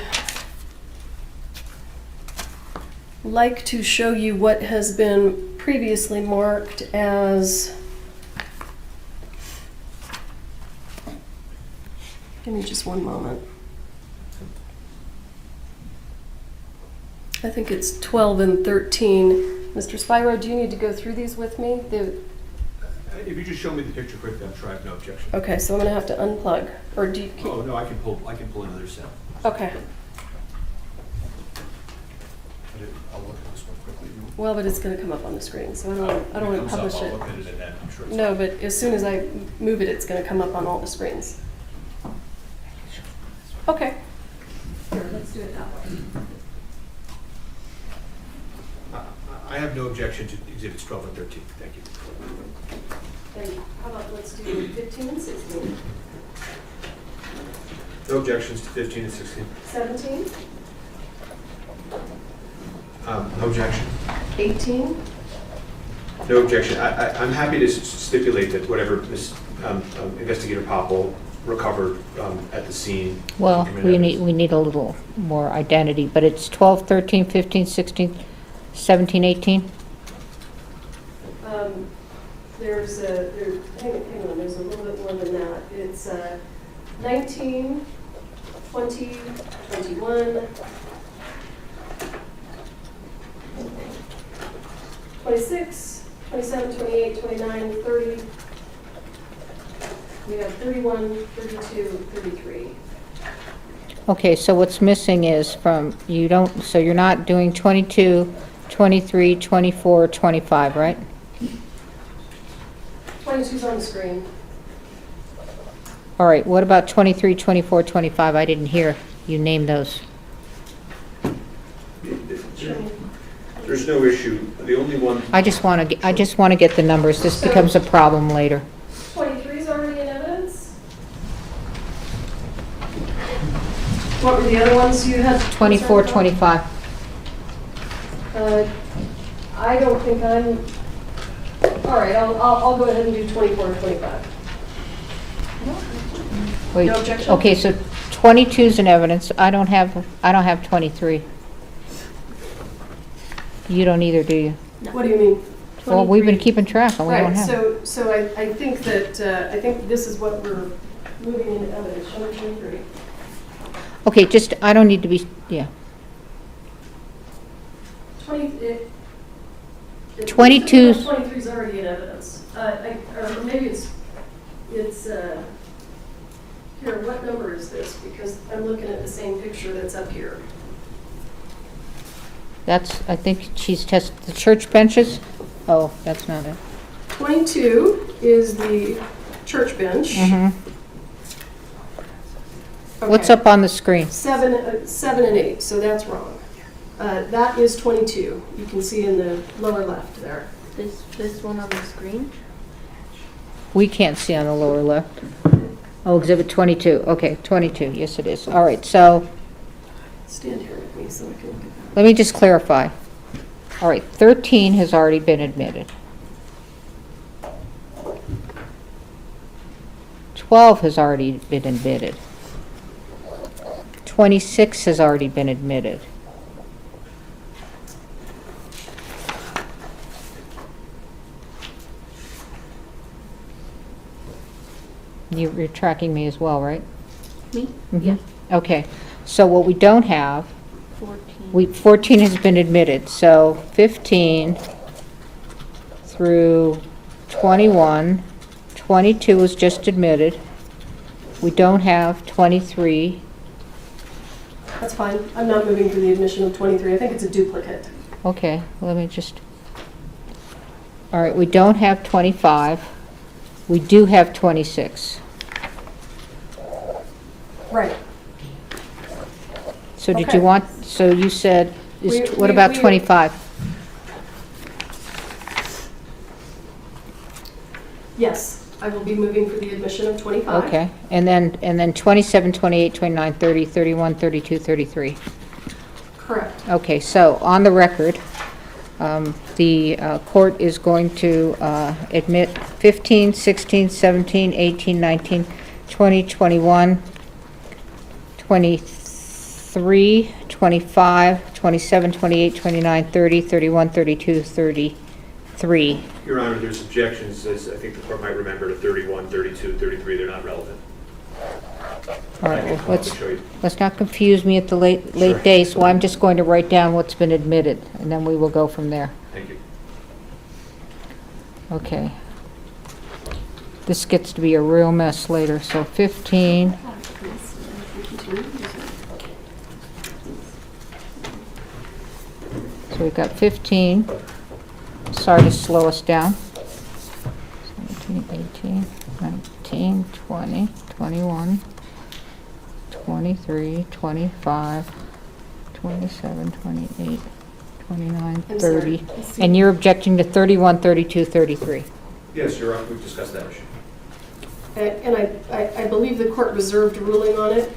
like to show you what has been previously marked as, give me just one moment. I think it's 12 and 13. Mr. Spiro, do you need to go through these with me? If you just show me the picture quickly, I'm sure I have no objection. Okay, so I'm going to have to unplug. Or do you? Oh, no, I can pull another set. Okay. I'll look at this one quickly. Well, but it's going to come up on the screen, so I don't want to publish it. I'll look at it and then I'm sure it's No, but as soon as I move it, it's going to come up on all the screens. Okay. Here, let's do it that way. I have no objection to exhibits 12 and 13. Thank you. And how about let's do 15 and 16? No objections to 15 and 16. 17? No objection. 18? No objection. I'm happy to stipulate that whatever this Investigator Popple recovered at the scene. Well, we need a little more identity, but it's 12, 13, 15, 16, 17, 18? Hang on, there's a little bit more than that. It's 19, 20, 21, 26, 27, 28, 29, 30. We have 31, 32, 33. Okay, so what's missing is so you're not doing 22, 23, 24, 25, right? 22's on the screen. All right, what about 23, 24, 25? I didn't hear you name those. There's no issue. The only one. I just want to get the numbers. This becomes a problem later. 23's already in evidence. What were the other ones you had? 24, 25. I don't think I'm. All right, I'll go ahead and do 24 and 25. Wait, No objection? okay, so 22 is in evidence. I don't have 23. You don't either, do you? What do you mean? Well, we've been 23. keeping track and we don't Right, have. so I think that, I think this is what we're moving into evidence, show me 23. Okay, just, I don't need to be, yeah. 22 23 is already in evidence. Or maybe it's, here, what number is this? Because I'm looking at the same picture that's up here. That's, I think she's tested the church benches. Oh, that's not it. 22 is the church bench. What's Okay. up on the screen? 7 and 8, so that's wrong. That is 22. You can see in the lower left there. This one on the screen? We can't see on the lower left. Oh, exhibit 22. Okay, 22. Yes, it is. All right, so Stand here with me so I can look at that. let me just clarify. All right, 13 has already been admitted. 12 has already been admitted. 26 has already been admitted. You're tracking me as well, right? Me? Mhm. Yeah. Okay, so what we don't have, 14. 14 has been admitted, so 15 through 21, 22 was just admitted. We don't have 23. That's fine. I'm not moving for the admission of 23. I think it's a duplicate. Okay, let me just, all right, we don't have 25. We do have 26. Right. So did Okay. you want, so you said, what We- about we- 25? Yes, I will be moving for the admission of 25. Okay, and then 27, 28, 29, 30, 31, 32, 33. Correct. Okay, so on the record, the court is going to admit 15, 16, 17, 18, 19, 20, 21, 23, 25, 27, 28, 29, 30, 31, 32, 33. Your Honor, there's objections, as I think the court might remember, to 31, 32, 33, they're not relevant. All right, I can well, show you. let's not confuse me at the late day, so I'm just going to write down what's been admitted, and then we will go from there. Thank you. Okay. This gets to be a real mess later, so 15. So we've got 15. Sorry to slow us down. 17, 18, 19, 20, 21, 23, 25, 27, 28, 29, I'm sorry. 30. And you're objecting to 31, 32, 33. Yes, Your Honor, we've discussed that issue. And I believe the court reserved ruling on it.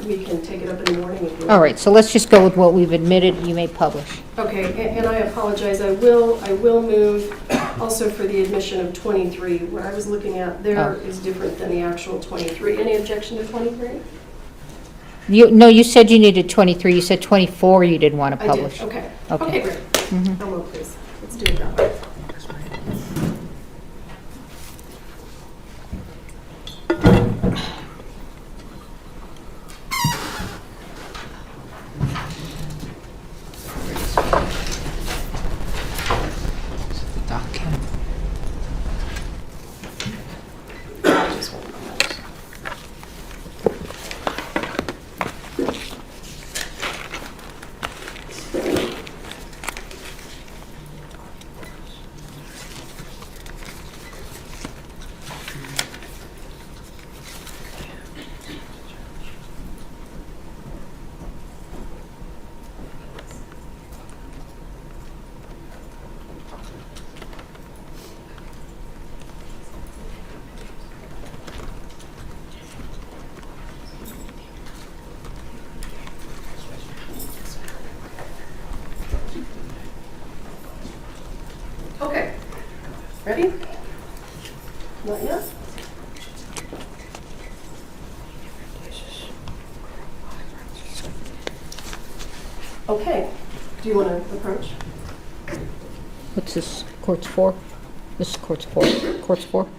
We can take it up in the morning if you want. All right, so let's just go with what we've admitted. You may publish. Okay, and I apologize. I will move also for the admission of 23. What I was looking at there is different than the actual 23. Any objection to 23? No, you said you needed 23. You said 24 you didn't want to I publish. did, okay. Okay. Okay, great. I'll move this. Let's do it that way. Okay. Ready? Not yet? Okay. Do you want to approach? What's this, court's for? This is court's for. Court's for?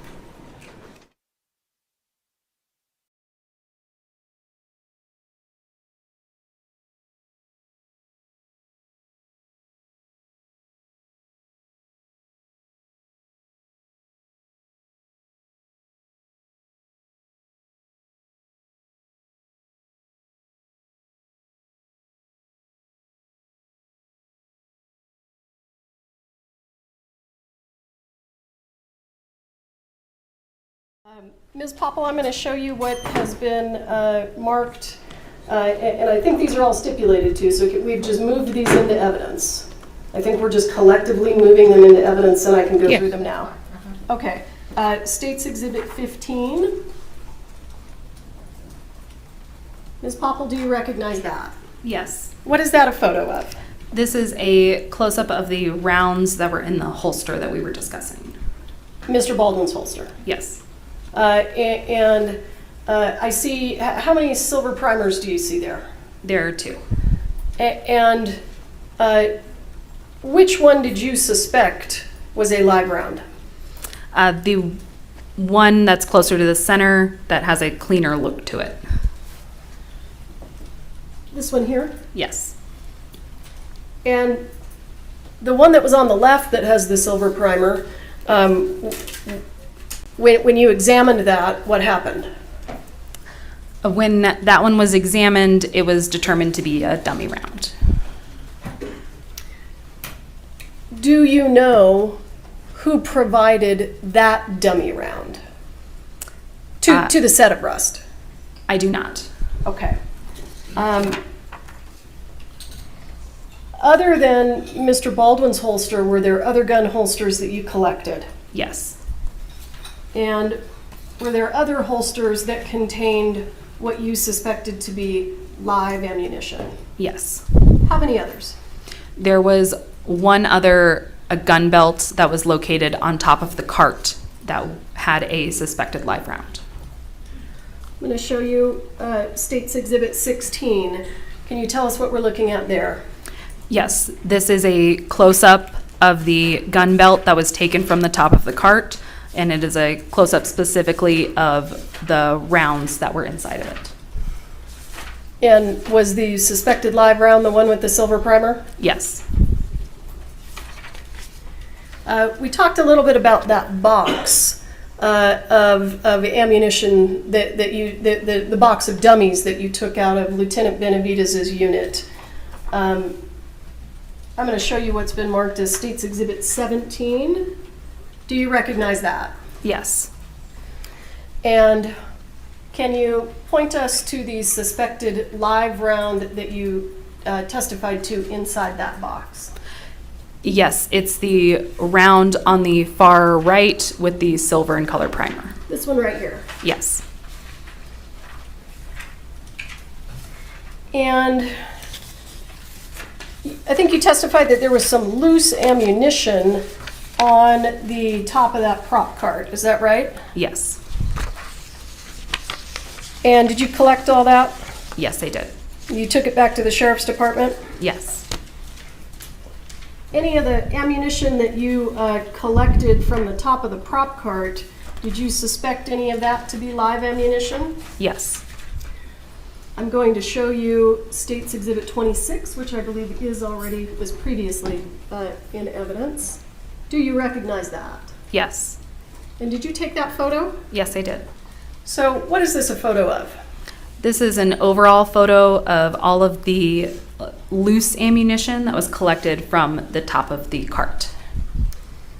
Ms. Popple, I'm going to show you what has been marked, and I think these are all stipulated too, so we've just moved these into evidence. I think we're just collectively moving them into evidence, and I can go through them now. Okay. State's Exhibit 15. Ms. Popple, do you recognize that? Yes. What is that a photo of? This is a close-up of the rounds that were in the holster that we were discussing. Mr. Baldwin's holster? Yes. I see, how many silver primers do you see there? There are 2. And which one did you suspect was a live round? The one that's closer to the center that has a cleaner look to it. This one here? Yes. And the one that was on the left that has the silver primer, when you examined that, what happened? When that one was examined, it was determined to be a dummy round. Do you know who provided that dummy round to the set of Rust? I do not. Okay. Other than Mr. Baldwin's holster, were there other gun holsters that you collected? Yes. And were there other holsters that contained what you suspected to be live ammunition? Yes. How many others? There was one other, a gun belt that was located on top of the cart that had a suspected live round. I'm going to show you State's Exhibit 16. Can you tell us what we're looking at there? Yes, this is a close-up of the gun belt that was taken from the top of the cart, and it is a close-up specifically of the rounds that were inside of it. And was the suspected live round the one with the silver primer? Yes. We talked a little bit about that box of ammunition the box of dummies that you took out of Lieutenant Benavidez's unit. I'm going to show you what's been marked as State's Exhibit 17. Do you recognize that? Yes. And can you point us to the suspected live round that you testified to inside that box? Yes, it's the round on the far right with the silver and color primer. This one right here. Yes. And I think you testified that there was some loose ammunition on the top of that prop cart. Is that right? Yes. And did you collect all that? Yes, I did. You took it back to the sheriff's department? Yes. Any of the ammunition that you collected from the top of the prop cart, did you suspect any of that to be live ammunition? Yes. I'm going to show you State's Exhibit 26, which I believe was previously in evidence. Do you recognize that? Yes. And did you take that photo? Yes, I did. So what is this a photo of? This is an overall photo of all of the loose ammunition that was collected from the top of the cart.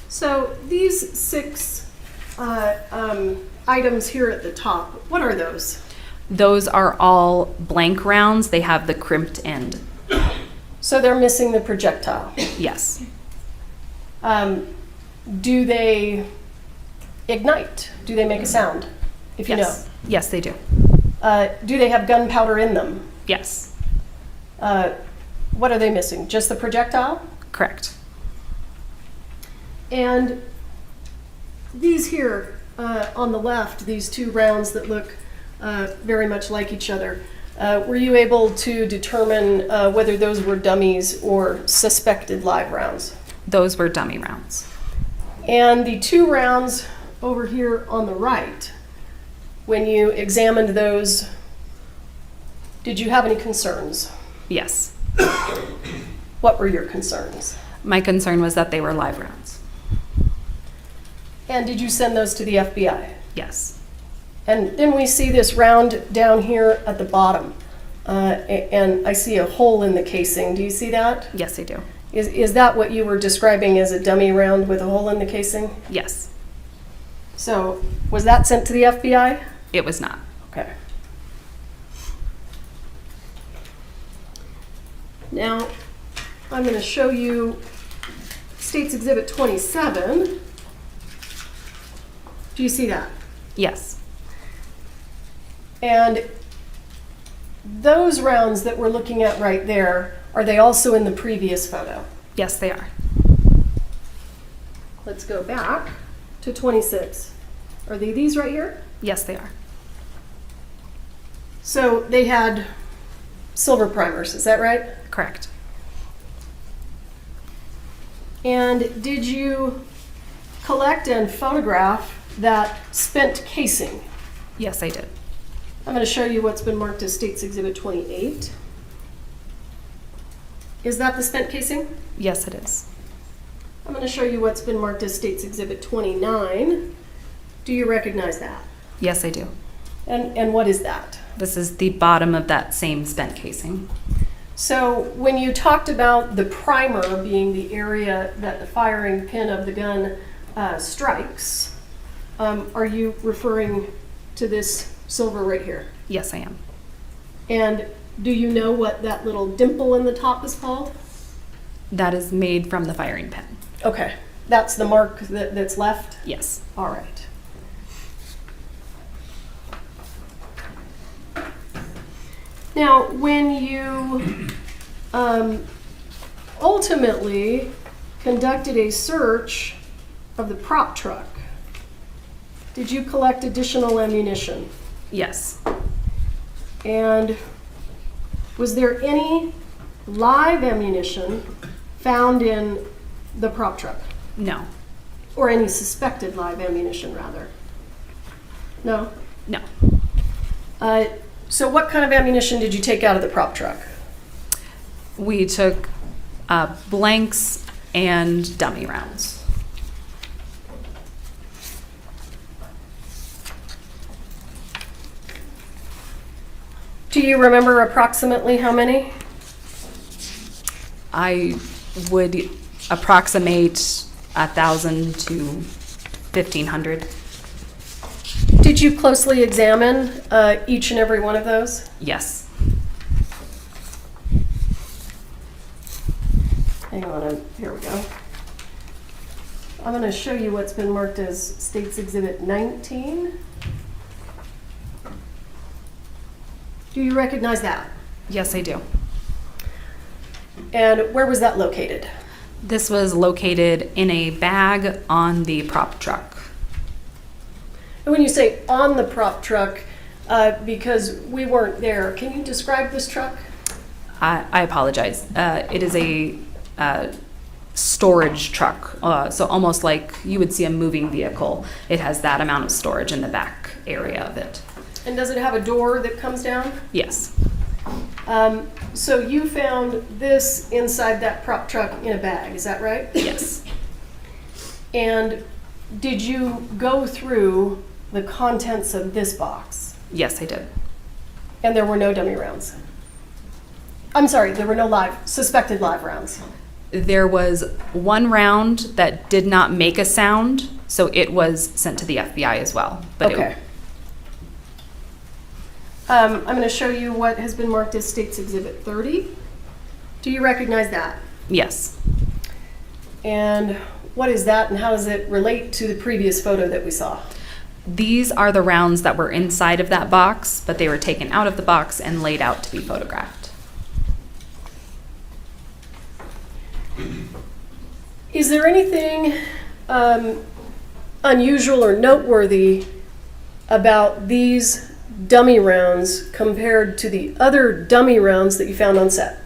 So these 6 items here at the top, what are those? Those are all blank rounds. They have the crimped end. So they're missing the projectile? Yes. Do they ignite? Do they make a sound? If you know. Yes, they do. Do they have gunpowder in them? Yes. What are they missing? Just the projectile? Correct. And these here on the left, these 2 rounds that look very much like each other, were you able to determine whether those were dummies or suspected live rounds? Those were dummy rounds. And the 2 rounds over here on the right, when you examined those, did you have any concerns? Yes. What were your concerns? My concern was that they were live rounds. And did you send those to the FBI? Yes. And then we see this round down here at the bottom, and I see a hole in the casing. Do you see that? Yes, I do. Is that what you were describing as a dummy round with a hole in the casing? Yes. So was that sent to the FBI? It was not. Okay. Now, I'm going to show you State's Exhibit 27. Do you see that? Yes. And those rounds that we're looking at right there, are they also in the previous photo? Yes, they are. Let's go back to 26. Are they these right here? Yes, they are. So they had silver primers, is that right? Correct. And did you collect and photograph that spent casing? Yes, I did. I'm going to show you what's been marked as State's Exhibit 28. Is that the spent casing? Yes, it is. I'm going to show you what's been marked as State's Exhibit 29. Do you recognize that? Yes, I do. And what is that? This is the bottom of that same spent casing. So when you talked about the primer being the area that the firing pin of the gun strikes, are you referring to this silver right here? Yes, I am. And do you know what that little dimple in the top is called? That is made from the firing pin. Okay, that's the mark that's left? Yes. All right. Now, when you ultimately conducted a search of the prop truck, did you collect additional ammunition? Yes. And was there any live ammunition found in the prop truck? No. Or any suspected live ammunition, rather? No? No. So what kind of ammunition did you take out of the prop truck? We took blanks and dummy rounds. Do you remember approximately how many? I would approximate 1,000 to 1,500. Did you closely examine each and every one of those? Yes. Hang on, here we go. I'm going to show you what's been marked as State's Exhibit 19. Do you recognize that? Yes, I do. And where was that located? This was located in a bag on the prop truck. And when you say on the prop truck, because we weren't there, can you describe this truck? I apologize. It is a storage truck, so almost like you would see a moving vehicle. It has that amount of storage in the back area of it. And does it have a door that comes down? Yes. So you found this inside that prop truck in a bag, is that right? Yes. And did you go through the contents of this box? Yes, I did. And there were no dummy rounds? I'm sorry, there were no suspected live rounds? There was one round that did not make a sound, so it was sent to the FBI as well. But okay. I'm going to show you what has been marked as State's Exhibit 30. Do you recognize that? Yes. And what is that, and how does it relate to the previous photo that we saw? These are the rounds that were inside of that box, but they were taken out of the box and laid out to be photographed. Is there anything unusual or noteworthy about these dummy rounds compared to the other dummy rounds that you found on set?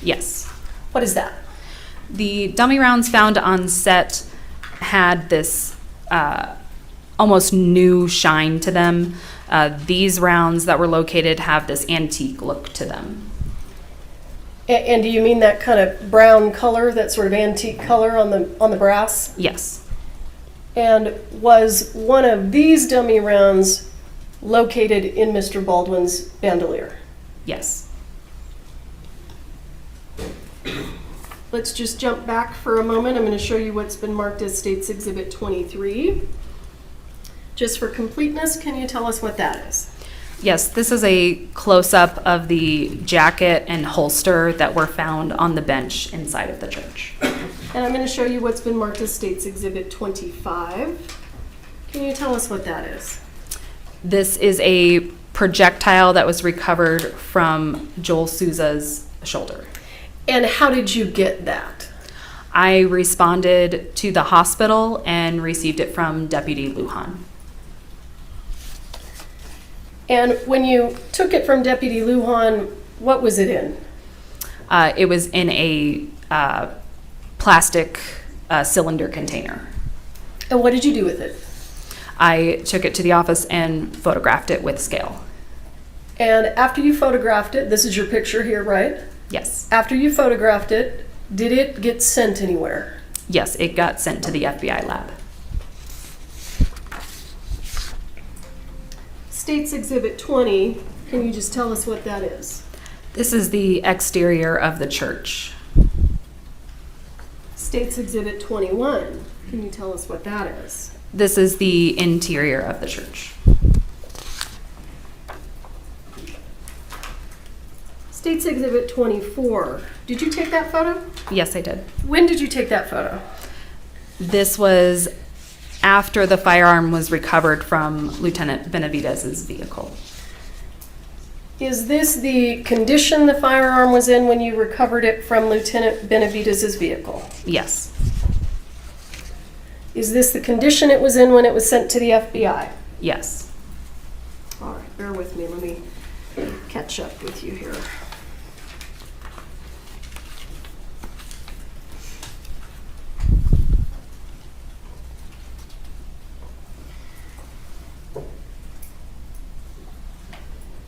Yes. What is that? The dummy rounds found on set had this almost new shine to them. These rounds that were located have this antique look to them. And do you mean that kind of brown color, that sort of antique color on the brass? Yes. And was one of these dummy rounds located in Mr. Baldwin's bandolier? Yes. Let's just jump back for a moment. I'm going to show you what's been marked as State's Exhibit 23. Just for completeness, can you tell us what that is? Yes, this is a close-up of the jacket and holster that were found on the bench inside of the church. And I'm going to show you what's been marked as State's Exhibit 25. Can you tell us what that is? This is a projectile that was recovered from Joel Souza's shoulder. And how did you get that? I responded to the hospital and received it from Deputy Lujan. And when you took it from Deputy Lujan, what was it in? It was in a plastic cylinder container. And what did you do with it? I took it to the office and photographed it with scale. And after you photographed it, this is your picture here, right? Yes. After you photographed it, did it get sent anywhere? Yes, it got sent to the FBI lab. State's Exhibit 20, can you just tell us what that is? This is the exterior of the church. State's Exhibit 21, can you tell us what that is? This is the interior of the church. State's Exhibit 24, did you take that photo? Yes, I did. When did you take that photo? This was after the firearm was recovered from Lieutenant Benavidez's vehicle. Is this the condition the firearm was in when you recovered it from Lieutenant Benavidez's vehicle? Yes. Is this the condition it was in when it was sent to the FBI? Yes. All right, bear with me. Let me catch up with you here.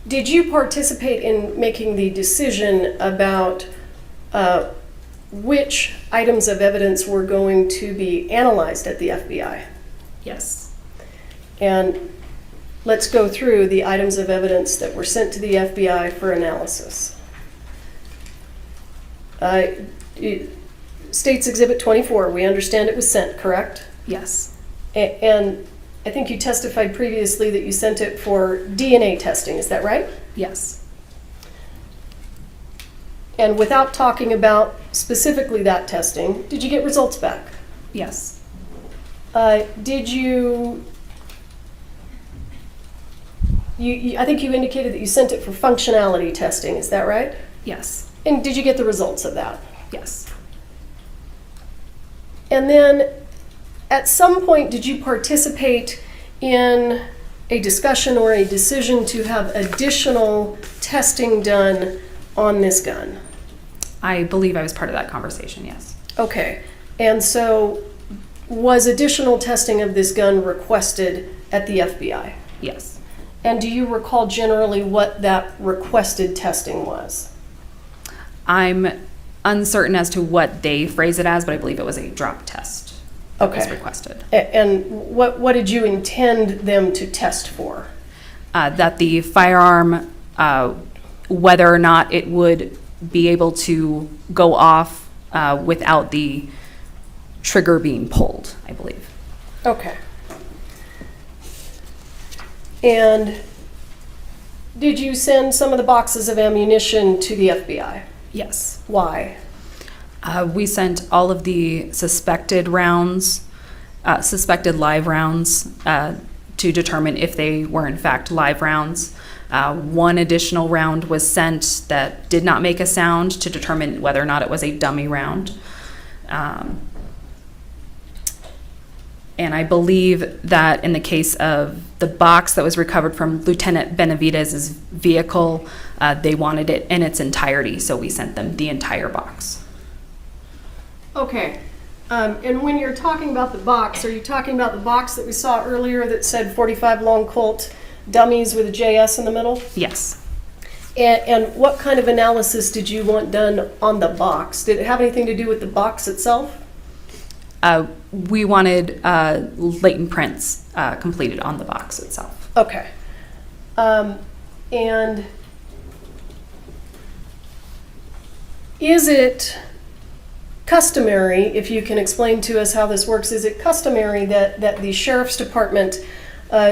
Did you participate in making the decision about which items of evidence were going to be analyzed at the FBI? Yes. And let's go through the items of evidence that were sent to the FBI for analysis. State's Exhibit 24, we understand it was sent, correct? Yes. And I think you testified previously that you sent it for DNA testing, is that right? Yes. And without talking about specifically that testing, did you get results back? Yes. Did you, I think you indicated that you sent it for functionality testing, is that right? Yes. And did you get the results of that? Yes. And then at some point, did you participate in a discussion or a decision to have additional testing done on this gun? I believe I was part of that conversation, yes. Okay. And so was additional testing of this gun requested at the FBI? Yes. And do you recall generally what that requested testing was? I'm uncertain as to what they phrase it as, but I believe it was a drop test that was requested. And what did you intend them to test for? That the firearm, whether or not it would be able to go off without the trigger being pulled, I believe. Okay. And did you send some of the boxes of ammunition to the FBI? Yes. Why? We sent all of the suspected rounds, suspected live rounds, to determine if they were in fact live rounds. One additional round was sent that did not make a sound to determine whether or not it was a dummy round. And I believe that in the case of the box that was recovered from Lieutenant Benavidez's vehicle, they wanted it in its entirety, so we sent them the entire box. Okay. And when you're talking about the box, are you talking about the box that we saw earlier that said 45 long Colt dummies with a JS in the middle? Yes. And what kind of analysis did you want done on the box? Did it have anything to do with the box itself? We wanted latent prints completed on the box itself. Okay. And is it customary, if you can explain to us how this works, is it customary that the Sheriff's Department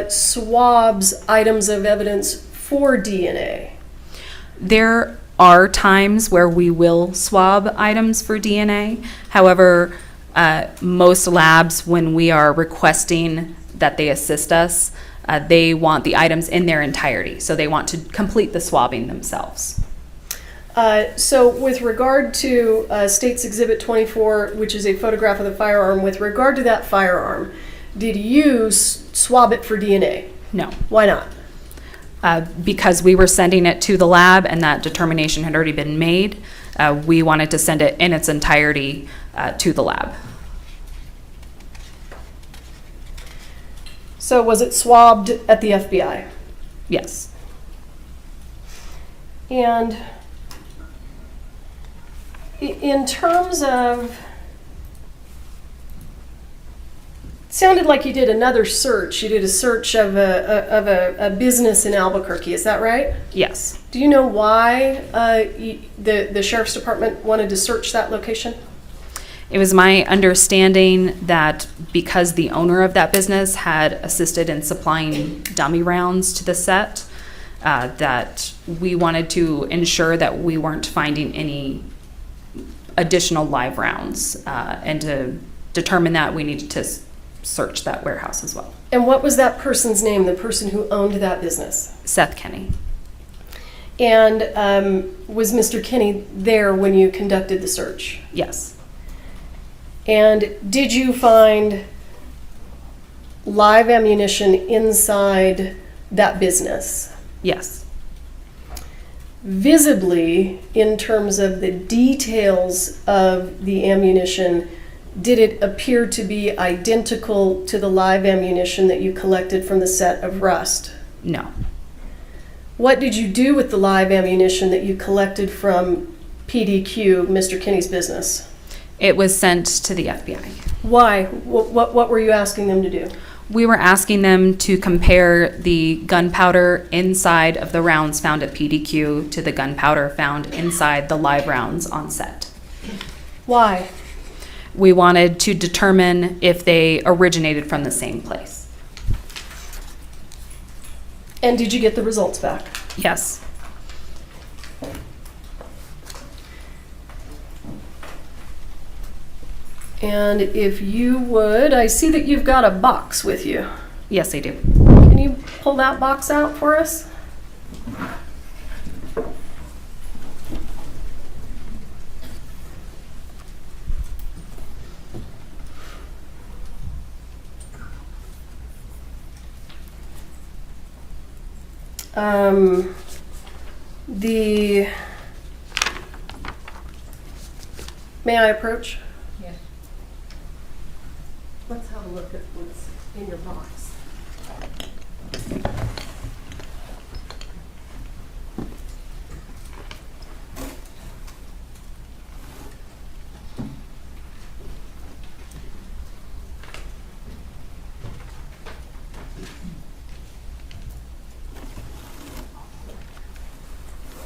swabs items of evidence for DNA? There are times where we will swab items for DNA. However, most labs, when we are requesting that they assist us, they want the items in their entirety. So they want to complete the swabbing themselves. So with regard to State's Exhibit 24, which is a photograph of the firearm, with regard to that firearm, did you swab it for DNA? No. Why not? Because we were sending it to the lab and that determination had already been made, we wanted to send it in its entirety to the lab. So was it swabbed at the FBI? Yes. And in terms of, it sounded like you did another search. You did a search of a business in Albuquerque. Is that right? Yes. Do you know why the Sheriff's Department wanted to search that location? It was my understanding that because the owner of that business had assisted in supplying dummy rounds to the set, that we wanted to ensure that we weren't finding any additional live rounds. And to determine that, we needed to search that warehouse as well. And what was that person's name, the person who owned that business? Seth Kenny. And was Mr. Kenny there when you conducted the search? Yes. And did you find live ammunition inside that business? Yes. Visibly, in terms of the details of the ammunition, did it appear to be identical to the live ammunition that you collected from the set of Rust? No. What did you do with the live ammunition that you collected from PDQ, Mr. Kenny's business? It was sent to the FBI. Why? What were you asking them to do? We were asking them to compare the gunpowder inside of the rounds found at PDQ to the gunpowder found inside the live rounds on set. Why? We wanted to determine if they originated from the same place. And did you get the results back? Yes. And if you would, I see that you've got a box with you. Yes, I do. Can you pull that box out for us? May I approach? Yes. Let's have a look at what's in your box.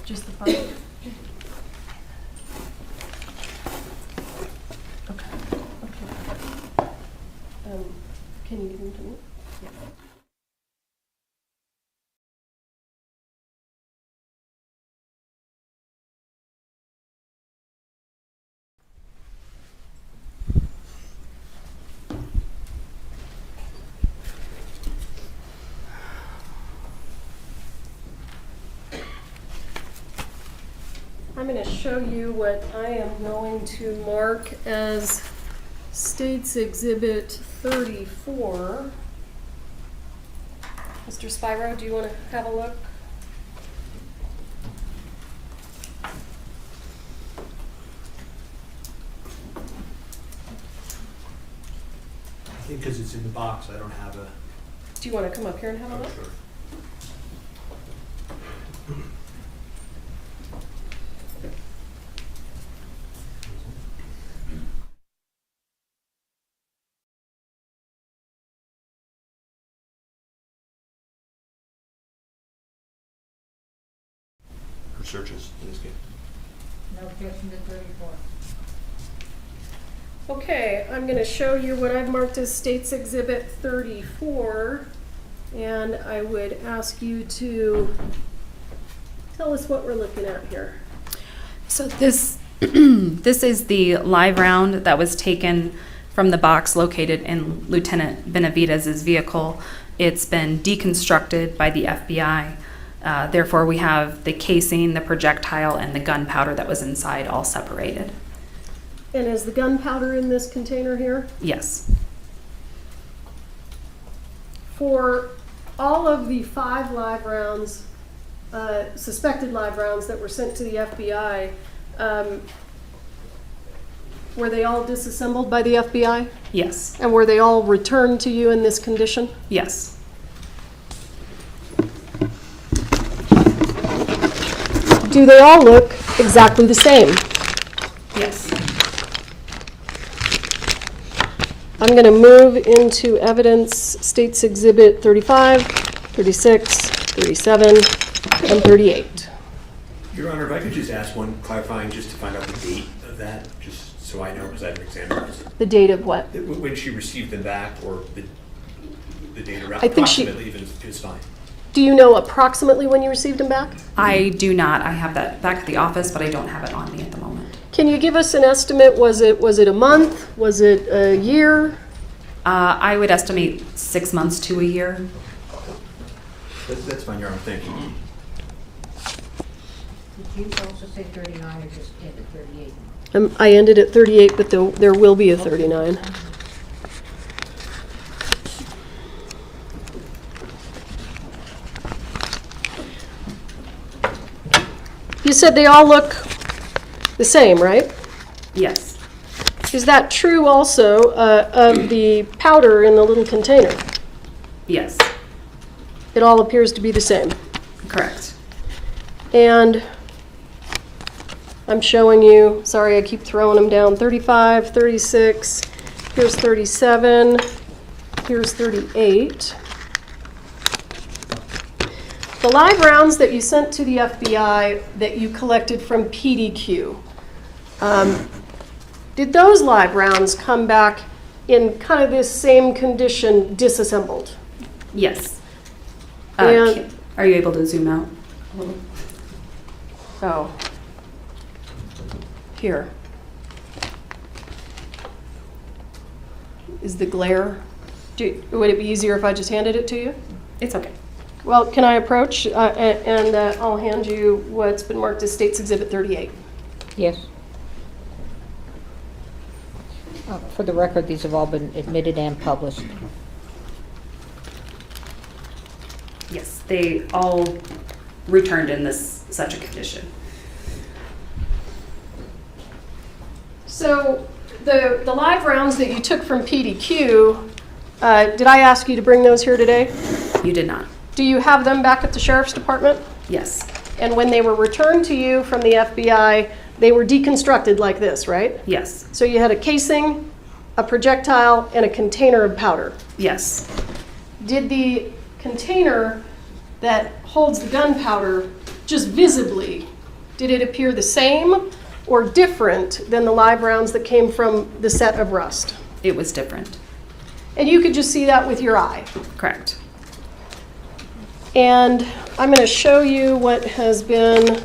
Just the part? Okay. Can you give them to me? Yeah. I'm going to show you what I am going to mark as State's Exhibit 34. Mr. Spyro, do you want to have a look? I think because it's in the box, I don't have a. Do you want to come up here and have a look? Sure. For searches in this case. No objection to 34. Okay, I'm going to show you what I've marked as States Exhibit 34, and I would ask you to tell us what we're looking at here. So this this is the live round that was taken from the box located in Lieutenant Benavidez's vehicle. It's been deconstructed by the FBI. Therefore, we have the casing, the projectile, and the gunpowder that was inside all separated. And is the gunpowder in this container here? Yes. For all of the 5 live rounds, suspected live rounds that were sent to the FBI, were they all disassembled by the FBI? Yes. And were they all returned to you in this condition? Yes. Do they all look exactly the same? Yes. I'm going to move into evidence States Exhibit 35, 36, 37, and 38. Your Honor, if I could just ask one clarifying, just to find out the date of that, just so I know, because I haven't examined this. The date of what? When she received them back, or the date around, I think approximately even is fine. Do you know approximately when you received them back? I do not. I have that back at the office, but I don't have it on me at the moment. Can you give us an estimate? Was it a month? Was it a year? I would estimate 6 months to a year. That's fine, Your Honor. Thank you. Did you also say 39 or just end at 38? I ended at 38, but there will be a 39. You said they all look the same, right? Yes. Is that true also of the powder in the little container? Yes. It all appears to be the same. Correct. And I'm showing you, sorry I keep throwing them down, 35, 36, here's 37, here's 38. The live rounds that you sent to the FBI that you collected from PDQ, did those live rounds come back in kind of this same condition, disassembled? Yes. And Are you able to zoom out a little? oh, here. Is the glare? Would it be easier if I just handed it to you? It's okay. Well, can I approach and I'll hand you what's been marked as States Exhibit 38. Yes. For the record, these have all been admitted and published. Yes, they all returned in such a condition. So the live rounds that you took from PDQ, did I ask you to bring those here today? You did not. Do you have them back at the Sheriff's Department? Yes. And when they were returned to you from the FBI, they were deconstructed like this, right? Yes. So you had a casing, a projectile, and a container of powder. Yes. Did the container that holds the gunpowder just visibly, did it appear the same or different than the live rounds that came from the set of Rust? It was different. And you could just see that with your eye? Correct. And I'm going to show you what has been,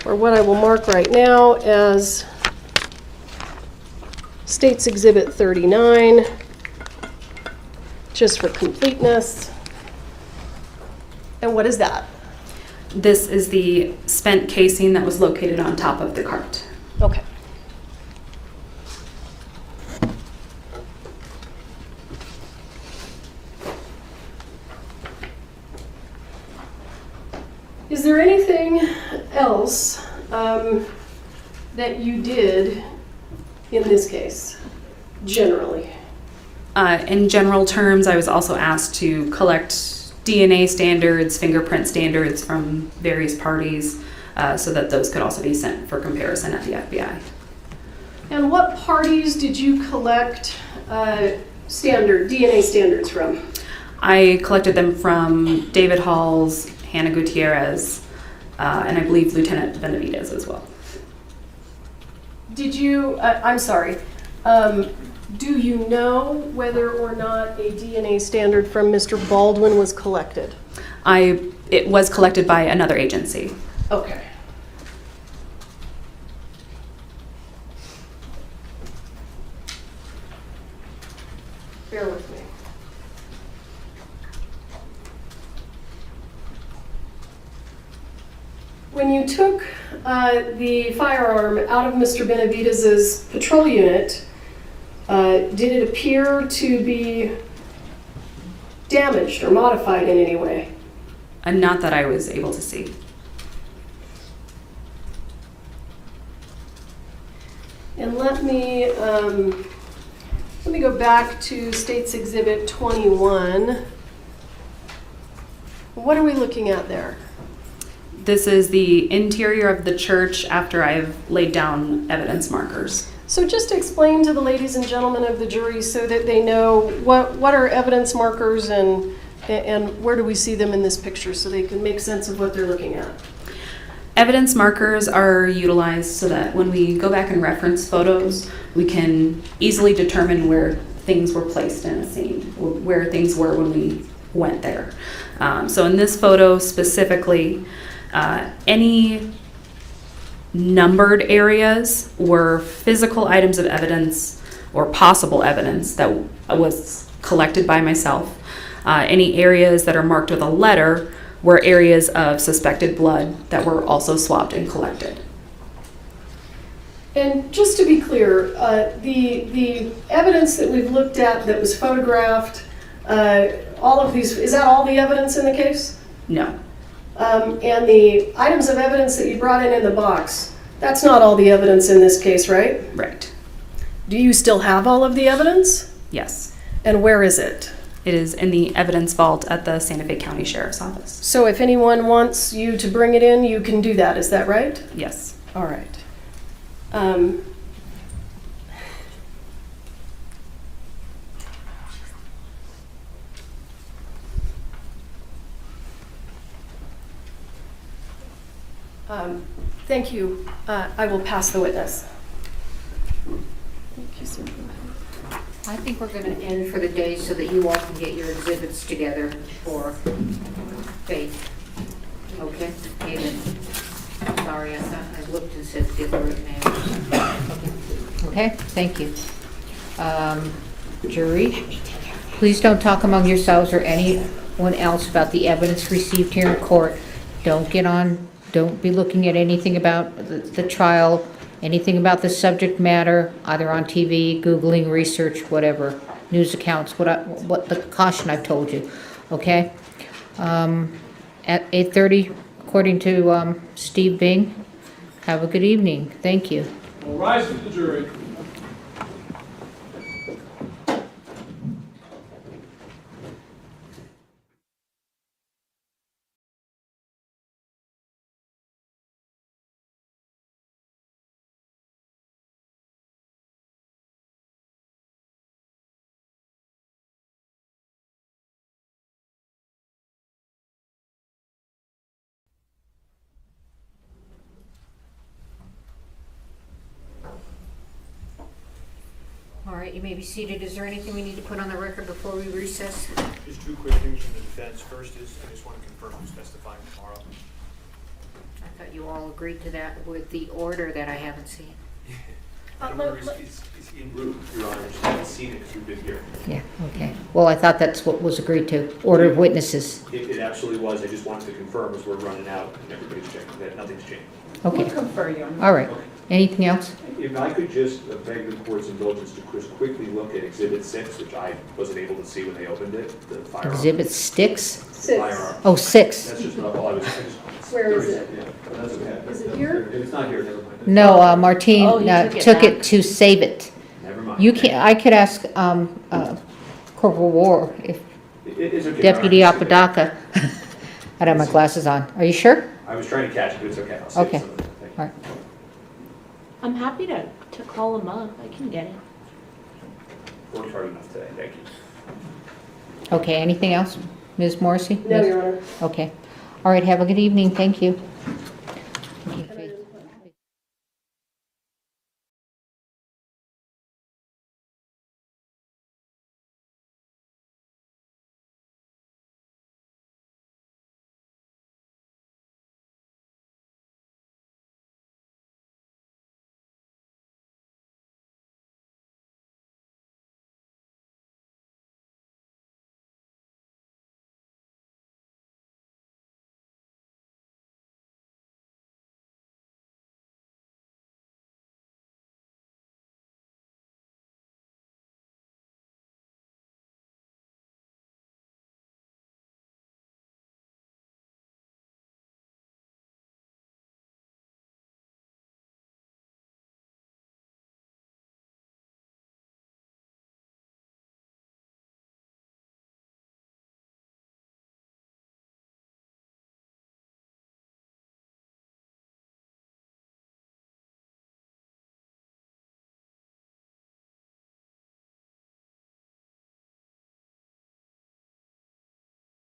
or what I will mark right now as States Exhibit 39, just for completeness. And what is that? This is the spent casing that was located on top of the cart. Okay. else that you did in this case, generally? In general terms, I was also asked to collect DNA standards, fingerprint standards from various parties, so that those could also be sent for comparison at the FBI. And what parties did you collect DNA standards from? I collected them from David Halls, Hannah Gutierrez, and I believe Lieutenant Benavidez as well. Did you, I'm sorry, do you know whether or not a DNA standard from Mr. Baldwin was collected? It was collected by another agency. Okay. Bear with me. When you took the firearm out of Mr. Benavidez's patrol unit, did it appear to be damaged or modified in any way? Not that I was able to see. And let me go back to State's Exhibit 21. What are we looking at there? This is the interior of the church after I've laid down evidence markers. So just explain to the ladies and gentlemen of the jury so that they know what are evidence markers and where do we see them in this picture so they can make sense of what they're looking at. Evidence markers are utilized so that when we go back and reference photos, we can easily determine where things were placed in a scene, where things were when we went there. So in this photo specifically, any numbered areas were physical items of evidence or possible evidence that was collected by myself. Any areas that are marked with a letter were areas of suspected blood that were also swabbed and collected. And just to be clear, the evidence that we've looked at that was photographed, all of these, is that all the evidence in the case? No. And the items of evidence that you brought in the box, that's not all the evidence in this case, right? Right. Do you still have all of the evidence? Yes. And where is it? It is in the evidence vault at the Santa Fe County Sheriff's Office. So if anyone wants you to bring it in, you can do that, is that right? Yes. All right. Thank you. I will pass the witness. Thank you, sir. I think we're going to end for the day so that you all can get your exhibits together for Faith. Okay? Aiden. Sorry, I thought I looked and said different names. Okay, thank you. Jury, please don't talk among yourselves or anyone else about the evidence received here in court. Don't be looking at anything about the trial, anything about the subject matter, either on TV, Googling, research, whatever, news accounts, what the caution I've told you, okay? At 8:30, according to Steve Bing, have a good evening. Thank you. All rise to the jury. All right, you may be seated. Is there anything we need to put on the record before we recess? Just two quick things from the defense. First is, I just want to confirm who's testifying tomorrow. I thought you all agreed to that with the order that I haven't seen. That order is en route, Your Honor. Just haven't seen it because we've been here. Yeah, okay. Well, I thought that's what was agreed to. Order of witnesses. It absolutely was. I just wanted to confirm as we're running out and everybody's checking that nothing's changed. Okay. We'll confer, Your Honor. All right. Anything else? If I could just beg the court's indulgence to just quickly look at Exhibit 6, which I wasn't able to see when they opened it, the firearm. Exhibit 6? Firearm. Oh, 6. That's just all I was. Where is it? Yeah, that's okay. Is it here? If it's not here, never mind. No, Martine Oh, you took it to save it. Never mind. You can't, I could ask Corporal War, if It's okay. Deputy All right. Apodaca. I don't have my glasses on. Are you sure? I was trying to catch it, but it's okay. I'll save Okay. some of it. Thank you. All right. I'm happy to call them up. I can get it. Worked hard enough today. Thank you. Okay, anything else? Ms. Morrissey? No, Your Honor. Okay. All right, have a good evening. Thank you.